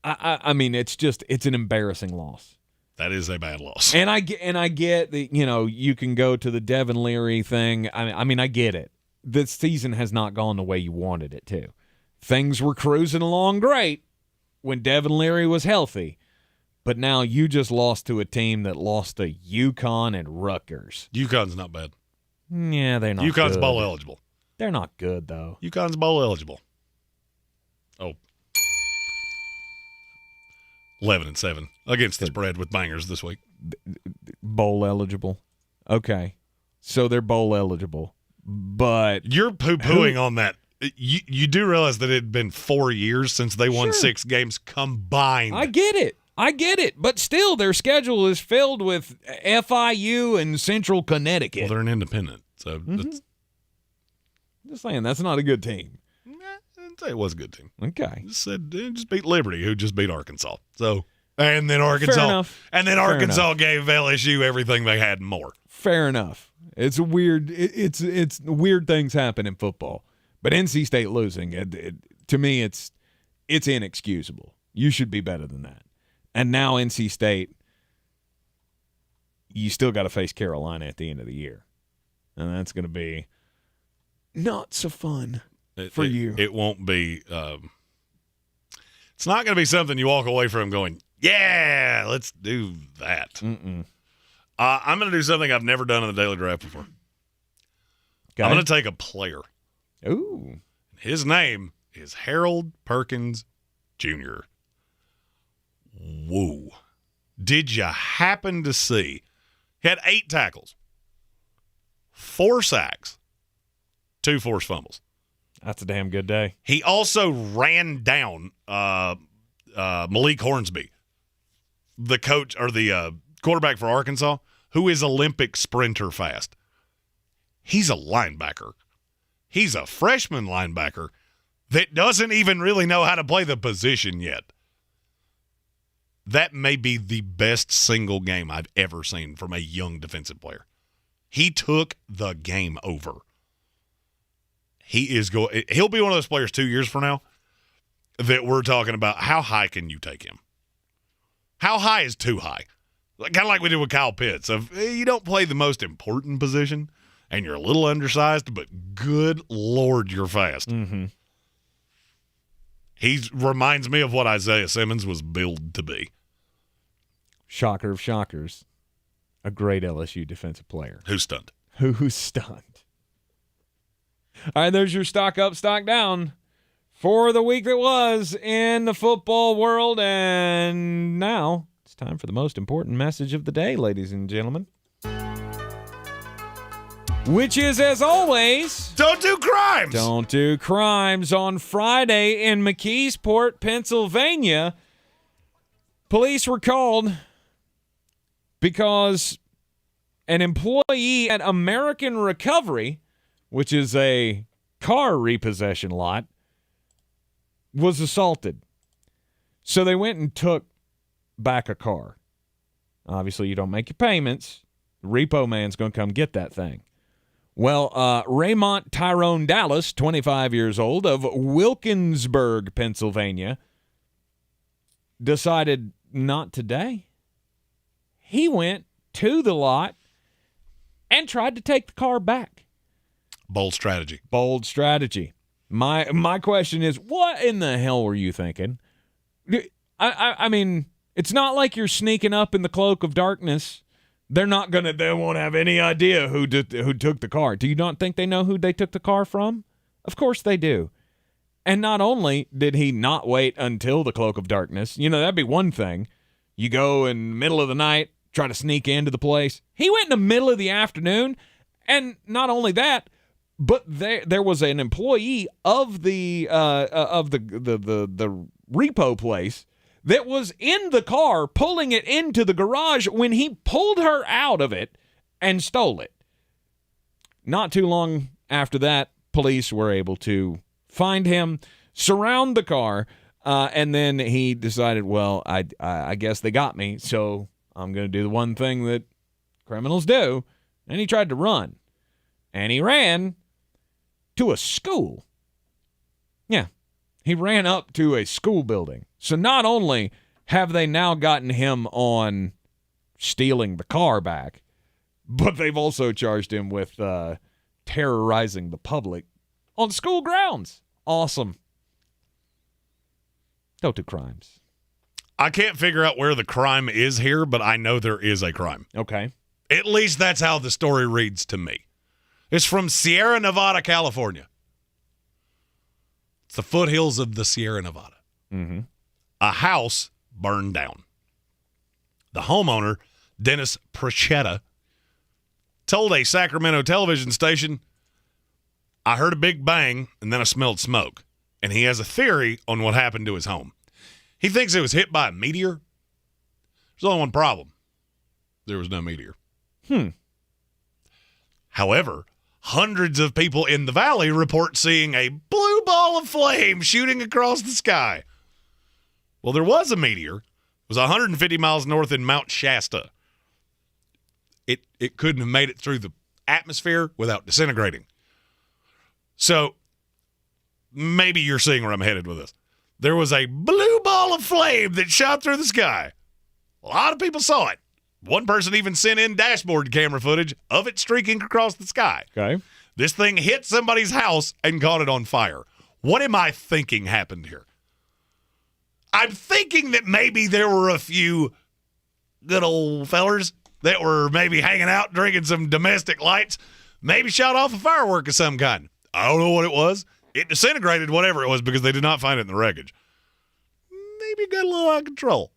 I mean, it's an embarrassing loss. That is a bad loss. And I get that, you can go to the Devin Leary thing. I mean, I get it. This season has not gone the way you wanted it to. Things were cruising along great when Devin Leary was healthy. But now you just lost to a team that lost to UConn and Rutgers. UConn's not bad. Yeah, they're not UConn's good. bowl eligible. They're not good, though. UConn's bowl eligible. Oh. 11-7 against the spread with bangers this week. Bowl eligible. Okay. So they're bowl eligible. But you're poo-pooing on that. You do realize that it had been 4 years since they won 6 games combined. I get it. But still, their schedule is filled with FIU and Central Connecticut. Well, they're an independent. So that's... Just saying, that's not a good team. I didn't say it was a good team. Okay. Just beat Liberty, who just beat Arkansas. So, and then Arkansas. Fair enough. And then Arkansas gave LSU everything they had and more. Fair enough. It's weird. It's weird things happen in football. But NC State losing, to me, it's inexcusable. You should be better than that. And now NC State, you still got to face Carolina at the end of the year. And that's going to be not so fun for you. It won't be it's not going to be something you walk away from going, yeah, let's do that. I'm going to do something I've never done in the Daily Draft before. I'm going to take a player. Ooh. His name is Harold Perkins Jr. Whoa. Did you happen to see? He had 8 tackles, 4 sacks, 2 forced fumbles. That's a damn good day. He also ran down Malik Hornsby, the coach or the quarterback for Arkansas, who is Olympic sprinter fast. He's a linebacker. He's a freshman linebacker that doesn't even really know how to play the position yet. That may be the best single game I've ever seen from a young defensive player. He took the game over. He'll be one of those players 2 years from now that we're talking about how high can you take him? How high is too high? Kind of like we did with Kyle Pitts. If you don't play the most important position and you're a little undersized, but good Lord, you're fast. Mm-hmm. He reminds me of what Isaiah Simmons was billed to be. Shocker of shockers. A great LSU defensive player. Who's stunned? Who's stunned? All right, there's your stock up, stock down for the week that was in the football world. And now it's time for the most important message of the day, ladies and gentlemen. Which is, as always, don't do crimes. Don't do crimes. On Friday in McKeesport, Pennsylvania, police were called because an employee at American Recovery, which is a car repossession lot, was assaulted. So they went and took back a car. Obviously, you don't make your payments. The repo man's going to come get that thing. Well, Raymont Tyrone Dallas, 25 years old, of Wilkinsburg, Pennsylvania, decided not today. He went to the lot and tried to take the car back. Bold strategy. Bold strategy. My question is, what in the hell were you thinking? I mean, it's not like you're sneaking up in the cloak of darkness. They won't have any idea who took the car. Do you not think they know who they took the car from? Of course they do. And not only did he not wait until the cloak of darkness, that'd be one thing. You go in the middle of the night, try to sneak into the place. He went in the middle of the afternoon, and not only that, but there was an employee of the repo place that was in the car pulling it into the garage when he pulled her out of it and stole it. Not too long after that, police were able to find him, surround the car, and then he decided, well, I guess they got me, so I'm going to do the one thing that criminals do, and he tried to run. And he ran to a school. Yeah, he ran up to a school building. So not only have they now gotten him on stealing the car back, but they've also charged him with terrorizing the public on school grounds. Awesome. Don't do crimes. I can't figure out where the crime is here, but I know there is a crime. Okay. At least that's how the story reads to me. It's from Sierra Nevada, California. It's the foothills of the Sierra Nevada. Mm-hmm. A house burned down. The homeowner, Dennis Prochetta, told a Sacramento television station, I heard a big bang and then I smelled smoke. And he has a theory on what happened to his home. He thinks it was hit by a meteor. There's only one problem. There was no meteor. However, hundreds of people in the valley report seeing a blue ball of flame shooting across the sky. Well, there was a meteor. It was 150 miles north in Mount Shasta. It couldn't have made it through the atmosphere without disintegrating. So maybe you're seeing where I'm headed with this. There was a blue ball of flame that shot through the sky. A lot of people saw it. One person even sent in dashboard camera footage of it streaking across the sky. Okay. This thing hit somebody's house and caught it on fire. What am I thinking happened here? I'm thinking that maybe there were a few good old fellers that were maybe hanging out, drinking some domestic lights, maybe shot off a firework of some kind. I don't know what it was. It disintegrated, whatever it was, because they did not find it in the wreckage. Maybe it got a little out of control.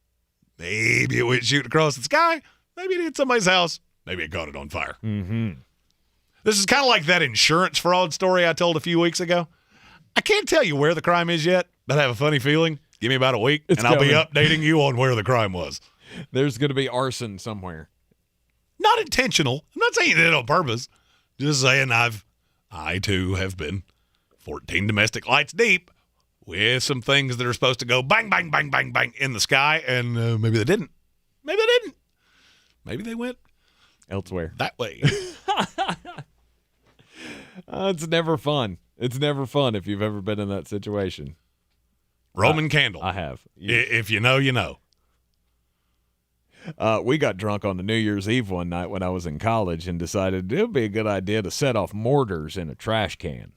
Maybe it went shooting across the sky. Maybe it hit somebody's house. Maybe it caught it on fire. Mm-hmm. This is kind of like that insurance fraud story I told a few weeks ago. I can't tell you where the crime is yet, but I have a funny feeling. Give me about a week, and I'll be updating you on where the crime was. There's going to be arson somewhere. Not intentional. I'm not saying you did it on purpose. Just saying I too have been 14 domestic lights deep with some things that are supposed to go bang, bang, bang, bang, bang in the sky, and maybe they didn't. Maybe they didn't. Maybe they went elsewhere. That way. It's never fun. It's never fun if you've ever been in that situation. Roman candle. I have. If you know, you know. We got drunk on the New Year's Eve one night when I was in college and decided it would be a good idea to set off mortars in a trash can.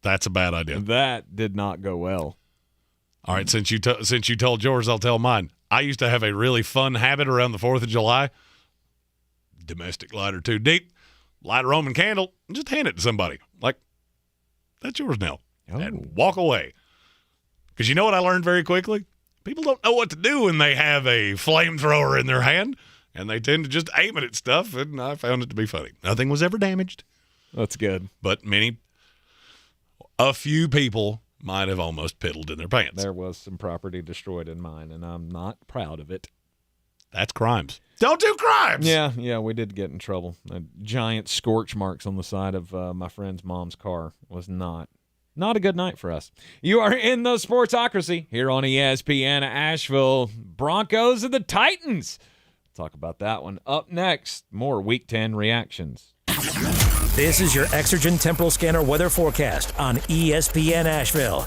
That's a bad idea. That did not go well. All right, since you told yours, I'll tell mine. I used to have a really fun habit around the 4th of July. Domestic light or two deep, light a Roman candle, and just hand it to somebody. Like, that's yours now. Oh. And walk away. Because you know what I learned very quickly? People don't know what to do when they have a flamethrower in their hand, and they tend to just aim it at stuff, and I found it to be funny. Nothing was ever damaged. That's good. But a few people might have almost piddled in their pants. There was some property destroyed in mine, and I'm not proud of it. That's crimes. Don't do crimes! Yeah, we did get in trouble. Giant scorch marks on the side of my friend's mom's car was not a good night for us. You are in the Sportsocracy here on ESPN Asheville. Broncos and the Titans. Talk about that one. Up next, more Week 10 reactions. This is your Exergen Temporal Scanner weather forecast on ESPN Asheville.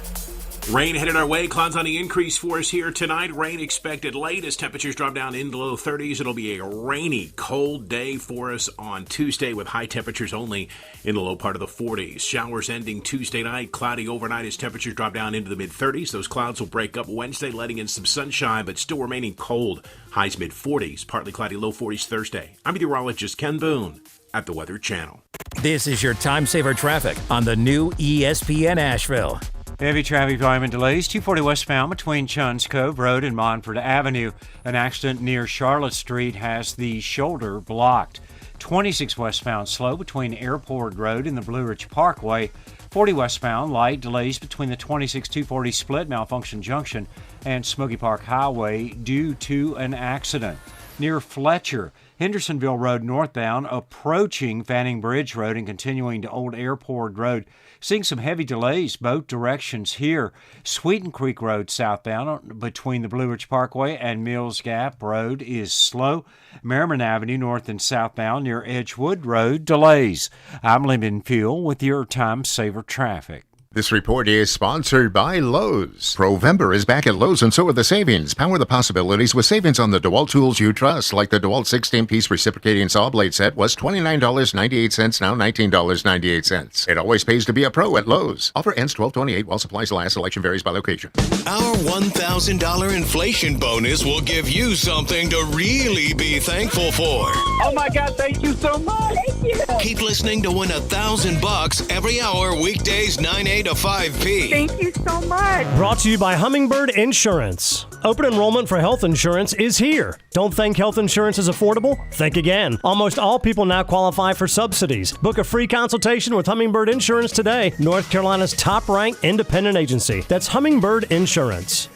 Rain headed our way. Clouds on the increase for us here tonight. Rain expected late as temperatures drop down into the low 30s. It'll be a rainy, cold day for us on Tuesday with high temperatures only in the low part of the 40s. Showers ending Tuesday night. Cloudy overnight as temperatures drop down into the mid-30s. Those clouds will break up Wednesday, letting in some sunshine, but still remaining cold. Highs mid-40s. Partly cloudy, low 40s Thursday. I'm meteorologist Ken Boone at the Weather Channel. This is your time saver traffic on the new ESPN Asheville. Heavy traffic volume and delays. 240 westbound between Chuns Cove Road and Montford Avenue. An accident near Charlotte Street has the shoulder blocked. 26 westbound slow between Airport Road and the Blue Ridge Parkway. 40 westbound light delays between the 26-240 split Malfunction Junction and Smoky Park Highway due to an accident. Near Fletcher, Hendersonville Road northbound approaching Fanning Bridge Road and continuing to Old Airport Road. Seeing some heavy delays both directions here. Sweeten Creek Road southbound between the Blue Ridge Parkway and Mills Gap Road is slow. Merriman Avenue north and southbound near Edgewood Road delays. I'm Lyndon Fuel with your Time Saver Traffic. This report is sponsored by Lowe's. Provember is back at Lowe's, and so are the savings. Power the possibilities with savings on the DeWalt tools you trust, like the DeWalt 16-piece reciprocating saw blade set was $29.98, now $19.98. It always pays to be a pro at Lowe's. Offer ends 12/28 while supplies last. Selection varies by location. Our $1,000 inflation bonus will give you something to really be thankful for. Oh my God, thank you so much. Thank you. Keep listening to win $1,000 every hour, weekdays 9 a to 5p. Thank you so much. Brought to you by Hummingbird Insurance. Open enrollment for health insurance is here. Don't think health insurance is affordable? Think again. Almost all people now qualify for subsidies. Book a free consultation with Hummingbird Insurance today, North Carolina's top-ranked independent agency. That's Hummingbird Insurance.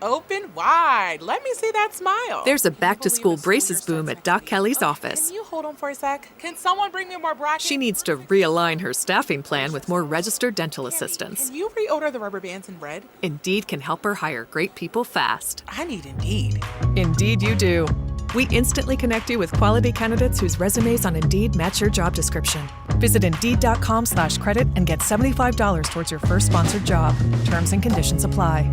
Open wide. Let me see that smile. There's a back-to-school braces boom at Doc Kelly's office. Can you hold on for a sec? Can someone bring me more brackets? She needs to realign her staffing plan with more registered dental assistants. Can you reorder the rubber bands in red? Indeed can help her hire great people fast. I need Indeed. Indeed you do. We instantly connect you with quality candidates whose resumes on Indeed match your job description. Visit Indeed.com/credit and get $75 towards your first sponsored job. Terms and conditions apply.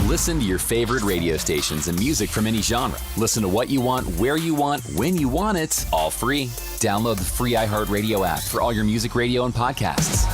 Listen to your favorite radio stations and music from any genre. Listen to what you want, where you want, when you want it, all free. Download the free iHeartRadio app for all your music, radio, and podcasts.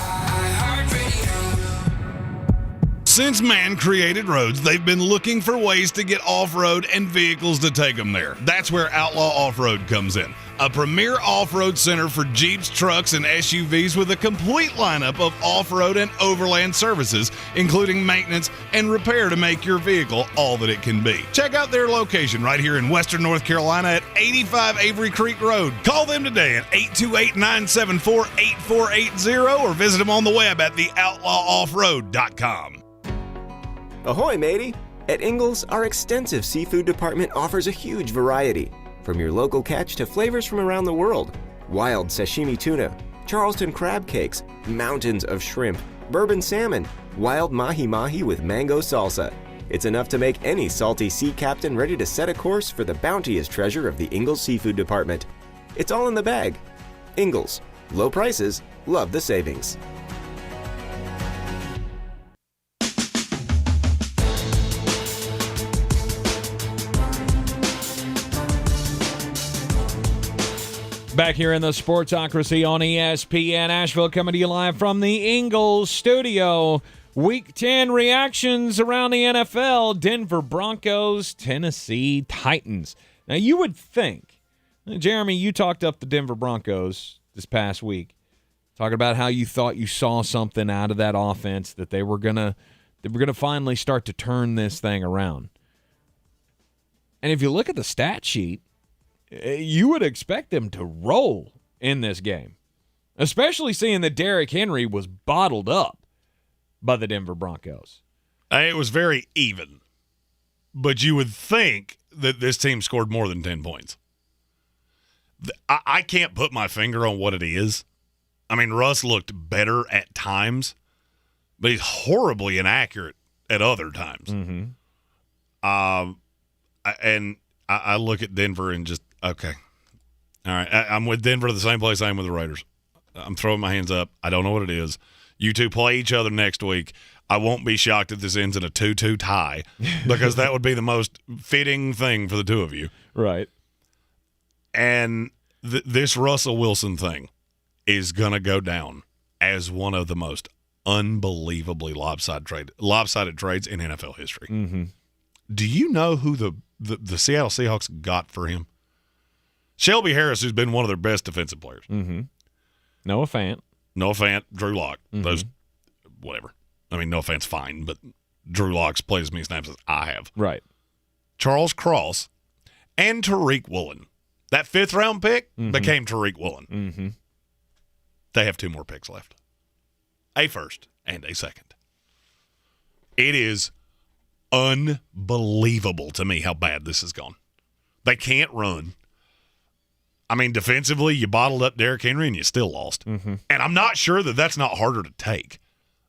Since man created roads, they've been looking for ways to get off-road and vehicles to take them there. That's where Outlaw Off-Road comes in. A premier off-road center for Jeeps, trucks, and SUVs with a complete lineup of off-road and overland services, including maintenance and repair to make your vehicle all that it can be. Check out their location right here in Western North Carolina at 85 Avery Creek Road. Call them today at 828-974-8480 or visit them on the web at theoutlawoffroad.com. Ahoy, matey! At Ingles, our extensive seafood department offers a huge variety. From your local catch to flavors from around the world. Wild sashimi tuna, Charleston crab cakes, mountains of shrimp, bourbon salmon, wild mahi-mahi with mango salsa. It's enough to make any salty sea captain ready to set a course for the bounteous treasure of the Ingles Seafood Department. It's all in the bag. Ingles. Low prices, love the savings. Back here in the Sportsocracy on ESPN Asheville, coming to you live from the Ingles Studio. Week 10 reactions around the NFL. Denver Broncos, Tennessee Titans. Now, you would think, Jeremy, you talked up the Denver Broncos this past week, talking about how you thought you saw something out of that offense, that they were gonna finally start to turn this thing around. And if you look at the stat sheet, you would expect them to roll in this game, especially seeing that Derek Henry was bottled up by the Denver Broncos. It was very even, but you would think that this team scored more than 10 points. I can't put my finger on what it is. I mean, Russ looked better at times, but he's horribly inaccurate at other times. Mm-hmm. And I look at Denver and just, okay. All right. I'm with Denver the same place I am with the Raiders. I'm throwing my hands up. I don't know what it is. You two play each other next week. I won't be shocked if this ends in a 2-2 tie because that would be the most fitting thing for the two of you. Right. And this Russell Wilson thing is going to go down as one of the most unbelievably lopsided trades in NFL history. Mm-hmm. Do you know who the Seattle Seahawks got for him? Shelby Harris, who's been one of their best defensive players. Mm-hmm. Noah Fant, Drew Lock. Mm-hmm. Those, whatever. I mean, Noah Fant's fine, but Drew Lock's played as many snaps as I have. Right. Charles Cross and Tariq Woolen. That 5th-round pick became Tariq Woolen. Mm-hmm. They have 2 more picks left. A first and a second. It is unbelievable to me how bad this has gone. They can't run. I mean, defensively, you bottled up Derrick Henry and you still lost. Mm-hmm. And I'm not sure that that's not harder to take.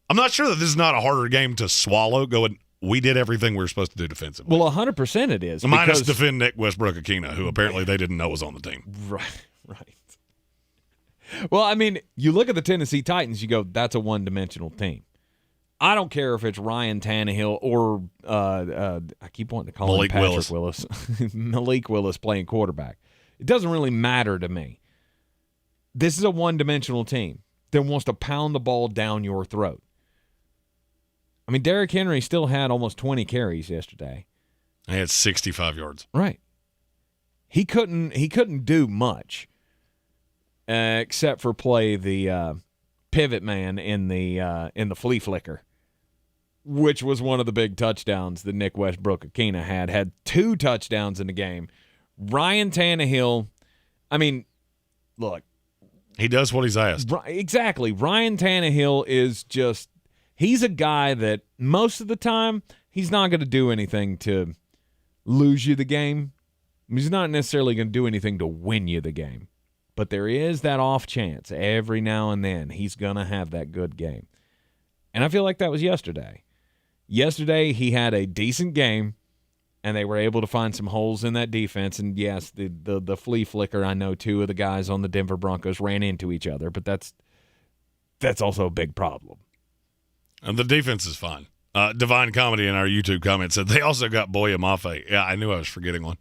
I'm not sure that this is not a harder game to swallow going, we did everything we were supposed to do defensively. Well, 100% it is. Minus defend Nick Westbrook-Akina, who apparently they didn't know was on the team. Right. Well, I mean, you look at the Tennessee Titans, you go, that's a one-dimensional team. I don't care if it's Ryan Tannehill or I keep wanting to call him Patrick Willis. Malik Willis playing quarterback. It doesn't really matter to me. This is a one-dimensional team that wants to pound the ball down your throat. I mean, Derrick Henry still had almost 20 carries yesterday. He had 65 yards. Right. He couldn't do much except for play the pivot man in the flea flicker, which was one of the big touchdowns that Nick Westbrook-Akina had 2 touchdowns in the game. Ryan Tannehill, I mean, look. He does what he's asked. Exactly. Ryan Tannehill is just, he's a guy that most of the time, he's not going to do anything to lose you the game. He's not necessarily going to do anything to win you the game. But there is that off chance every now and then he's going to have that good game. And I feel like that was yesterday. Yesterday, he had a decent game, and they were able to find some holes in that defense. And, yes, the flea flicker, I know 2 of the guys on the Denver Broncos ran into each other, but that's also a big problem. And the defense is fine. Divine Comedy in our YouTube comment said they also got Boye Mafe. Yeah, I knew I was forgetting one.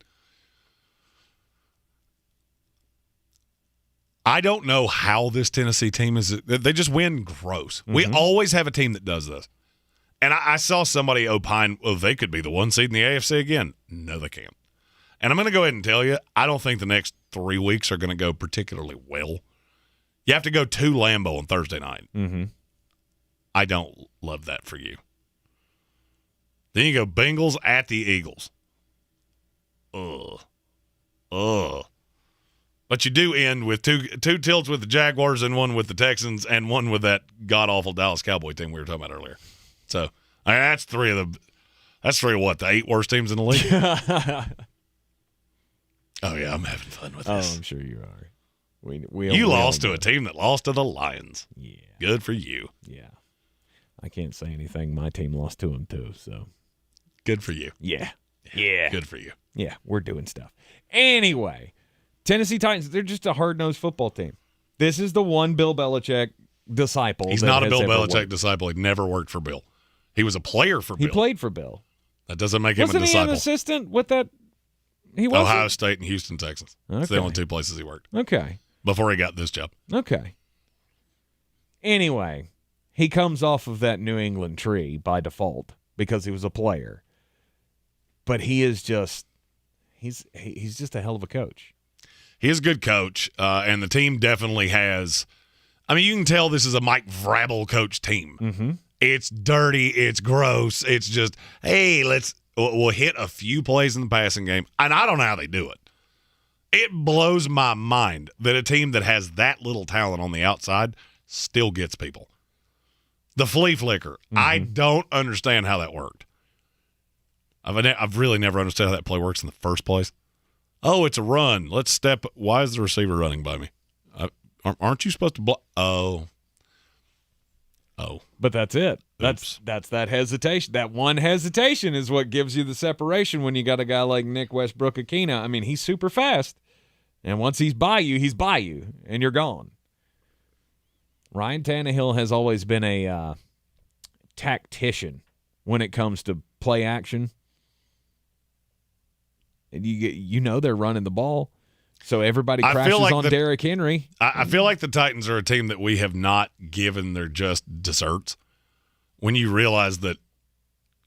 I don't know how this Tennessee team is. They just win gross. Mm-hmm. We always have a team that does this. And I saw somebody opine, well, they could be the 1 seed in the AFC again. No, they can't. And I'm going to go ahead and tell you, I don't think the next 3 weeks are going to go particularly well. You have to go to Lambeau on Thursday night. Mm-hmm. I don't love that for you. Then you go Bengals at the Eagles. Ugh. But you do end with two tilts with the Jaguars and one with the Texans and one with that god-awful Dallas Cowboy team we were talking about earlier. So, I mean, that's three of the 8 worst teams in the league? Oh, yeah, I'm having fun with this. Oh, I'm sure you are. You lost to a team that lost to the Lions. Yeah. Good for you. Yeah. I can't say anything. My team lost to them, too, so. Good for you. Yeah. Good for you. Yeah, we're doing stuff. Anyway, Tennessee Titans, they're just a hard-nosed football team. This is the one Bill Belichick disciple. He's not a Bill Belichick disciple. He never worked for Bill. He was a player for Bill. He played for Bill. That doesn't make him a disciple. Wasn't he an assistant with that? He was Ohio State and Houston, Texas. That's the only 2 places he worked. Okay. Before he got this job. Okay. Anyway, he comes off of that New England tree by default because he was a player. But he is just he's just a hell of a coach. He is a good coach, and the team definitely has. I mean, you can tell this is a Mike Vrabel coach team. Mm-hmm. It's dirty. It's gross. It's just, hey, we'll hit a few plays in the passing game, and I don't know how they do it. It blows my mind that a team that has that little talent on the outside still gets people. The flea flicker. Mm-hmm. I don't understand how that worked. I've really never understood how that play works in the first place. Oh, it's a run. Let's step. Why is the receiver running by me? Aren't you supposed to block? Oh. But that's it. Oops. That's that hesitation. That one hesitation is what gives you the separation when you got a guy like Nick Westbrook-Akina. I mean, he's super fast. And once he's by you, and you're gone. Ryan Tannehill has always been a tactician when it comes to play action. And they're running the ball, so everybody crashes on Derrick Henry. I feel like the Titans are a team that we have not given their just desserts. When you realize that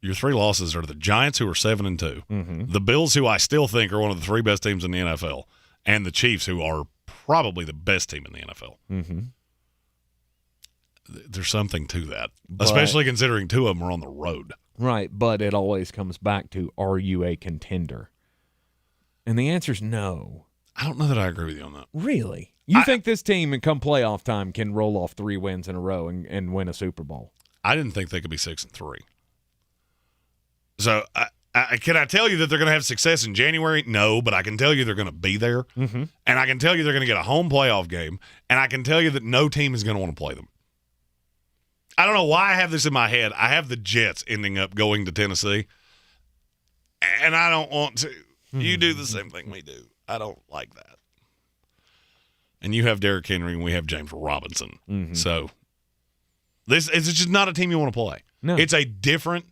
your 3 losses are the Giants, who are 7-2, mm-hmm. the Bills, who I still think are one of the 3 best teams in the NFL, and the Chiefs, who are probably the best team in the NFL. Mm-hmm. There's something to that, especially considering 2 of them are on the road. Right, but it always comes back to, are you a contender? And the answer is no. I don't know that I agree with you on that. Really? You think this team, come playoff time, can roll off 3 wins in a row and win a Super Bowl? I didn't think they could be 6-3. So, can I tell you that they're going to have success in January? No, but I can tell you they're going to be there. Mm-hmm. And I can tell you they're going to get a home playoff game. And I can tell you that no team is going to want to play them. I don't know why I have this in my head. I have the Jets ending up going to Tennessee. And I don't want to. You do the same thing we do. I don't like that. And you have Derrick Henry and we have James Robinson. Mm-hmm. So this is just not a team you want to play. No. It's a different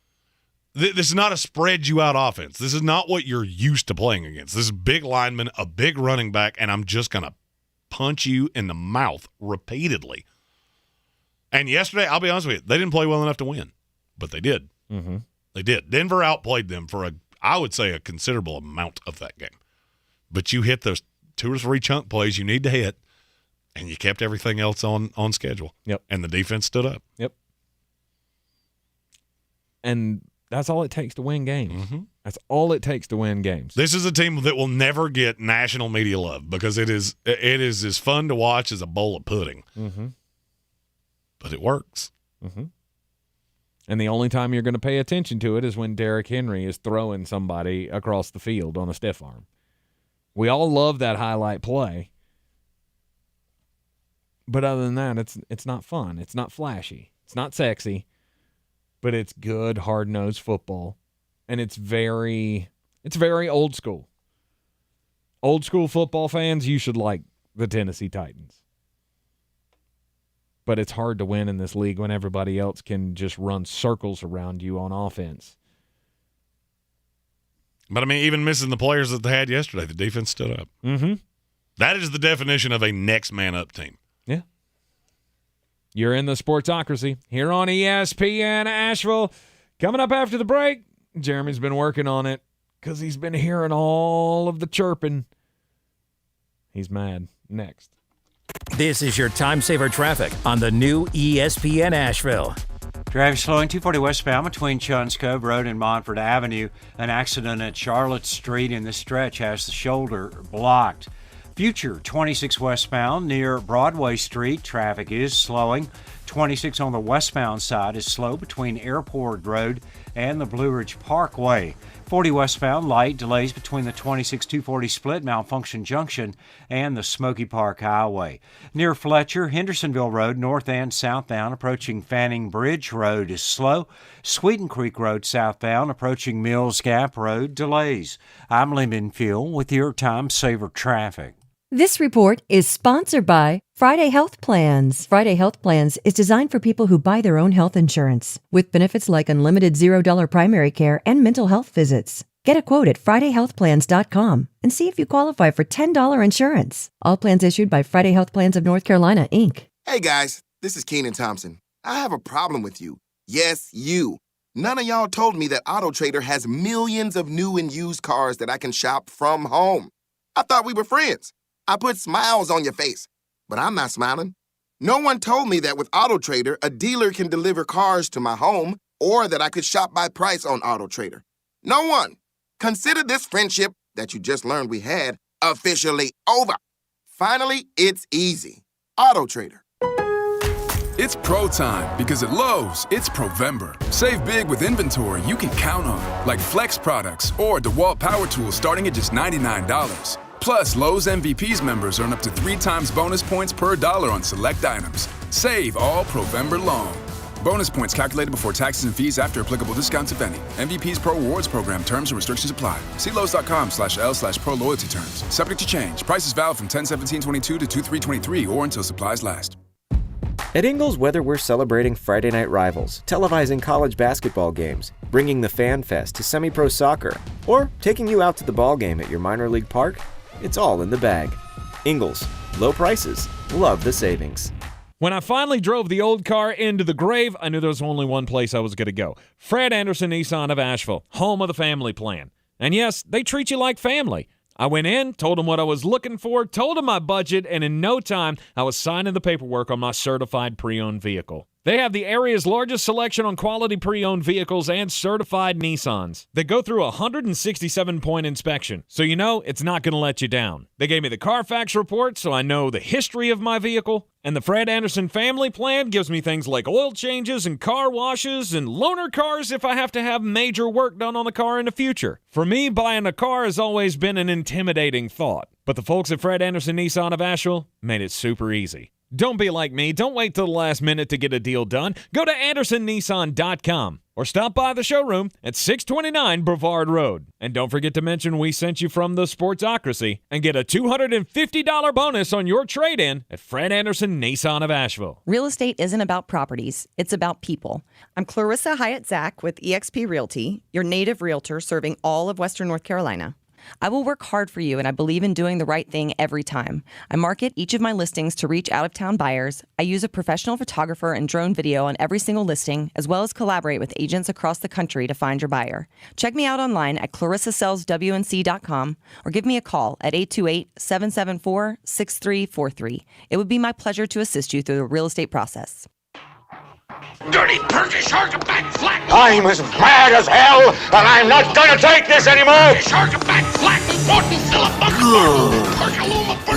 – this is not a spread-you-out offense. This is not what you're used to playing against. This is big lineman, a big running back, and I'm just going to punch you in the mouth repeatedly. And yesterday, I'll be honest with you, they didn't play well enough to win, but they did. Mm-hmm. They did. Denver outplayed them for I would say a considerable amount of that game. But you hit those 2 or 3 chunk plays you need to hit, and you kept everything else on schedule. Yep. And the defense stood up. Yep. And that's all it takes to win games. Mm-hmm. That's all it takes to win games. This is a team that will never get national media love because it is as fun to watch as a bowl of pudding. Mm-hmm. But it works. Mm-hmm. And the only time you're going to pay attention to it is when Derrick Henry is throwing somebody across the field on a stiff arm. We all love that highlight play. But other than that, it's not fun. It's not flashy. It's not sexy. But it's good, hard-nosed football. And it's very old school. Old school football fans, you should like the Tennessee Titans. But it's hard to win in this league when everybody else can just run circles around you on offense. But, I mean, even missing the players that they had yesterday, the defense stood up. Mm-hmm. That is the definition of a next man up team. Yeah. You're in the Sportsocracy here on ESPN Asheville. Coming up after the break, Jeremy's been working on it because he's been hearing all of the chirping. He's mad. Next. This is your time saver traffic on the new ESPN Asheville. Traffic slowing 240 westbound between Chuns Cove Road and Montford Avenue. An accident at Charlotte Street in this stretch has the shoulder blocked. Future 26 westbound near Broadway Street. Traffic is slowing. 26 on the westbound side is slow between Airport Road and the Blue Ridge Parkway. 40 westbound light delays between the 26-240 split Malfunction Junction and the Smoky Park Highway. Near Fletcher, Hendersonville Road north and southbound approaching Fanning Bridge Road is slow. Sweeten Creek Road southbound approaching Mills Gap Road delays. I'm Lyndon Fuel with your Time Saver Traffic. This report is sponsored by Friday Health Plans. Friday Health Plans is designed for people who buy their own health insurance, with benefits like unlimited $0 primary care and mental health visits. Get a quote at FridayHealthPlans.com and see if you qualify for $10 insurance. All plans issued by Friday Health Plans of North Carolina, Inc. Hey guys, this is Keenan Thompson. I have a problem with you. Yes, you. None of y'all told me that AutoTrader has millions of new and used cars that I can shop from home. I thought we were friends. I put smiles on your face, but I'm not smiling. No one told me that with AutoTrader, a dealer can deliver cars to my home or that I could shop by price on AutoTrader. No one. Consider this friendship that you just learned we had officially over. Finally, it's easy. AutoTrader. It's pro time because at Lowe's, it's Provember. Save big with inventory you can count on, like Flex products or DeWalt power tools starting at just $99. Plus, Lowe's MVPs members earn up to 3 times bonus points per dollar on select items. Save all Provember long. Bonus points calculated before taxes and fees after applicable discounts, if any. MVPs Pro Rewards Program terms and restrictions apply. See Lowe's.com/L/Pro Loyalty terms. Subject to change. Prices valid from 10/17/22 to 2/3/23 or until supplies last. At Ingles, whether we're celebrating Friday night rivals, televising college basketball games, bringing the Fan Fest to semi-pro soccer, or taking you out to the ball game at your minor league park, it's all in the bag. Ingles, low prices, love the savings. When I finally drove the old car into the grave, I knew there was only one place I was going to go. Fred Anderson Nissan of Asheville, home of the family plan. And yes, they treat you like family. I went in, told them what I was looking for, told them my budget, and in no time, I was signing the paperwork on my certified pre-owned vehicle. They have the area's largest selection on quality pre-owned vehicles and certified Nissans. They go through a 167-point inspection, so you know it's not going to let you down. They gave me the Carfax report, so I know the history of my vehicle. And the Fred Anderson family plan gives me things like oil changes and car washes and loaner cars if I have to have major work done on the car in the future. For me, buying a car has always been an intimidating thought. But the folks at Fred Anderson Nissan of Asheville made it super easy. Don't be like me. Don't wait till the last minute to get a deal done. Go to AndersonNissan.com or stop by the showroom at 629 Brevard Road. And don't forget to mention we sent you from the Sportsocracy and get a $250 bonus on your trade-in at Fred Anderson Nissan of Asheville. Real estate isn't about properties. It's about people. I'm Clarissa Hyatt-Zach with eXp Realty, your native realtor serving all of Western North Carolina. I will work hard for you, and I believe in doing the right thing every time. I market each of my listings to reach out-of-town buyers. I use a professional photographer and drone video on every single listing, as well as collaborate with agents across the country to find your buyer. Check me out online at clarissasellswnc.com or give me a call at 828-774-6343. It would be my pleasure to assist you through the real estate process. Dirty perky shark back flat. I'm as mad as hell, and I'm not gonna take this anymore. Shark back flat. Good.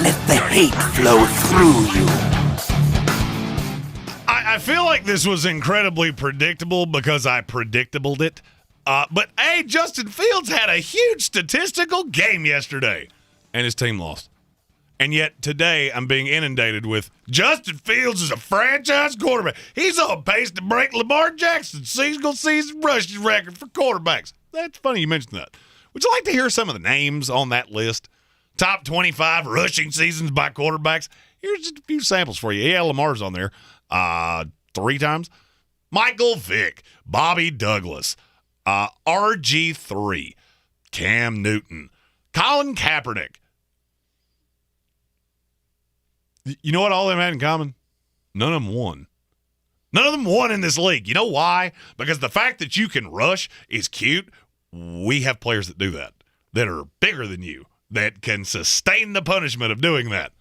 Let the hate flow through you. I feel like this was incredibly predictable because I predictabled it. But hey, Justin Fields had a huge statistical game yesterday, and his team lost. And yet today I'm being inundated with Justin Fields is a franchise quarterback. He's on pace to break Lamar Jackson's single-season rushing record for quarterbacks. That's funny you mentioned that. Would you like to hear some of the names on that list? Top 25 rushing seasons by quarterbacks. Here's just a few samples for you. Yeah, Lamar's on there 3 times. Michael Vick, Bobby Douglas, RG3, Cam Newton, Colin Kaepernick. You know what all of them had in common? None of them won. None of them won in this league. You know why? Because the fact that you can rush is cute. We have players that do that are bigger than you, that can sustain the punishment of doing that.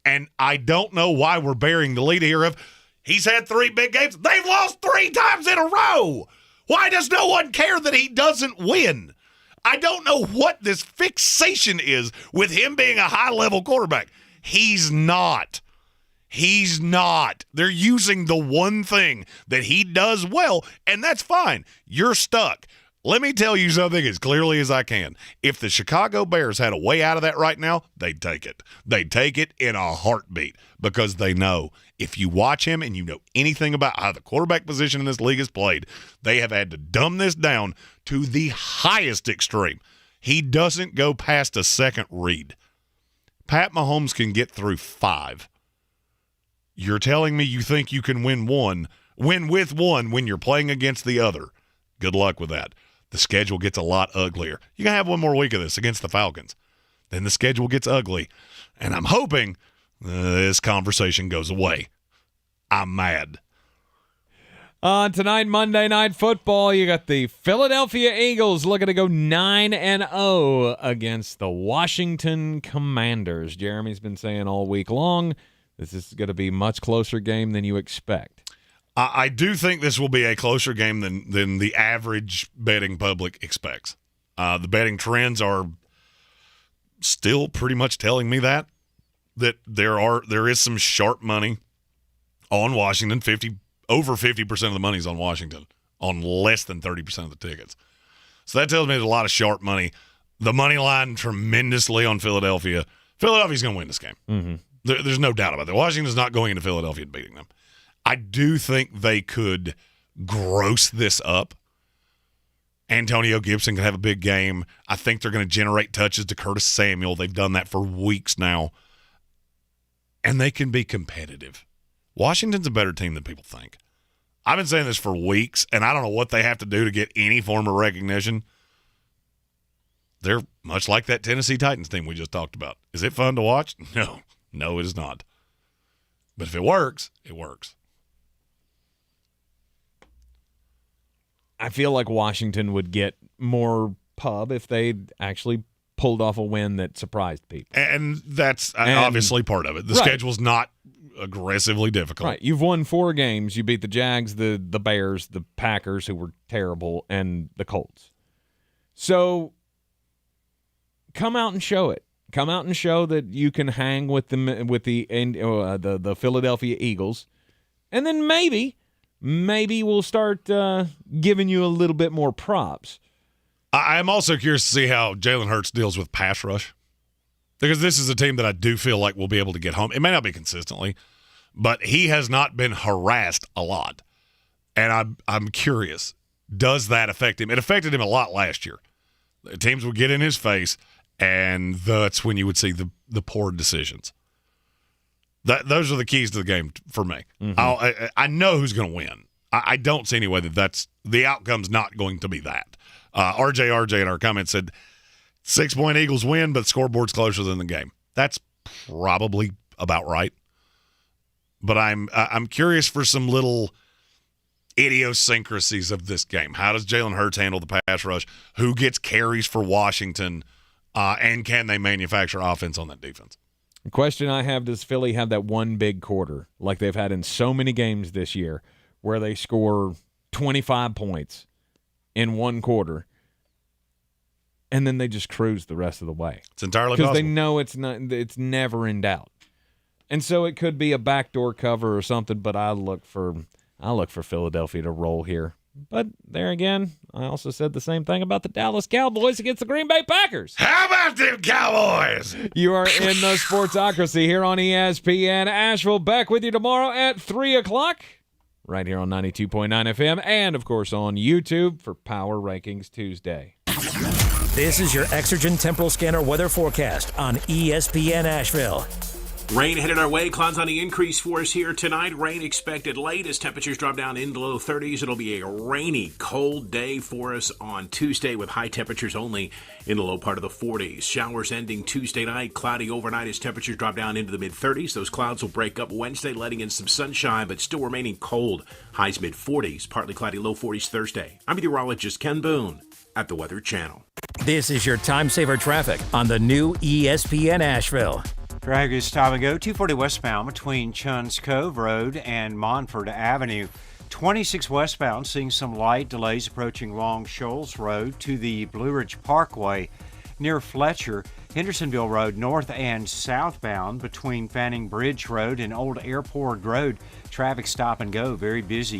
And I don't know why we're bearing the lead here of he's had 3 big games. They've lost 3 times in a row. Why does no one care that he doesn't win? I don't know what this fixation is with him being a high-level quarterback. He's not. He's not. They're using the one thing that he does well, and that's fine. You're stuck. Let me tell you something as clearly as I can. If the Chicago Bears had a way out of that right now, they'd take it. They'd take it in a heartbeat because they know if you watch him and you know anything about how the quarterback position in this league is played, they have had to dumb this down to the highest extreme. He doesn't go past a second read. Pat Mahomes can get through 5. You're telling me you think you can win with one when you're playing against the other. Good luck with that. The schedule gets a lot uglier. You're going to have one more week of this against the Falcons. Then the schedule gets ugly. And I'm hoping this conversation goes away. I'm mad. Tonight, Monday Night Football, you got the Philadelphia Eagles looking to go 9-0 against the Washington Commanders. Jeremy's been saying all week long, this is going to be a much closer game than you expect. I do think this will be a closer game than the average betting public expects. The betting trends are still pretty much telling me that there is some sharp money on Washington. Over 50% of the money is on Washington on less than 30% of the tickets. So that tells me there's a lot of sharp money. The money line tremendously on Philadelphia. Philadelphia's going to win this game. Mm-hmm. There's no doubt about that. Washington's not going into Philadelphia and beating them. I do think they could gross this up. Antonio Gibson could have a big game. I think they're going to generate touches to Curtis Samuel. They've done that for weeks now. And they can be competitive. Washington's a better team than people think. I've been saying this for weeks, and I don't know what they have to do to get any form of recognition. They're much like that Tennessee Titans team we just talked about. Is it fun to watch? No, it is not. But if it works, it works. I feel like Washington would get more pub if they actually pulled off a win that surprised people. And that's obviously part of it. The schedule's not aggressively difficult. Right. You've won 4 games. You beat the Jags, the Bears, the Packers, who were terrible, and the Colts. So come out and show it. Come out and show that you can hang with the Philadelphia Eagles, and then maybe we'll start giving you a little bit more props. I'm also curious to see how Jalen Hurts deals with pass rush, because this is a team that I do feel like will be able to get home. It may not be consistently, but he has not been harassed a lot, and I'm curious, does that affect him? It affected him a lot last year. The teams would get in his face, and that's when you would see the poor decisions. Those are the keys to the game for me. Mm-hmm. I know who's going to win. I don't see any way that's the outcome's not going to be that. RJ in our comments said 6-point Eagles win, but the scoreboard's closer than the game. That's probably about right. But I'm curious for some little idiosyncrasies of this game. How does Jalen Hurts handle the pass rush? Who gets carries for Washington? And can they manufacture offense on that defense? The question I have, does Philly have that one big quarter like they've had in so many games this year where they score 25 points in one quarter and then they just cruise the rest of the way? It's entirely possible. Because they know it's never in doubt. And so it could be a backdoor cover or something, but I look for Philadelphia to roll here. But there again, I also said the same thing about the Dallas Cowboys against the Green Bay Packers. How about them Cowboys? You are in the Sportsocracy here on ESPN Asheville. Back with you tomorrow at 3 o'clock, right here on 92.9 FM, and, of course, on YouTube for Power Rankings Tuesday. This is your Exergen Temporal Scanner weather forecast on ESPN Asheville. Rain headed our way. Clouds on the increase for us here tonight. Rain expected late as temperatures drop down into the low 30s. It'll be a rainy, cold day for us on Tuesday with high temperatures only in the low part of the 40s. Showers ending Tuesday night. Cloudy overnight as temperatures drop down into the mid-30s. Those clouds will break up Wednesday, letting in some sunshine, but still remaining cold. Highs mid-40s. Partly cloudy, low 40s Thursday. I'm meteorologist Ken Boone at the Weather Channel. This is your time saver traffic on the new ESPN Asheville. Traffic is time ago, 240 westbound between Chuns Cove Road and Montford Avenue. 26 westbound, seeing some light delays approaching Long Shoals Road to the Blue Ridge Parkway near Fletcher. Hendersonville Road north and southbound between Fanning Bridge Road and Old Airport Road. Traffic stop and go, very busy.